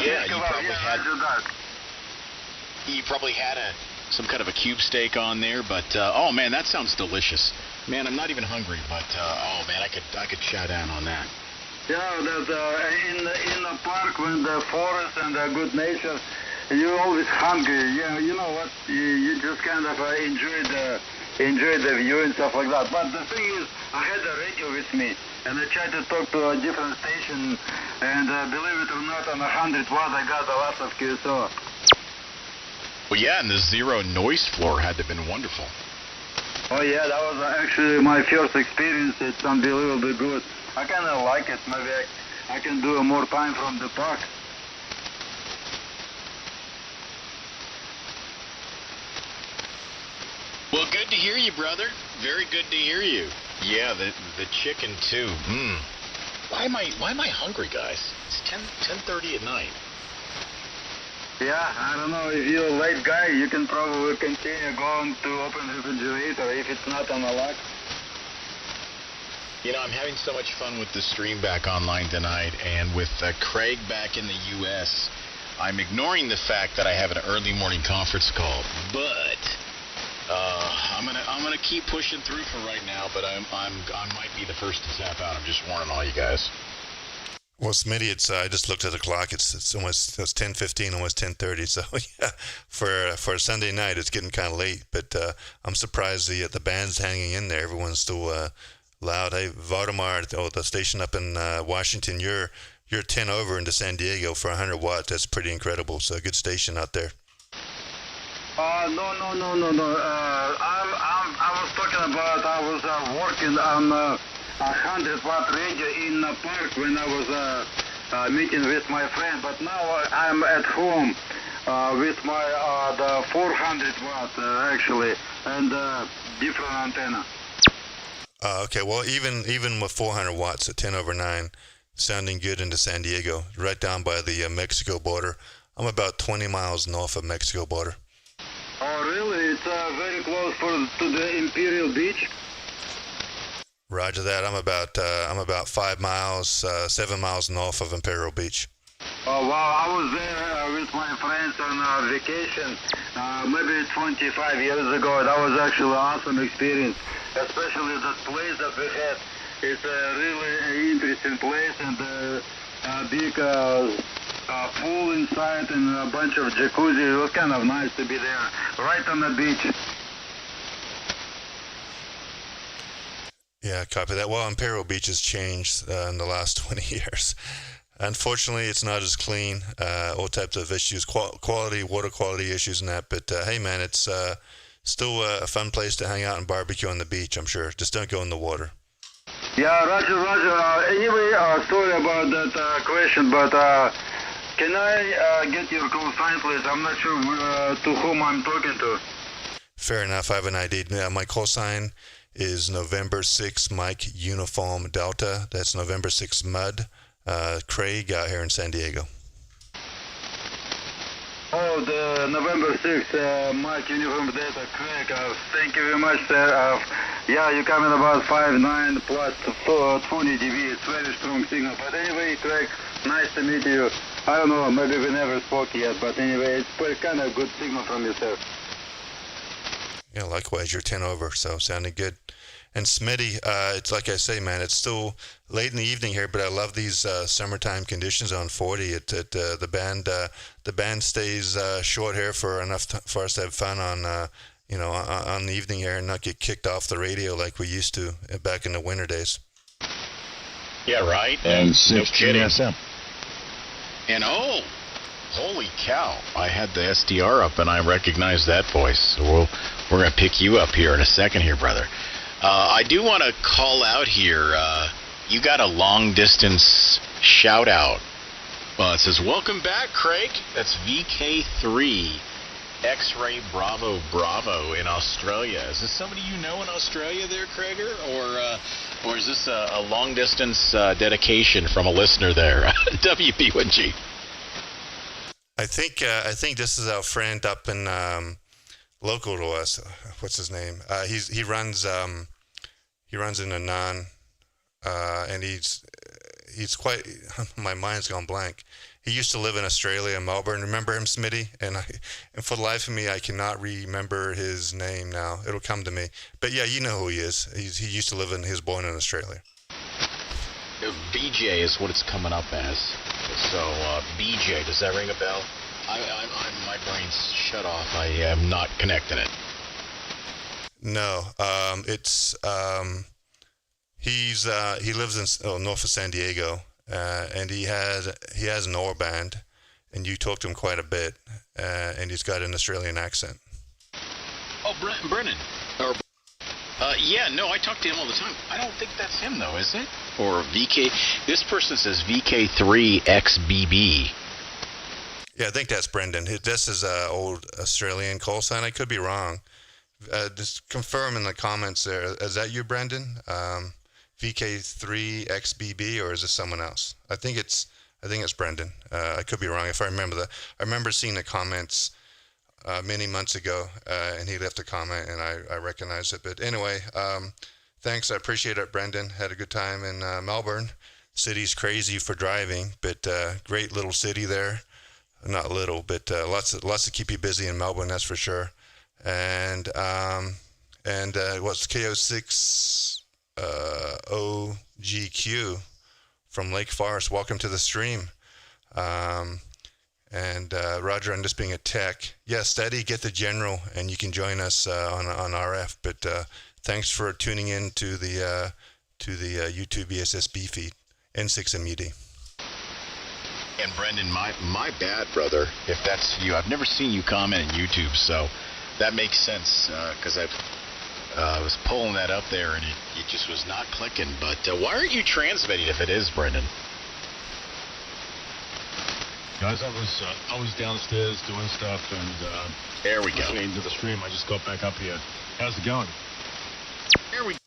F: you probably had some kind of a cube steak on there, but oh man, that sounds delicious. Man, I'm not even hungry, but oh man, I could chow down on that.
B: Yeah, in the park when the forest and the good nature, you're always hungry. Yeah, you know what? You just kind of enjoy the view and stuff like that. But the thing is, I had the radio with me, and I tried to talk to a different station, and believe it or not, on 100 watt I got a lot of QSO.
F: Well, yeah, and the zero noise floor had to have been wonderful.
B: Oh yeah, that was actually my first experience. It's unbelievably good. I kind of like it. Maybe I can do more time from the park.
F: Well, good to hear you, brother. Very good to hear you. Yeah, the chicken too. Why am I hungry, guys? It's 10:30 at night.
B: Yeah, I don't know. If you're a late guy, you can probably continue going to open the refrigerator if it's not on a lock.
F: You know, I'm having so much fun with the stream back online tonight, and with Craig back in the U.S., I'm ignoring the fact that I have an early morning conference call, but I'm gonna keep pushing through for right now. But I might be the first to tap out. I'm just warning all you guys.
C: Well, Smitty, I just looked at the clock. It's almost 10:15, almost 10:30. So yeah, for a Sunday night, it's getting kind of late. But I'm surprised the band's hanging in there. Everyone's still loud. Hey, Valdemar, the station up in Washington, you're 10 over into San Diego for 100 watts. That's pretty incredible. So a good station out there.
B: No. I was talking about I was working on 100 watt radio in the park when I was meeting with my friend. But now I'm at home with my the 400 watt actually and different antenna.
C: Okay, well, even with 400 watts at 10 over 9, sounding good into San Diego, right down by the Mexico border. I'm about 20 miles north of Mexico border.
B: Oh, really? It's very close to the Imperial Beach?
C: Roger that. I'm about 5 miles, 7 miles north of Imperial Beach.
B: Oh, wow. I was there with my friends on vacation maybe 25 years ago. That was actually an awesome experience. Especially that place that we had. It's a really interesting place and a big pool inside and a bunch of jacuzzi. It was kind of nice to be there, right on the beach.
C: Yeah, copy that. Well, Imperial Beach has changed in the last 20 years. Unfortunately, it's not as clean. All types of issues, quality, water quality issues and that. But hey, man, it's still a fun place to hang out and barbecue on the beach, I'm sure. Just don't go in the water.
B: Yeah, Roger. Anyway, sorry about that question, but can I get your call sign, please? I'm not sure to whom I'm talking to.
C: Fair enough. I have an ID. My call sign is November 6 Mike Uniform Delta. That's November 6 MUD. Craig out here in San Diego.
B: Oh, the November 6th, Mike Uniform Delta, Craig. Thank you very much, sir. Yeah, you come in about 5'9 plus 20 dB. It's very strong signal. But anyway, Craig, nice to meet you. I don't know, maybe we never spoke yet, but anyway, it's kind of good signal from you, sir.
C: Yeah, likewise, you're 10 over, so sounding good. And Smitty, it's like I say, man, it's still late in the evening here, but I love these summertime conditions on 40. The band stays short here for enough for us to have fun on on the evening here and not get kicked off the radio like we used to back in the winter days.
F: Yeah, right.
H: N6MUD ESSB.
F: And oh, holy cow! I had the SDR up and I recognized that voice. So we're gonna pick you up here in a second, here, brother. I do want to call out here, you got a long distance shout out. It says, welcome back, Craig. That's VK3 X-Ray Bravo Bravo in Australia. Is this somebody you know in Australia there, Craiger? Or is this a long distance dedication from a listener there? WP1G.
C: I think this is our friend up in local to us. What's his name? He runs in Anan, and he's quite. My mind's gone blank. He used to live in Australia, Melbourne. Remember him, Smitty? And for the life of me, I cannot remember his name now. It'll come to me. But yeah, you know who he is. He used to live he was born in Australia.
F: VJ is what it's coming up as. So, BJ, does that ring a bell? My brain's shut off. I am not connecting it.
C: No, he lives in north of San Diego, and he has an oil band, and you talk to him quite a bit, and he's got an Australian accent.
F: Oh, Brennan. Yeah, no, I talk to him all the time. I don't think that's him, though, is it? Or VK. This person says VK3XBB.
C: Yeah, I think that's Brendan. This is an old Australian call sign. I could be wrong. Just confirm in the comments there. Is that you, Brendan? VK3XBB, or is this someone else? I think it's Brendan. I could be wrong if I remember that. I remember seeing the comments many months ago, and he left a comment, and I recognized it. But anyway, thanks. I appreciate it, Brendan. Had a good time in Melbourne. City's crazy for driving, but great little city there. Not little, but lots to keep you busy in Melbourne, that's for sure. And what's KO6 OGQ from Lake Forest? Welcome to the stream. Roger, I'm just being a tech. Yeah, steady, get the general, and you can join us on RF. But thanks for tuning in to the YouTube ESSB feed, N6MUD.
F: And Brendan, my bad, brother, if that's you. I've never seen you comment on YouTube, so that makes sense, because I was pulling that up there, and it just was not clicking. But why aren't you transmitting if it is, Brendan?
E: Guys, I was downstairs doing stuff, and
F: there we go.
E: Into the stream. I just got back up here. How's it going?
F: There we go.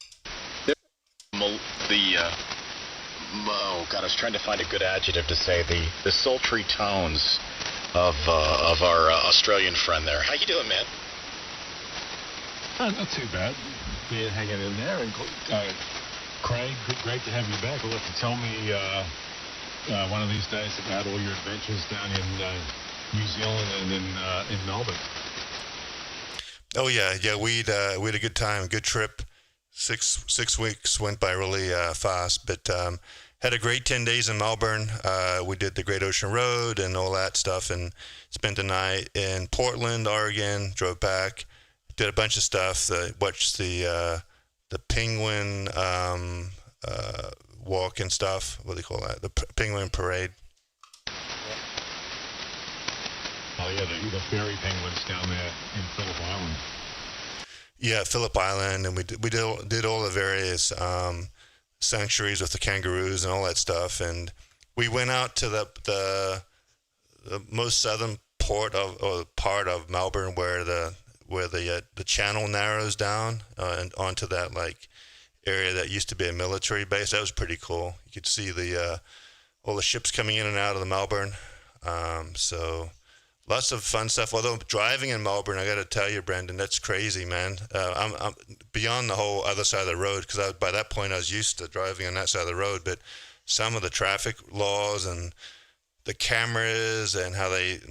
F: Oh God, I was trying to find a good adjective to say. The sultry tones of our Australian friend there. How you doing, man?
E: Not too bad. Being hanging in there, and Craig, great to have you back. You'll have to tell me one of these days about all your adventures down in New Zealand and in Melbourne.
C: Oh yeah, we had a good time, good trip. 6 weeks went by really fast, but had a great 10 days in Melbourne. We did the Great Ocean Road and all that stuff, and spent the night in Portland, Oregon. Drove back, did a bunch of stuff. Watched the penguin walk and stuff. What do they call that? The penguin parade.
E: Oh yeah, the fairy penguins down there in Phillip Island.
C: Yeah, Phillip Island, and we did all the various sanctuaries with the kangaroos and all that stuff, and we went out to the most southern part of Melbourne where the channel narrows down and onto that like area that used to be a military base. That was pretty cool. You could see all the ships coming in and out of the Melbourne. So lots of fun stuff. Although driving in Melbourne, I got to tell you, Brendan, that's crazy, man. I'm beyond the whole other side of the road, because by that point I was used to driving on that side of the road. But some of the traffic laws and the cameras and how they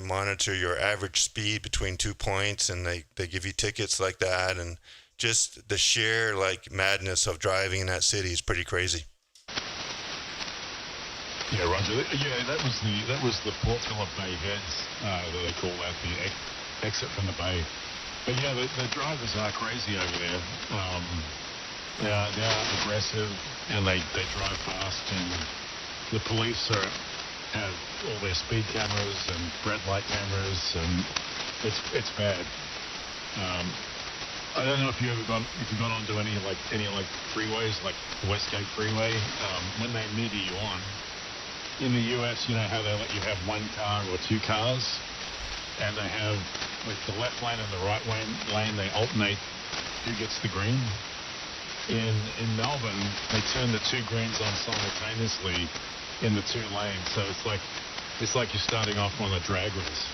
C: monitor your average speed between 2 points, and they give you tickets like that, and just the sheer like madness of driving in that city is pretty crazy.
E: Yeah, Roger. Yeah, that was the Port Phillip Bay Heads that they call that, the exit from the bay. But yeah, the drivers are crazy over there. They are aggressive, and they drive fast, and the police have all their speed cameras and red light cameras, and it's bad. I don't know if you got onto any freeways like the Westgate Freeway. When they meter you on. In the US, you know how they let you have one car or two cars, and they have like the left lane and the right lane, they alternate who gets the green. In Melbourne, they turn the two greens on simultaneously in the two lanes, so it's like you're starting off on a drag race.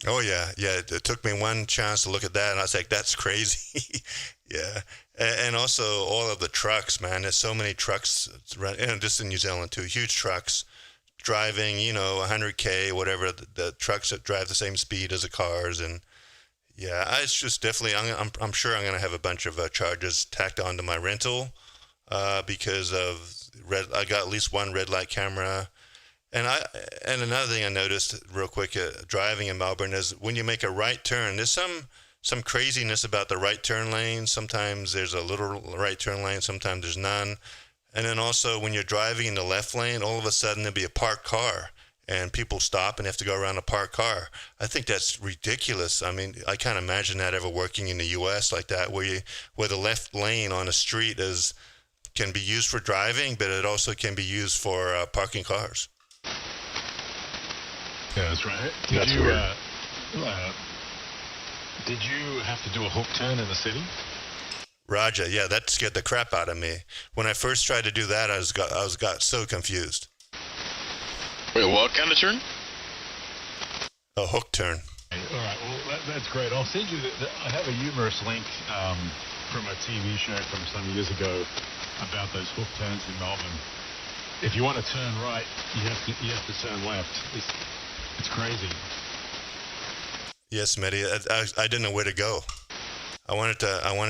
C: Oh yeah. It took me one chance to look at that, and I was like, "That's crazy." Yeah, and also all of the trucks, man. There's so many trucks, and just in New Zealand too. Huge trucks driving, 100K, whatever, the trucks that drive the same speed as the cars. And yeah, it's just definitely, I'm sure I'm going to have a bunch of charges tacked onto my rental because of I got at least one red light camera. And another thing I noticed real quick driving in Melbourne is when you make a right turn, there's some craziness about the right turn lane. Sometimes there's a little right turn lane, sometimes there's none. And then also when you're driving in the left lane, all of a sudden there'll be a parked car and people stop and have to go around a parked car. I think that's ridiculous. I mean, I can't imagine that ever working in the U.S. like that, where the left lane on a street can be used for driving, but it also can be used for parking cars.
N: Yeah, that's right. Did you have to do a hook turn in the city?
C: Roger, yeah, that scared the crap out of me. When I first tried to do that, I got so confused.
F: Wait, what kind of turn?
C: A hook turn.
N: All right, well, that's great. I'll send you I have a humorous link from a TV show from some years ago about those hook turns in Melbourne. If you want to turn right, you have to turn left. It's crazy.
C: Yes, Mitty. I didn't know where to go. I wanted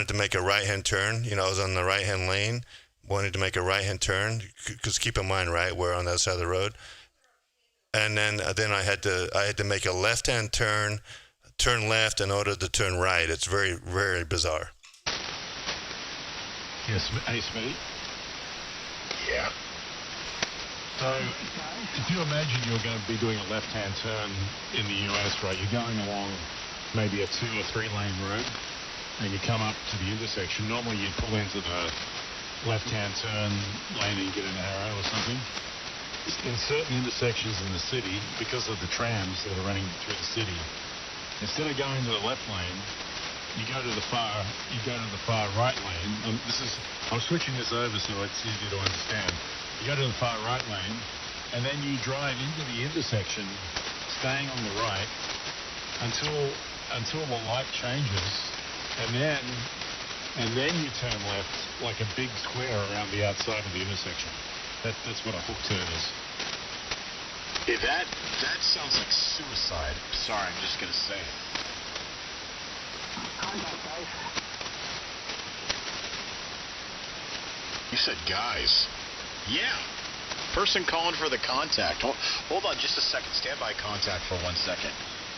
C: to make a right-hand turn. I was on the right-hand lane. Wanted to make a right-hand turn because keep in mind, right, we're on the other side of the road. And then I had to make a left-hand turn left in order to turn right. It's very, very bizarre.
N: Yes, hey, Smitty.
F: Yeah.
N: So, if you imagine you're going to be doing a left-hand turn in the US, right? You're going along maybe a 2 or 3 lane road, and you come up to the intersection. Normally, you pull into the left-hand turn lane and you get an arrow or something. In certain intersections in the city, because of the trams that are running through the city, instead of going to the left lane, you go to the far right lane. I'm switching this over so it's easier to understand. You go to the far right lane, and then you drive into the intersection, staying on the right, until the light changes, and then you turn left like a big square around the outside of the intersection. That's what a hook turn is.
F: Yeah, that sounds like suicide. Sorry, I'm just gonna say it. You said guys. Yeah. Person calling for the contact. Hold on just a second. Stand by contact for 1 second.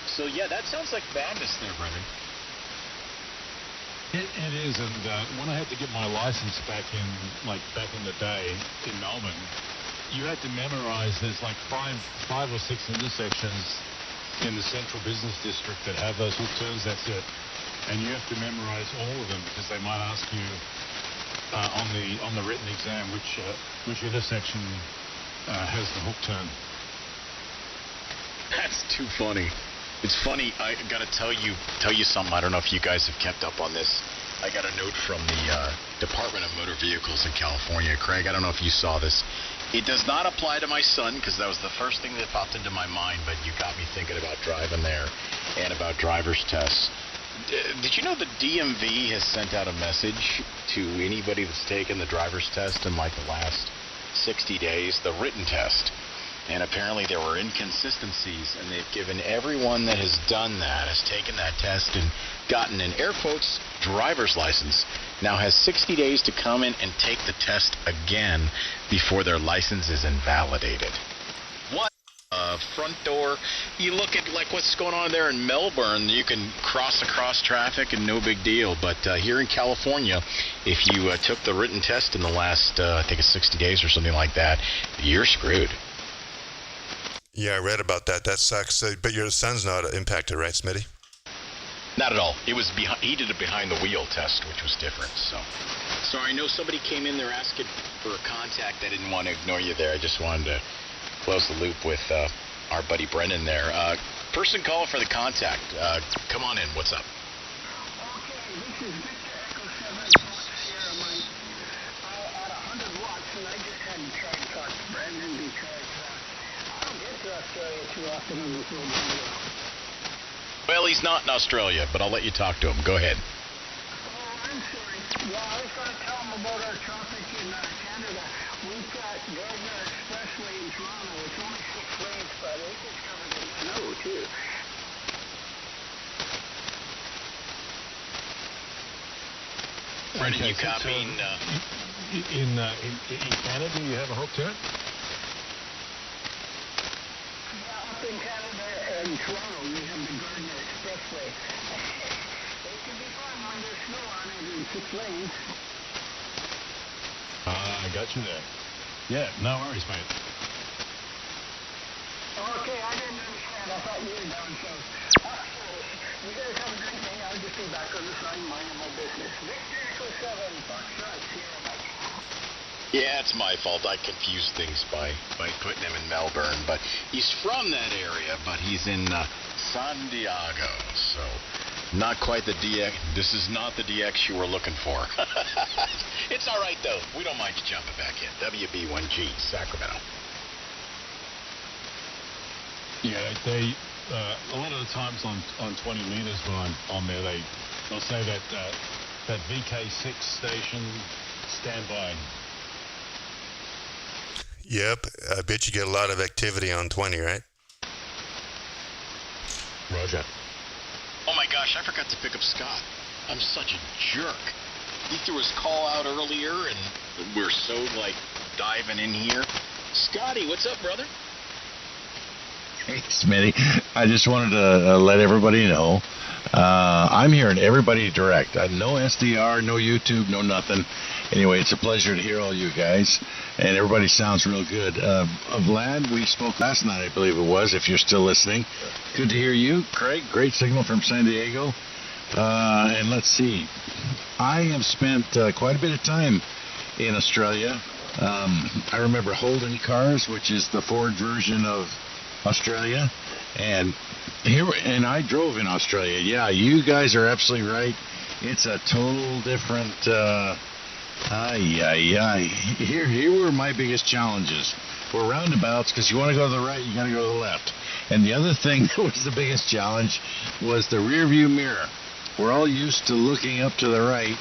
F: So, yeah, that sounds like madness there, Brendan.
N: It is, and when I had to get my license back in the day in Melbourne, you had to memorize, there's like five or six intersections in the central business district that have those hook turns, that's it. And you have to memorize all of them because they might ask you on the written exam which intersection has the hook turn.
F: That's too funny. It's funny. I gotta tell you something. I don't know if you guys have kept up on this. I got a note from the Department of Motor Vehicles in California. Craig, I don't know if you saw this. It does not apply to my son because that was the first thing that popped into my mind, but you got me thinking about driving there and about driver's tests. Did you know the DMV has sent out a message to anybody that's taken the driver's test in like the last 60 days, the written test? And apparently there were inconsistencies, and they've given everyone that has done that, has taken that test and gotten an air quotes driver's license, now has 60 days to come in and take the test again before their license is invalidated. What? Front door. You look at like what's going on there in Melbourne, you can cross across traffic and no big deal. But here in California, if you took the written test in the last, I think it's 60 days or something like that, you're screwed.
C: Yeah, I read about that. That sucks. But your son's not impacted, right, Smitty?
F: Not at all. It was he did a behind the wheel test, which was different. So I know somebody came in there asking for a contact. I didn't want to ignore you there. I just wanted to close the loop with our buddy Brendan there. Person calling for the contact. Come on in. What's up?
M: Okay, this is Victor Echo 7 Sierra Mike. At 100 watts, and I just had to try to talk to Brendan because I don't get to Australia too often on this little video.
F: Well, he's not in Australia, but I'll let you talk to him. Go ahead.
M: Oh, I'm sorry. Well, I was going to tell him about our traffic in Canada. We've got Gardner Express expressway in Toronto. It's only 6 lanes, but it's covered in snow, too.
F: Brendan, you copying?
N: In Canada, you have a hook to it?
M: Yeah, up in Canada and Toronto, we have the Gardner Expressway. It can be fun when there's snow on it in 6 lanes.
N: I got you there. Yeah, no worries, mate.
M: Okay, I didn't understand. I thought you were done, so... You guys have a great day. I'll just be back on the side minding my business. Victor Echo 7, Foxtrot, Sierra Mike.
F: Yeah, it's my fault. I confused things by putting him in Melbourne, but he's from that area, but he's in San Diego, so not quite the DX. This is not the DX you were looking for. It's all right, though. We don't mind you jumping back in. WB1G, Sacramento.
N: Yeah, they a lot of the times on 20 meters when I'm on there, they'll say that that VK6 station standby.
C: Yep, I bet you get a lot of activity on 20, right?
N: Roger.
F: Oh my gosh, I forgot to pick up Scott. I'm such a jerk. He threw his call out earlier, and we're so, diving in here. Scotty, what's up, brother?
H: Hey, Smitty. I just wanted to let everybody know I'm hearing everybody direct. No SDR, no YouTube, no nothing. Anyway, it's a pleasure to hear all you guys, and everybody sounds real good. Vlad, we spoke last night, I believe it was, if you're still listening. Good to hear you. Craig, great signal from San Diego. And let's see. I have spent quite a bit of time in Australia. I remember Holden cars, which is the Ford version of Australia, and I drove in Australia. Yeah, you guys are absolutely right. It's a total different. Here were my biggest challenges. Were roundabouts, because you want to go to the right, you got to go to the left. And the other thing that was the biggest challenge was the rear view mirror. We're all used to looking up to the right,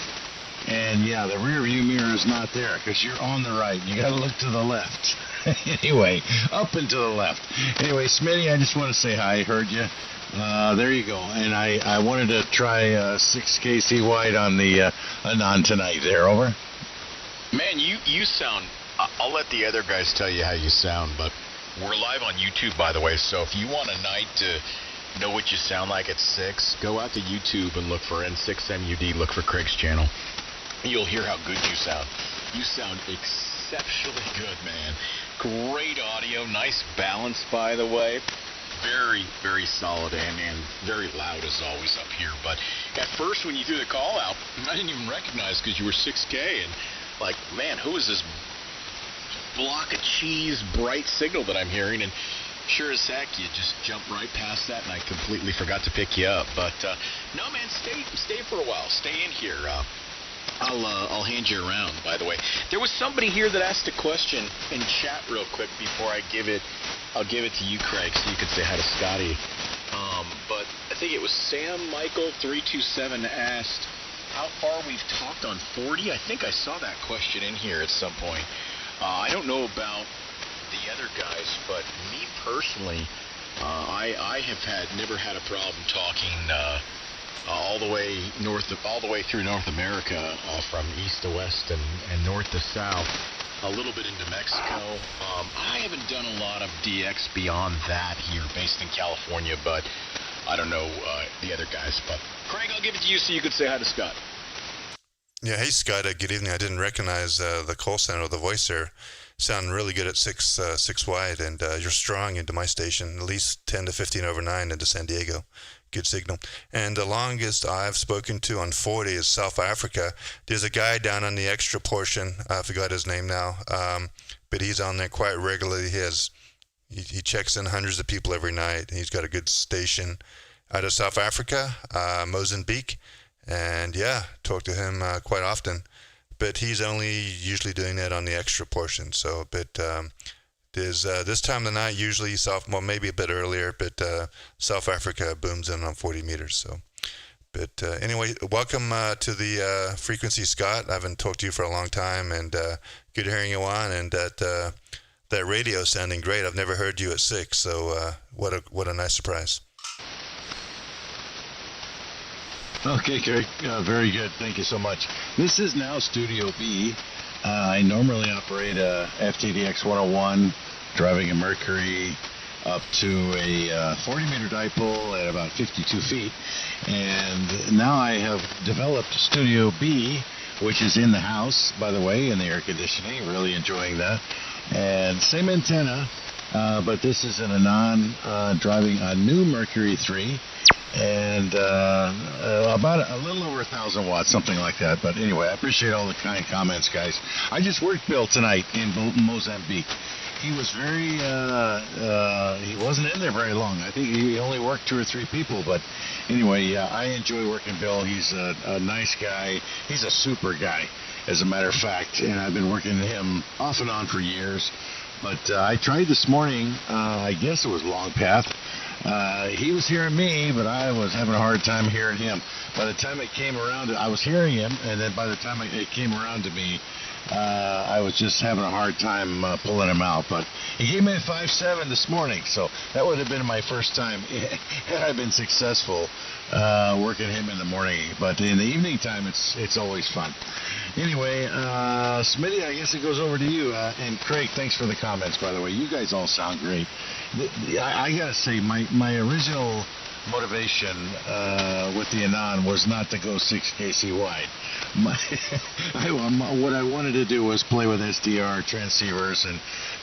H: and yeah, the rear view mirror is not there because you're on the right. You got to look to the left. Anyway, up and to the left. Anyway, Smitty, I just want to say hi. I heard you. There you go. And I wanted to try 6 KC wide on the Anan tonight. There, over.
F: Man, you sound... I'll let the other guys tell you how you sound, but we're live on YouTube, by the way, so if you want a night to know what you sound like at 6, go out to YouTube and look for N6MUD, look for Craig's channel. You'll hear how good you sound. You sound exceptionally good, man. Great audio, nice balance, by the way. Very, very solid and very loud as always up here. But at first when you threw the call out, I didn't even recognize because you were 6K and man, who is this block of cheese bright signal that I'm hearing? And sure as heck, you just jump right past that and I completely forgot to pick you up. But no, man, stay for a while. Stay in here. I'll hand you around, by the way. There was somebody here that asked a question in chat real quick before I'll give it to you, Craig, so you could say hi to Scotty. But I think it was Sam Michael 327 asked how far we've talked on 40. I think I saw that question in here at some point. I don't know about the other guys, but me personally, I have never had a problem talking all the way through North America, from east to west and north to south, a little bit into Mexico. I haven't done a lot of DX beyond that here, based in California, but I don't know the other guys. But Craig, I'll give it to you so you could say hi to Scott.
C: Yeah, hey Scott, good evening. I didn't recognize the call center or the voice there. Sounding really good at 6 wide, and you're strong into my station, at least 10 to 15 over 9 into San Diego. Good signal. And the longest I've spoken to on 40 is South Africa. There's a guy down on the extra portion. I forgot his name now, but he's on there quite regularly. He checks in hundreds of people every night. He's got a good station out of South Africa, Mozambique, and yeah, talk to him quite often. But he's only usually doing that on the extra portion. So, but there's this time of the night usually maybe a bit earlier, but South Africa booms in on 40 meters. So, but anyway, welcome to the frequency, Scott. I haven't talked to you for a long time, and good hearing you on. And that that radio is sounding great. I've never heard you at 6, so what a nice surprise.
H: Okay, Craig. Very good. Thank you so much. This is now Studio B. I normally operate a FTDX 101, driving a Mercury up to a 40-meter dipole at about 52 feet. And now I have developed Studio B, which is in the house, by the way, in the air conditioning. Really enjoying that. And same antenna, but this is an Anan driving a new Mercury 3. And about a little over 1,000 watts, something like that. But anyway, I appreciate all the kind comments, guys. I just worked Bill tonight in Mozambique. He was very, he wasn't in there very long. I think he only worked 2 or 3 people. But anyway, yeah, I enjoy working Bill. He's a nice guy. He's a super guy, as a matter of fact. And I've been working with him off and on for years. But I tried this morning, I guess it was Long Path. He was hearing me, but I was having a hard time hearing him. By the time it came around, I was hearing him, and then by the time it came around to me, I was just having a hard time pulling him out. But he gave me a 5.7 this morning, so that would have been my first time had I been successful working him in the morning. But in the evening time, it's always fun. Anyway, Smitty, I guess it goes over to you. And Craig, thanks for the comments, by the way. You guys all sound great. I gotta say, my original motivation with the Anan was not to go 6KC wide. What I wanted to do was play with SDR transceivers, and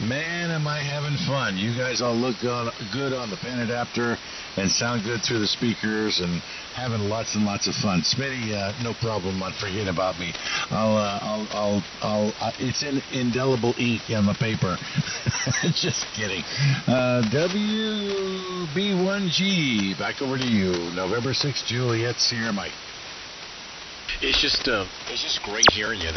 H: man, am I having fun. You guys all look good on the pen adapter and sound good through the speakers, and having lots and lots of fun. Smitty, no problem on forgetting about me. It's in indelible ink on the paper. Just kidding. WB1G, back over to you. November 6th, Juliet, Sierra Mike.
F: It's just great hearing you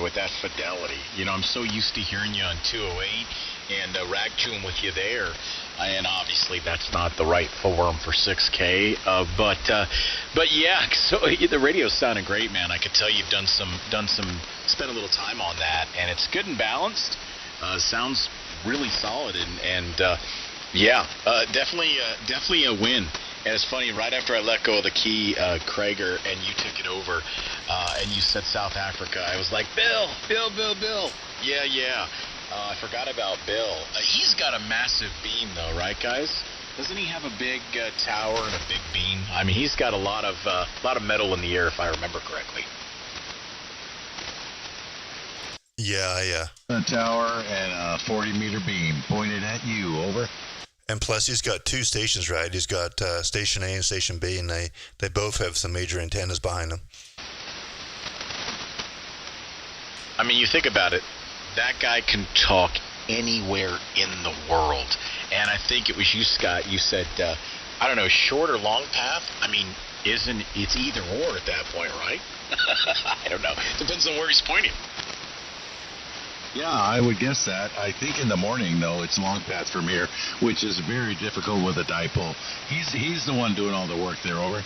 F: with that fidelity. You know, I'm so used to hearing you on 208 and ragchewing with you there, and obviously that's not the right forum for 6K. But yeah, so the radio's sounding great, man. I could tell you've spent a little time on that, and it's good and balanced. Sounds really solid, and yeah, definitely a win. And it's funny, right after I let go of the key, Krager, and you took it over, and you said South Africa, I was like, Bill. Yeah. I forgot about Bill. He's got a massive beam, though, right, guys? Doesn't he have a big tower and a big beam? I mean, he's got a lot of metal in the air, if I remember correctly.
C: Yeah.
H: A tower and a 40-meter beam pointed at you. Over.
C: And plus, he's got 2 stations, right? He's got Station A and Station B, and they both have some major antennas behind them.
F: I mean, you think about it. That guy can talk anywhere in the world. And I think it was you, Scott. You said, I don't know, short or long path? I mean, it's either or at that point, right? I don't know. Depends on where he's pointing.
H: Yeah, I would guess that. I think in the morning, though, it's long path from here, which is very difficult with a dipole. He's the one doing all the work there. Over.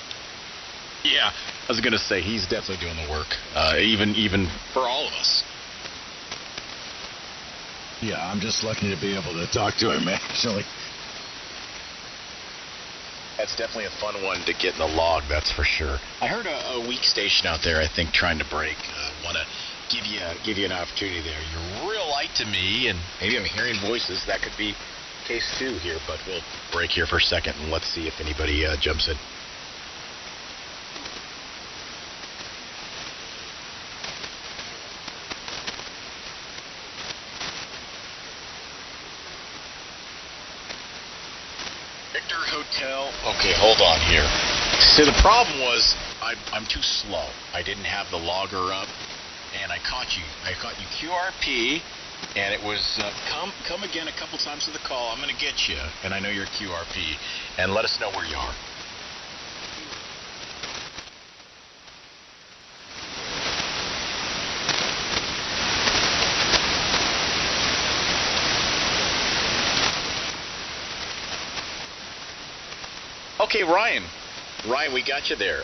F: Yeah, I was going to say he's definitely doing the work, even for all of us.
H: Yeah, I'm just lucky to be able to talk to him, actually.
F: That's definitely a fun one to get in the log, that's for sure. I heard a weak station out there, I think, trying to break. Want to give you an opportunity there. You're real light to me, and maybe I'm hearing voices. That could be case 2 here, but we'll break here for a second, and let's see if anybody jumps in. Okay, hold on here. So the problem was I'm too slow. I didn't have the logger up, and I caught you QRP, and it was come again a couple times to the call. I'm going to get you, and I know you're QRP, and let us know where you are. Okay, Ryan, we got you there.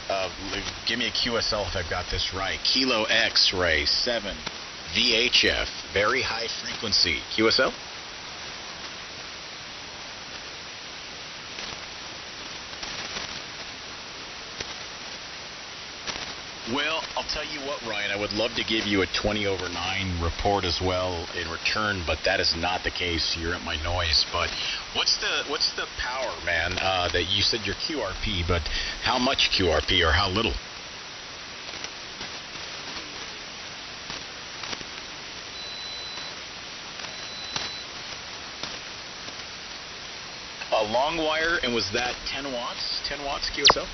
F: Give me a QSL if I've got this right. Kilo X-ray 7 VHF, very high frequency. QSL? Well, I'll tell you what, Ryan, I would love to give you a 20 over 9 report as well in return, but that is not the case. You're at my noise. But what's the power, man, that you said your QRP, but how much QRP or how little? A long wire, and was that 10 watts? 10 watts QSO?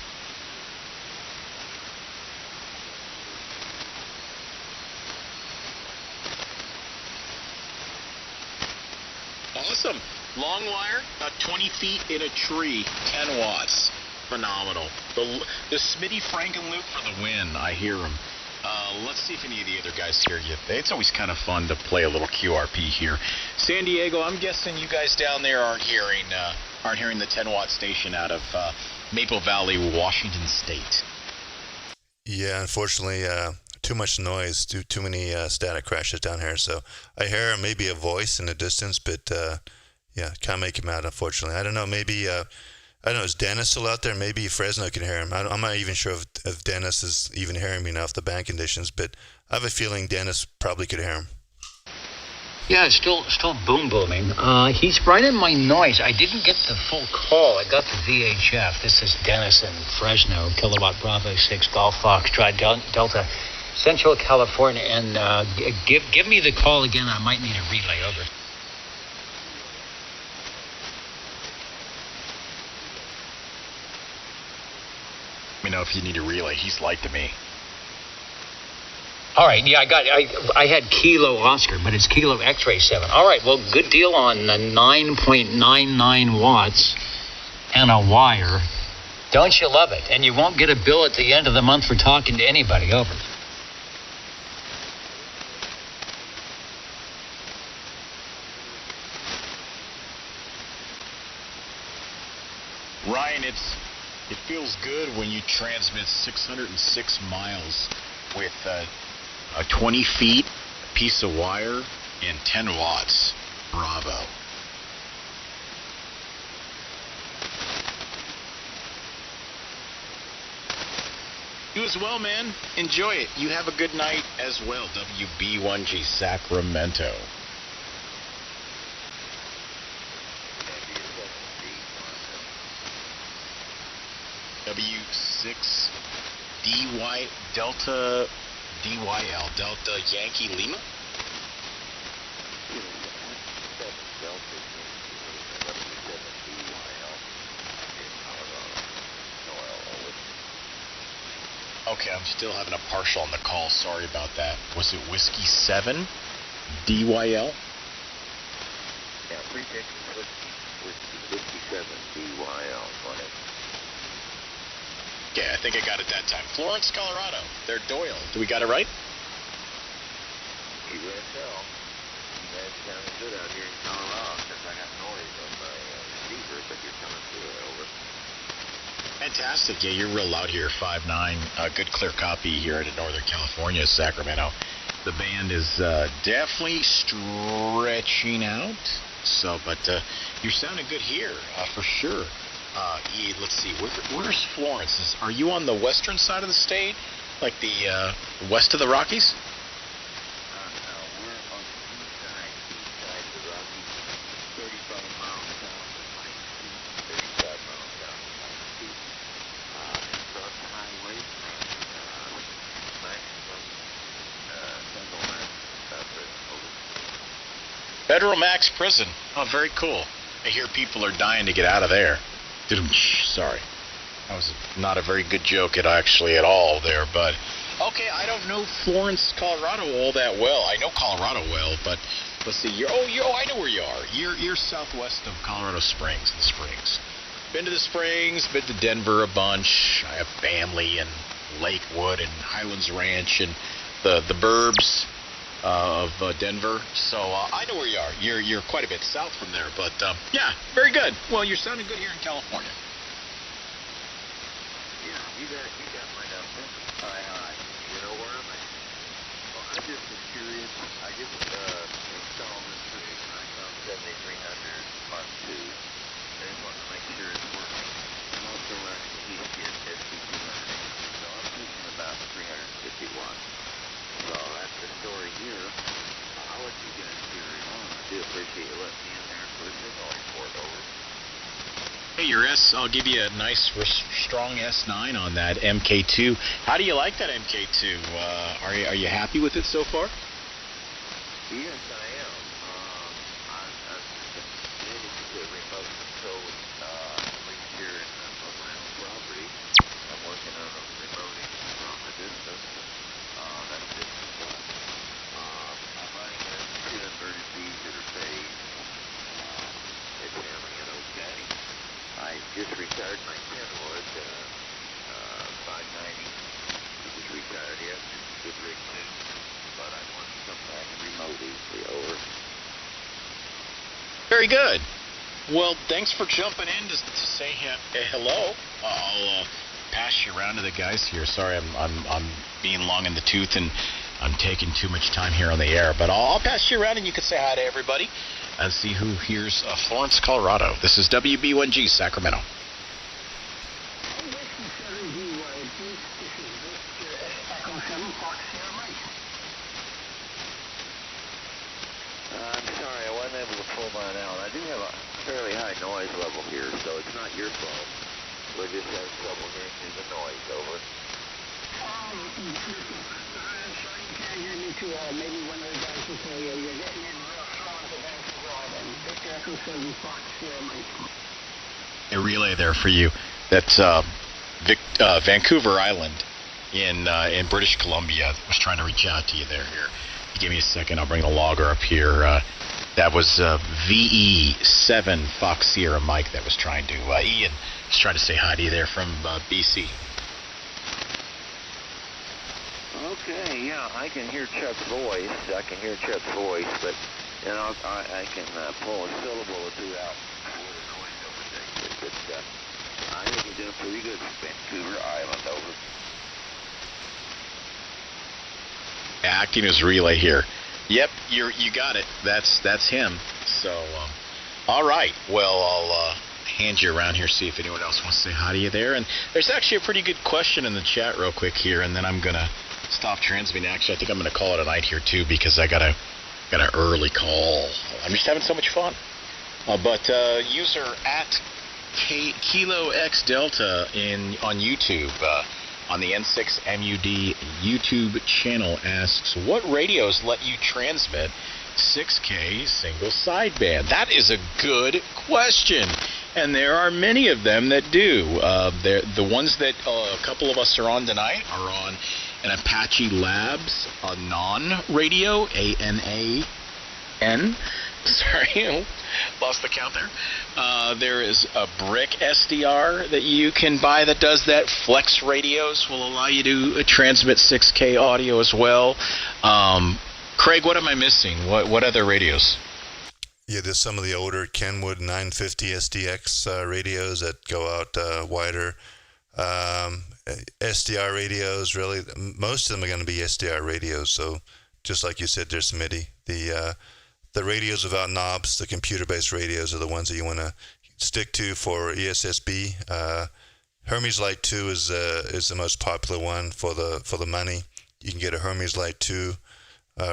F: Awesome. Long wire, about 20 feet in a tree, 10 watts. Phenomenal. The Smitty Frankenloop for the win. I hear him. Let's see if any of the other guys hear you. It's always kind of fun to play a little QRP here. San Diego, I'm guessing you guys down there aren't hearing the 10-watt station out of Maple Valley, Washington State.
C: Yeah, unfortunately, too much noise, too many static crashes down here. So I hear maybe a voice in the distance, but yeah, can't make him out, unfortunately. I don't know, maybe, I don't know, is Dennis still out there? Maybe Fresno can hear him. I'm not even sure if Dennis is even hearing me now with the band conditions, but I have a feeling Dennis probably could hear him.
J: Yeah, it's still booming. He's right in my noise. I didn't get the full call. I got the VHF. This is Dennis in Fresno, Kilowatt Bravo 6 Golf Foxtrot Delta, Central California. And give me the call again. I might need a relay. Over.
F: Let me know if you need a relay. He's light to me.
J: All right, yeah, I had Kilo Oscar, but it's Kilo X-Ray 7. All right, well, good deal on 9.99 watts and a wire. Don't you love it? And you won't get a bill at the end of the month for talking to anybody. Over.
F: Ryan, it feels good when you transmit 606 miles with a 20 feet piece of wire and 10 watts. Bravo. You as well, man. Enjoy it. You have a good night as well. WB1G Sacramento. W6 DY Delta DYL Delta Yankee Lima. Okay, I'm still having a partial on the call. Sorry about that. Was it Whiskey 7 DYL?
D: Yeah, pre-Texas Whiskey 7 DYL. Go ahead.
F: Yeah, I think I got it that time. Florence, Colorado. They're Doyle. Do we got it right?
D: You better tell. You guys sound good out here in Colorado because I got noise on my receiver, but you're coming through it. Over.
F: Fantastic. Yeah, you're real loud here. 5.9. Good clear copy here in Northern California, Sacramento. The band is definitely stretching out. So, but you're sounding good here for sure. Let's see, where's Florence? Are you on the western side of the state? Like the west of the Rockies?
D: No, we're on the east side of the Rockies, 35 miles south of Pine Creek, 35 miles south of Pine Creek. Across the highway, maximum Federal Max prison. Over.
F: Federal Max Prison. Oh, very cool. I hear people are dying to get out of there. Sorry. That was not a very good joke at all there, but okay, I don't know Florence, Colorado all that well. I know Colorado well, but let's see. I know where you are. You're southwest of Colorado Springs, the Springs. Been to the Springs, been to Denver a bunch. I have family in Lakewood and Highlands Ranch and the burbs of Denver, so I know where you are. You're quite a bit south from there, but yeah, very good. Well, you're sounding good here in California.
D: Yeah, you got my number. Hi. You know where I'm at. Well, I just was curious. I just installed this for the Icom 7300 Mark II. I just want to make sure it's working. I'm also running the heat kit SDG&E. So I'm thinking about 300
F: Hey, I'll give you a nice, strong S9 on that MK2. How do you like that MK2? Are you happy with it so far?
D: Yes, I am. I'm managing to remote control at least here on my own property. I'm working on remoting from a distance. That's just I'm running a 2 inverted Bs that are phased. It's handling it okay. I just retired my Kenwood 590. It was retired, yes. Good rig too. But I want to come back remote easily over.
F: Very good. Well, thanks for jumping in to say hello. I'll pass you around to the guys here. Sorry, I'm being long in the tooth and I'm taking too much time here on the air. But I'll pass you around and you can say hi to everybody and see who hears Florence, Colorado. This is WB1G, Sacramento.
D: I'm sorry, I wasn't able to pull mine out. I do have a fairly high noise level here, so it's not your fault. We're just having trouble hearing through the noise, over.
M: I'm sorry you can't hear me too well. Maybe one of the guys will tell you you're getting in real strong at the Vancouver Island. Victor Echo 7 Fox Sierra Mike.
F: A relay there for you. That's Vancouver Island in British Columbia. I was trying to reach out to you there. Here, give me a second. I'll bring the logger up here. That was VE7 Fox Sierra Mike that was trying to. Ian was trying to say hi to you there from BC.
D: Okay, yeah, I can hear Chuck's voice. But I can pull a syllable or two out before the noise overtakes it. But I think you're doing pretty good for Vancouver Island, over.
F: Acting as relay here. Yep, you got it. That's him. So, all right. Well, I'll hand you around here, see if anyone else wants to say hi to you there. And there's actually a pretty good question in the chat real quick here, and then I'm gonna stop transmitting. Actually, I think I'm gonna call it a night here too because I got an early call. I'm just having so much fun. But user at Kilo X Delta on YouTube. On the N6MUD YouTube channel asks, what radios let you transmit 6K single sideband? That is a good question, and there are many of them that do. The ones that a couple of us are on tonight are on an Apache Labs Anan radio, ANAN. Sorry, lost the count there. There is a brick SDR that you can buy that does that. Flex radios will allow you to transmit 6K audio as well. Craig, what am I missing? What other radios?
C: Yeah, there's some of the older Kenwood 950 SDX radios that go out wider. SDR radios, really, most of them are going to be SDR radios. So just like you said, there's MIDI. The radios without knobs, the computer-based radios, are the ones that you want to stick to for ESSB. Hermes Lite 2 is the most popular one for the money. You can get a Hermes Lite 2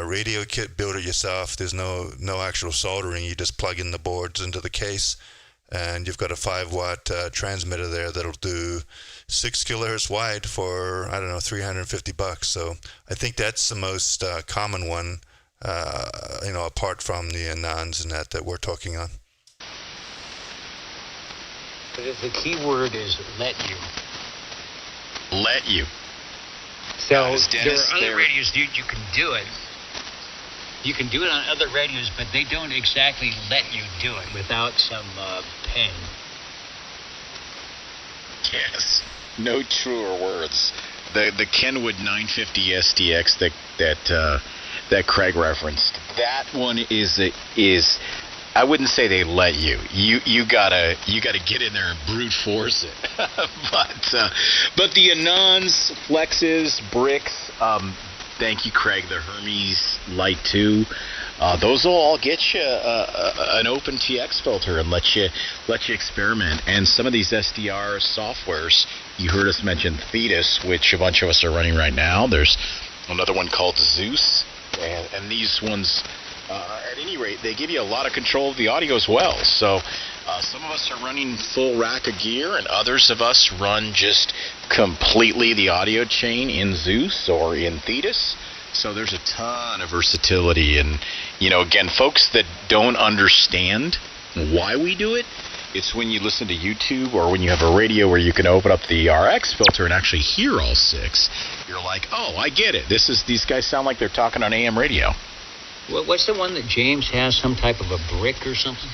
C: radio kit, build it yourself. There's no actual soldering. You just plug in the boards into the case, and you've got a 5-watt transmitter there that'll do 6 kilohertz wide for, I don't know, $350. So I think that's the most common one. Apart from the Anans and that we're talking on.
J: The key word is let you.
F: Let you.
J: So there are other radios, dude, you can do it. You can do it on other radios, but they don't exactly let you do it without some pain.
F: Yes. No truer words. The Kenwood 950 SDX that Craig referenced, that one is I wouldn't say they let you. You gotta get in there and brute force it. but the Anans, Flexes, Bricks, thank you, Craig. The Hermes Lite 2, those will all get you an open TX filter and let you experiment. And some of these SDR softwares, you heard us mention Thetis, which a bunch of us are running right now. There's another one called Zeus. And these ones, at any rate, they give you a lot of control of the audio as well. So Some of us are running full rack of gear, and others of us run just completely the audio chain in Zeus or in Thetis. So there's a ton of versatility. And, again, folks that don't understand why we do it, it's when you listen to YouTube or when you have a radio where you can open up the RX filter and actually hear all 6. You're like, oh, I get it. These guys sound like they're talking on AM radio.
J: What's the one that James has, some type of a brick or something?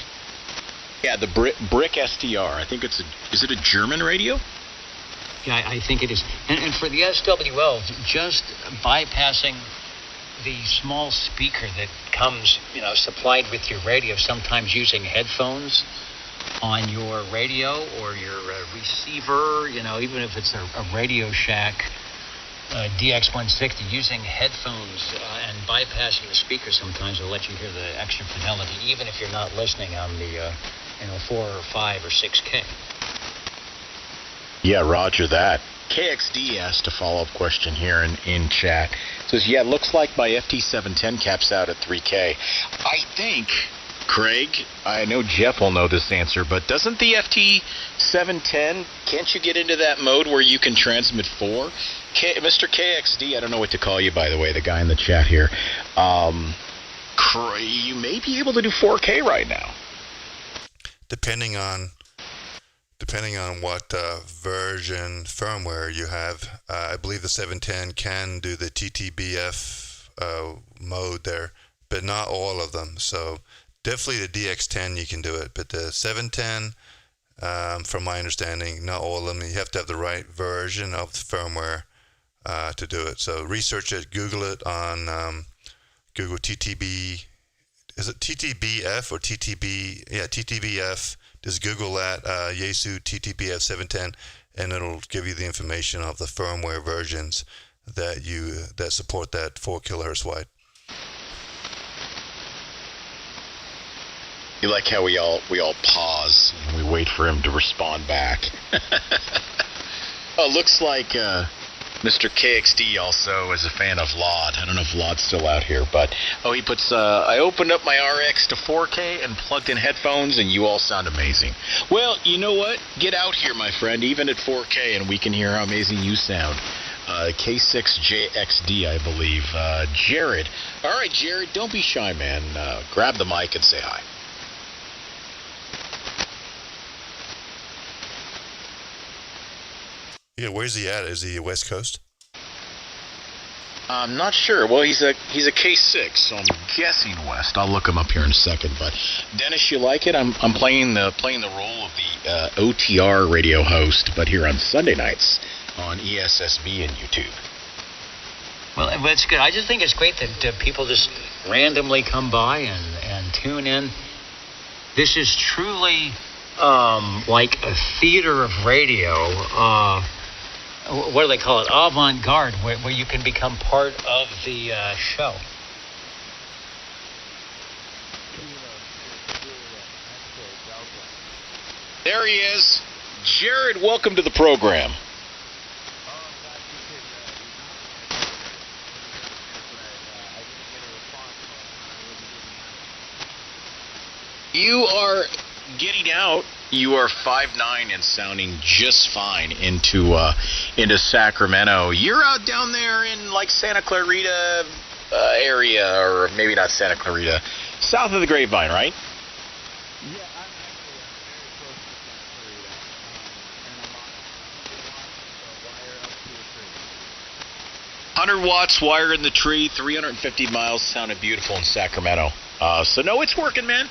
F: Yeah, the brick STR. I think is it a German radio?
J: Yeah, I think it is. And for the SWL, just bypassing the small speaker that comes, supplied with your radio, sometimes using headphones on your radio or your receiver, even if it's a Radio Shack DX160, using headphones and bypassing the speaker sometimes will let you hear the extra fidelity, even if you're not listening on the 4 or 5 or 6K.
F: Yeah, roger that. KXD asked a follow-up question here in chat. Says, yeah, looks like my FT710 caps out at 3K. I think, Craig, I know Jeff will know this answer, but doesn't the FT710, can't you get into that mode where you can transmit 4? Mr. KXD, I don't know what to call you, by the way, the guy in the chat here. You may be able to do 4K right now.
C: Depending on what version firmware you have, I believe the 710 can do the TTBF mode there, but not all of them. So definitely the DX10 you can do it, but the 710, from my understanding, not all of them. You have to have the right version of the firmware to do it. So research it, Google it on Google TTB. Is it TTBF or TTB? Yeah, TTBF. Just Google that, Yaesu TTBF 710, and it'll give you the information of the firmware versions that support that 4 kilohertz wide.
F: You like how we all pause and we wait for him to respond back. Oh, looks like Mr. KXD also is a fan of Laud. I don't know if Laud's still out here, but he puts, I opened up my RX to 4K and plugged in headphones, and you all sound amazing. Well, you know what? Get out here, my friend, even at 4K, and we can hear how amazing you sound. K6JXD, I believe. Jared. All right, Jared, don't be shy, man. Grab the mic and say hi.
C: Yeah, where's he at? Is he West Coast?
F: I'm not sure. Well, he's a K6, so I'm guessing West. I'll look him up here in a second. But Dennis, you like it? I'm playing the role of the OTR radio host, but here on Sunday nights on ESSB and YouTube.
J: Well, it's good. I just think it's great that people just randomly come by and tune in. This is truly like a theater of radio. What do they call it? Avant-garde, where you can become part of the show.
F: There he is. Jared, welcome to the program. You are getting out. You are 5'9" and sounding just fine into Sacramento. You're out down there in like Santa Clarita area, or maybe not Santa Clarita, south of the Grapevine, right?
B: Yeah, I'm very close to Santa Clarita. And I'm on
F: 100 watts wire in the tree, 350 miles, sounded beautiful in Sacramento. So no, it's working, man.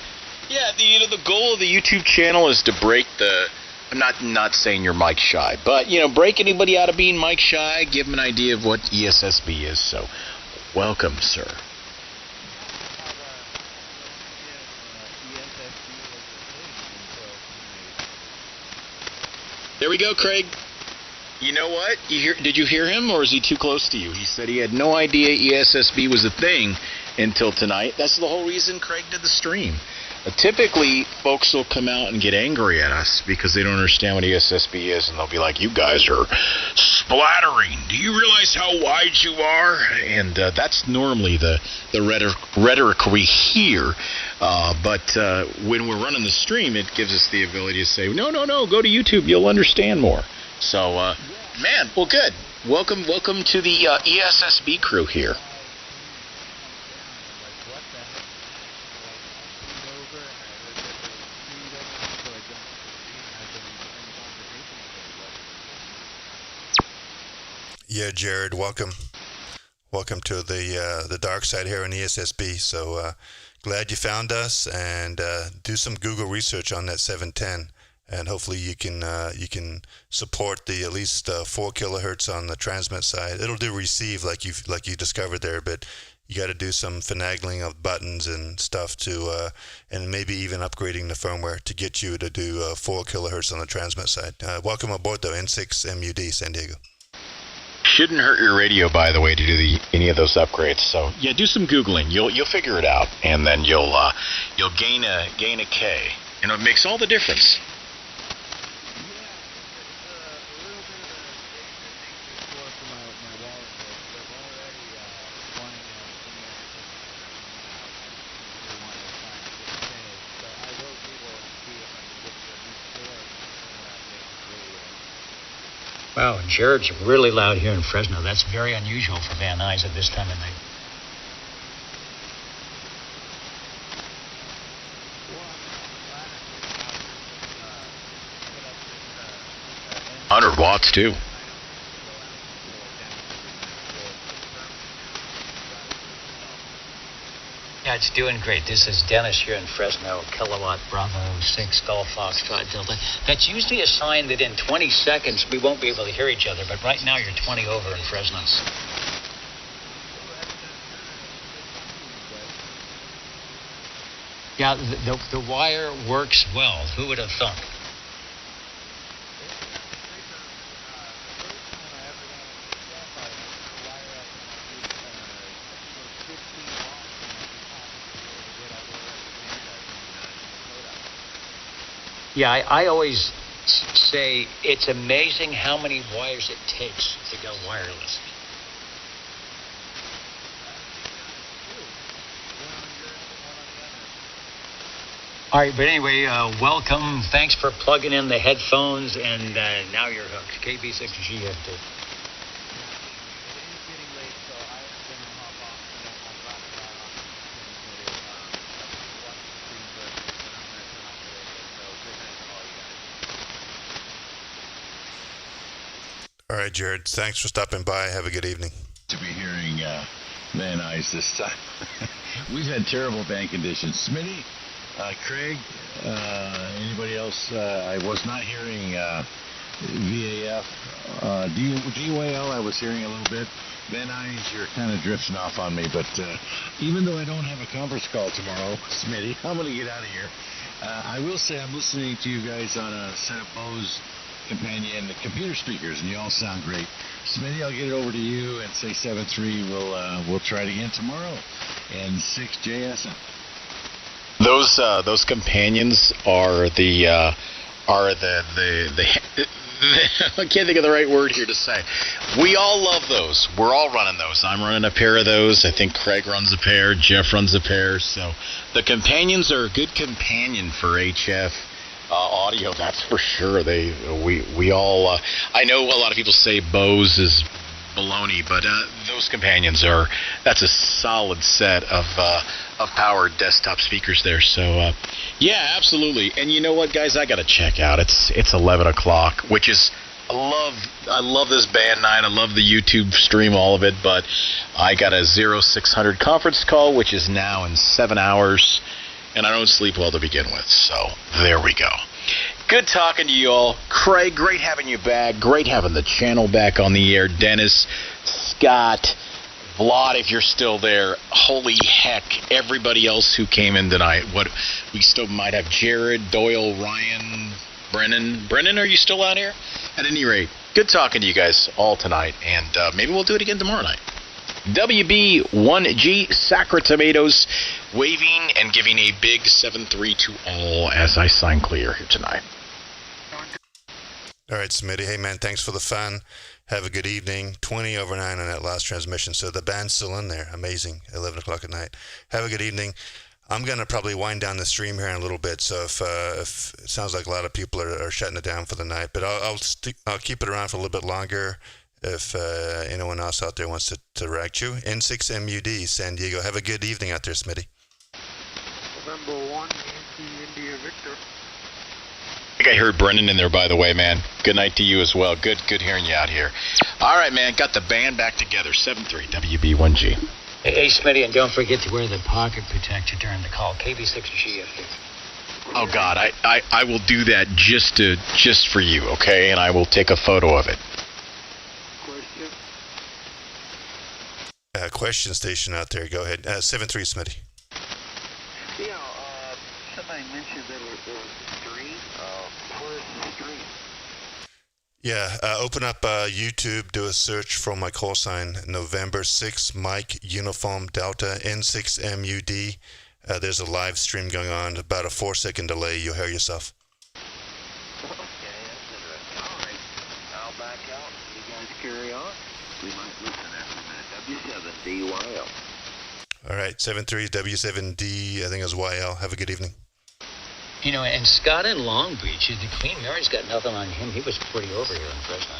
F: Yeah, the goal of the YouTube channel is to break the. I'm not saying you're mic shy, but break anybody out of being mic shy. Give them an idea of what ESSB is. So, welcome, sir. There we go, Craig. You know what? Did you hear him, or is he too close to you? He said he had no idea ESSB was a thing until tonight. That's the whole reason Craig did the stream. Typically, folks will come out and get angry at us because they don't understand what ESSB is, and they'll be like, you guys are splattering. Do you realize how wide you are? And that's normally the rhetoric we hear. But when we're running the stream, it gives us the ability to say, no, go to YouTube. You'll understand more. So, man, well, good. Welcome to the ESSB crew here.
C: Yeah, Jared, welcome to the dark side here on ESSB. So glad you found us, and do some Google research on that 710, and hopefully you can support the at least 4 kilohertz on the transmit side. It'll do receive like you discovered there, but you got to do some finagling of buttons and stuff to, and maybe even upgrading the firmware to get you to do 4 kilohertz on the transmit side. Welcome aboard though, N6MUD San Diego.
F: Shouldn't hurt your radio, by the way, to do any of those upgrades. So yeah, do some Googling. You'll figure it out, and then you'll gain a K. You know, it makes all the difference.
J: Wow, Jared's really loud here in Fresno. That's very unusual for Van Nuys at this time of night.
F: Watts too.
J: Yeah, it's doing great. This is Dennis here in Fresno, Kilowatt Bravo 6 Golf Foxtrot Delta. That's usually a sign that in 20 seconds we won't be able to hear each other, but right now you're 20 over in Fresno. Yeah, the wire works well. Who would have thunk? Yeah, I always say it's amazing how many wires it takes to go wireless. All right, but anyway, welcome. Thanks for plugging in the headphones, and now you're hooked. KB6GFD.
C: All right, Jared, thanks for stopping by. Have a good evening.
H: To be hearing Van Nuys this time. We've had terrible band conditions. Smitty, Craig, anybody else? I was not hearing VAF. DYL I was hearing a little bit. Van Nuys, you're kind of drifting off on me, but even though I don't have a conference call tomorrow, Smitty, I'm going to get out of here. I will say I'm listening to you guys on a set of Bose companion computer speakers, and you all sound great. Smitty, I'll get it over to you and say 7.3. We'll try it again tomorrow. And 6 JSM.
F: Those companions are the I can't think of the right word here to say. We all love those. We're all running those. I'm running a pair of those. I think Craig runs a pair. Jeff runs a pair. So the companions are a good companion for HF. Audio, that's for sure. We all. I know a lot of people say Bose is baloney, but those companions that's a solid set of powered desktop speakers there. So yeah, absolutely. And you know what, guys, I got to check out. It's 11 o'clock, which is I love this band night. I love the YouTube stream, all of it. But I got a 0600 conference call, which is now in 7 hours. And I don't sleep well to begin with, so there we go. Good talking to you all. Craig, great having you back. Great having the channel back on the air. Dennis, Scott, Vlad, if you're still there. Holy heck, everybody else who came in tonight. What we still might have Jared, Doyle, Ryan, Brennan. Brennan, are you still out here? At any rate, good talking to you guys all tonight, and maybe we'll do it again tomorrow night. WB1G Sacra Tomatoes waving and giving a big 7-3 to all as I sign clear here tonight.
C: All right, Smitty. Hey, man, thanks for the fun. Have a good evening. 20 over 9 on that last transmission. So the band's still in there. Amazing. 11 o'clock at night. Have a good evening. I'm going to probably wind down the stream here in a little bit, so if it sounds like a lot of people are shutting it down for the night, but I'll keep it around for a little bit longer if anyone else out there wants to Ragchew. N6MUD, San Diego. Have a good evening out there, Smitty.
M: November 1, India Victor.
F: I think I heard Brendan in there, by the way, man. Good night to you as well. Good hearing you out here. All right, man. Got the band back together. 7-3 WB1G.
J: Hey, Smitty, and don't forget to wear the pocket protector during the call. KB6G.
F: Oh, God. I will do that just for you, okay? And I will take a photo of it.
C: Question station out there. Go ahead. 7-3, Smitty.
D: Yeah, somebody mentioned there was 3. Where's the stream?
C: Yeah, open up YouTube, do a search for my call sign, November 6 Mike Uniform Delta N6MUD. There's a live stream going on, about a 4-second delay. You'll hear yourself.
D: Okay, that's interesting. All right, I'll back out. You guys carry on. We might listen after a minute. W7DYL.
C: All right, 7-3 W7D, I think it was YL. Have a good evening.
J: You know, and Scott in Long Beach, the Queen Mary's got nothing on him. He was pretty over here in Fresno.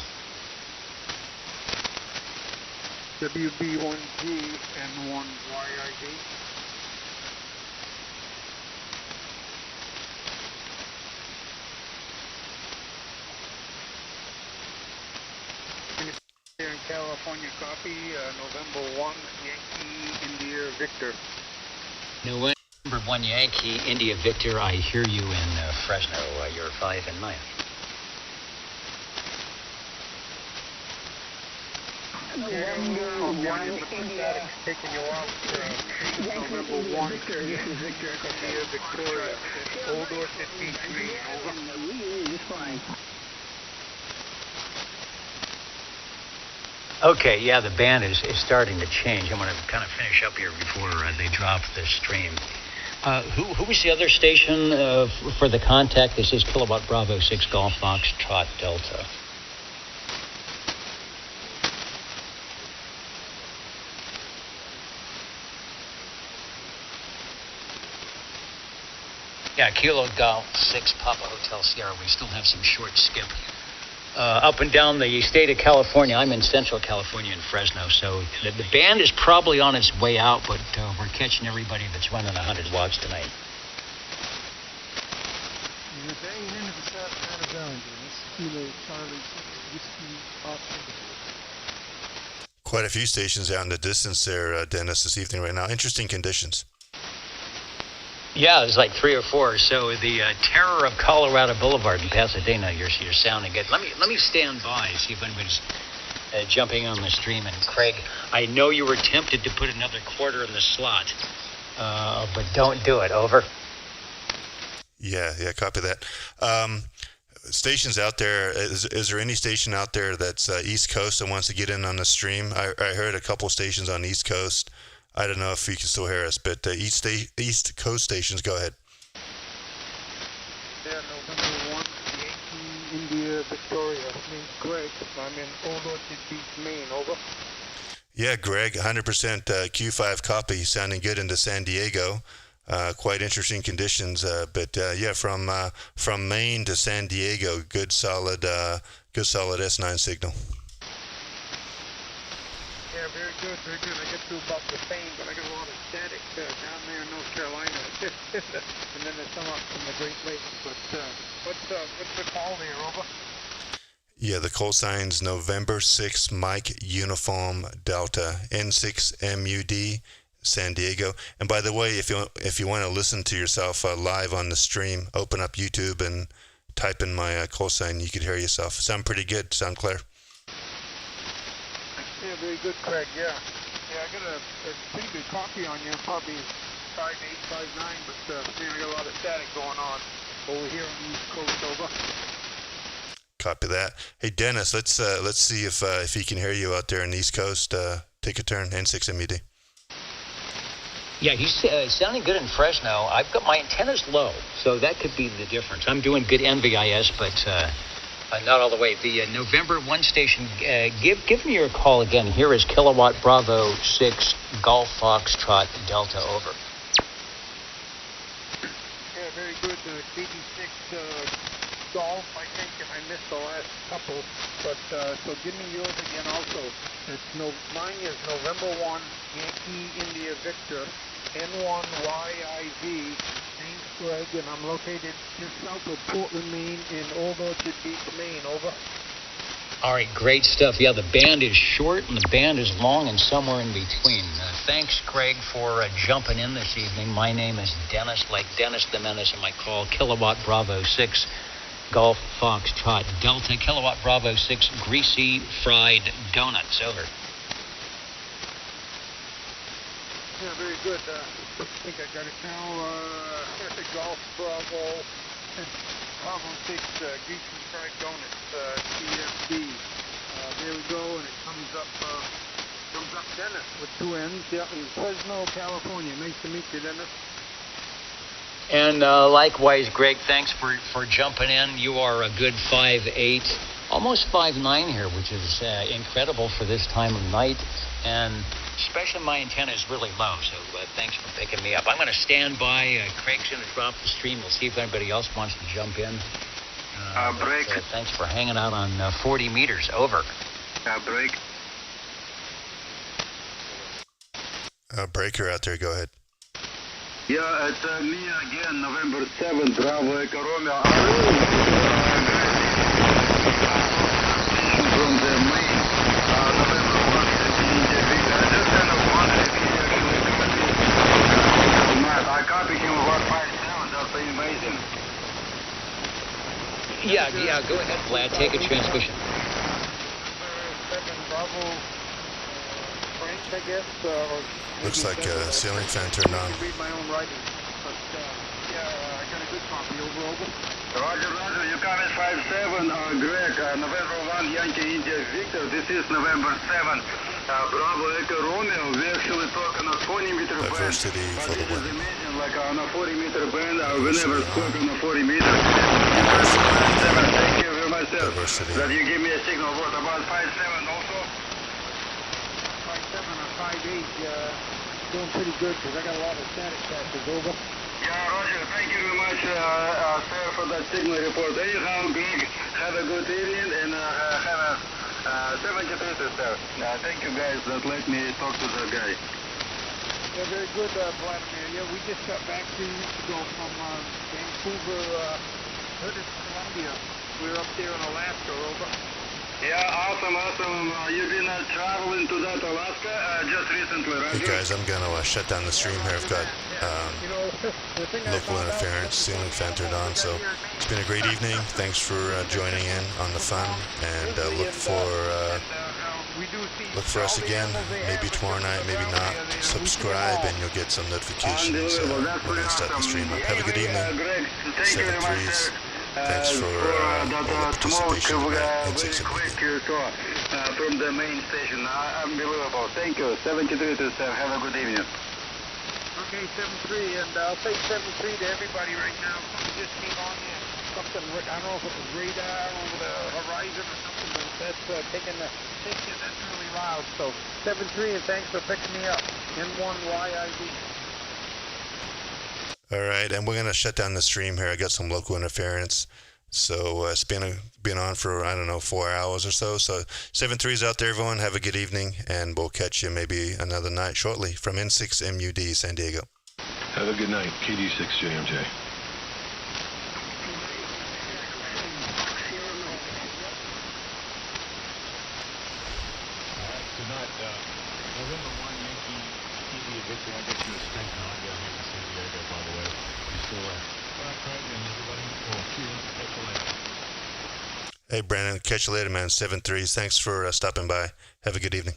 M: WB1G N1YID. Here in California, copy, November 1, Yankee, India, Victor.
J: November 1 Yankee, India Victor, I hear you in Fresno. You're 5 and 9.
M: November 1, India. Taking you off, November 1, India, Victoria. Old Orchard B3, over.
J: Okay, yeah, the band is starting to change. I'm going to kind of finish up here before they drop the stream. Who was the other station for the contact? This is Kilowatt Bravo 6 Golf Foxtrot Delta. Yeah, Kilo Golf 6 Papa Hotel Sierra. We still have some short skip. Up and down the state of California. I'm in Central California in Fresno, so the band is probably on its way out, but we're catching everybody that's running 100 watts tonight.
M: You're banging into the south side of Bellinger. That's Kilo Charlie 6 Whiskey Oscar.
C: Quite a few stations out in the distance there, Dennis, this evening right now. Interesting conditions.
J: Yeah, there's like 3 or 4. So the terror of Colorado Boulevard in Pasadena, you're sounding good. Let me stand by, see if anybody's jumping on the stream. And Craig, I know you were tempted to put another quarter in the slot, but don't do it. Over.
C: Yeah, copy that. Stations out there, is there any station out there that's East Coast that wants to get in on the stream? I heard a couple stations on East Coast. I don't know if you can still hear us, but East Coast stations, go ahead.
M: Yeah, November 1, Yankee, India, Victoria. Name's Greg. I'm in Old Orchard Beach, Maine. Over.
C: Yeah, Greg, 100% Q5 copy, sounding good into San Diego. Quite interesting conditions, but yeah, from Maine to San Diego, good solid S9 signal.
M: Yeah, very good. I get through about the same, but I got a lot of static down there in North Carolina. And then there's some up from the Great Lakes. But what's the call there, over?
C: Yeah, the call sign's November 6 Mike Uniform Delta N6MUD San Diego. And by the way, if you want to listen to yourself live on the stream, open up YouTube and type in my call sign. You could hear yourself. Sound pretty good. Sound clear.
M: Yeah, very good, Craig. Yeah, I got a pretty good copy on you. Probably 5.8, 5.9, but man, I got a lot of static going on over here on the East Coast. Over.
C: Copy that. Hey, Dennis, let's see if he can hear you out there on the East Coast. Take a turn. N6MUD.
J: Yeah, he's sounding good in Fresno. I've got my antennas low, so that could be the difference. I'm doing good NVIS, but not all the way. The November 1 station, give me your call again. Here is Kilowatt Bravo 6 Golf Foxtrot Delta, over.
M: very good. KD6 golf, I think, and I missed the last couple. But so give me yours again also. Mine is November 1, Yankee India Victor, N1YIV, Thanks, Greg, and I'm located just south of Portland, Maine, in Old Orchard Beach, Maine. Over.
J: All right, great stuff. Yeah, the band is short and the band is long and somewhere in between. Thanks, Craig, for jumping in this evening. My name is Dennis, like Dennis the Menace, and my call, Kilowatt Bravo 6, Golf Foxtrot Delta, Kilowatt Bravo 6, Greasy Fried Donuts. Over.
M: Yeah, very good. I think I got it now. Golf Bravo. Bravo 6, Greasy Fried Donuts, CSB. There we go, and it comes up Dennis with 2 N's. Yeah, in Fresno, California. Nice to meet you, Dennis.
J: And likewise, Greg, thanks for jumping in. You are a good 5'8", almost 5'9" here, which is incredible for this time of night. And especially my antenna is really low, so thanks for picking me up. I'm going to stand by. Craig's going to drop the stream. We'll see if anybody else wants to jump in.
B: Break.
J: Thanks for hanging out on 40 meters. Over.
B: Break.
C: Breaker out there, go ahead.
B: Yeah, it's me again, November 7th, Bravo Echo Romeo. From the main, November 1, I just kind of wondered if he actually copied I copied him about 5'7", that's amazing.
J: Yeah, go ahead, Vlad, take a transmission.
M: Bravo, Frank, I guess,
C: Looks like a ceiling fan turned on.
M: read my own writing, but yeah, I got a good copy. Over.
B: Roger, you come at 5'7", Greg, November 1, Yankee India Victor, this is November 7, Bravo Echo Romeo, we actually talk on a 20-meter band,
C: Diversity for the win.
B: imagine, like on a 40-meter band, we never spoke on a 40-meter. Thank you very much, sir, that you give me a signal. What about 5'7" also?
M: 5'7" or 5'8", doing pretty good because I got a lot of static patches. Over.
B: Yeah, Roger, thank you very much, sir, for that signal report. Anyhow, Greg, have a good evening and have a 73, sir. Thank you guys that let me talk to the guy.
M: Yeah, very good, Vladimir. Yeah, we just got back 2 weeks ago from Vancouver, British Columbia. We were up there in Alaska. Over.
B: Yeah, awesome. You've been traveling to that Alaska just recently, right?
C: Hey guys, I'm going to shut down the stream here. I've got local interference, ceiling fan turned on, so it's been a great evening. Thanks for joining in on the fun, and look for us again, maybe tomorrow night, maybe not. Subscribe and you'll get some notifications when I start the stream up. Have a good evening. 7-3s. Thanks for all the participation tonight.
B: N6MUD. From the main station. Unbelievable. Thank you. 73 to 7. Have a good evening.
M: Okay, 7-3, and I'll say 7-3 to everybody right now. Something just came on here. Something, I don't know if it was radar over the horizon or something, but that's taking that's really loud. So 7-3, and thanks for picking me up. N1YIV.
C: All right, and we're going to shut down the stream here. I got some local interference. So it's been on for, 4 hours or so. So 7-3's out there, everyone. Have a good evening, and we'll catch you maybe another night shortly from N6MUD San Diego.
E: Have a good night, KD6JMJ.
N: Tonight, November 1, Yankee India Victor. I guess you're strength on down here in San Diego, by the way. You still Craig and everybody. Cheers. Catch you later.
C: Hey, Brandon. Catch you later, man. 7-3. Thanks for stopping by. Have a good evening.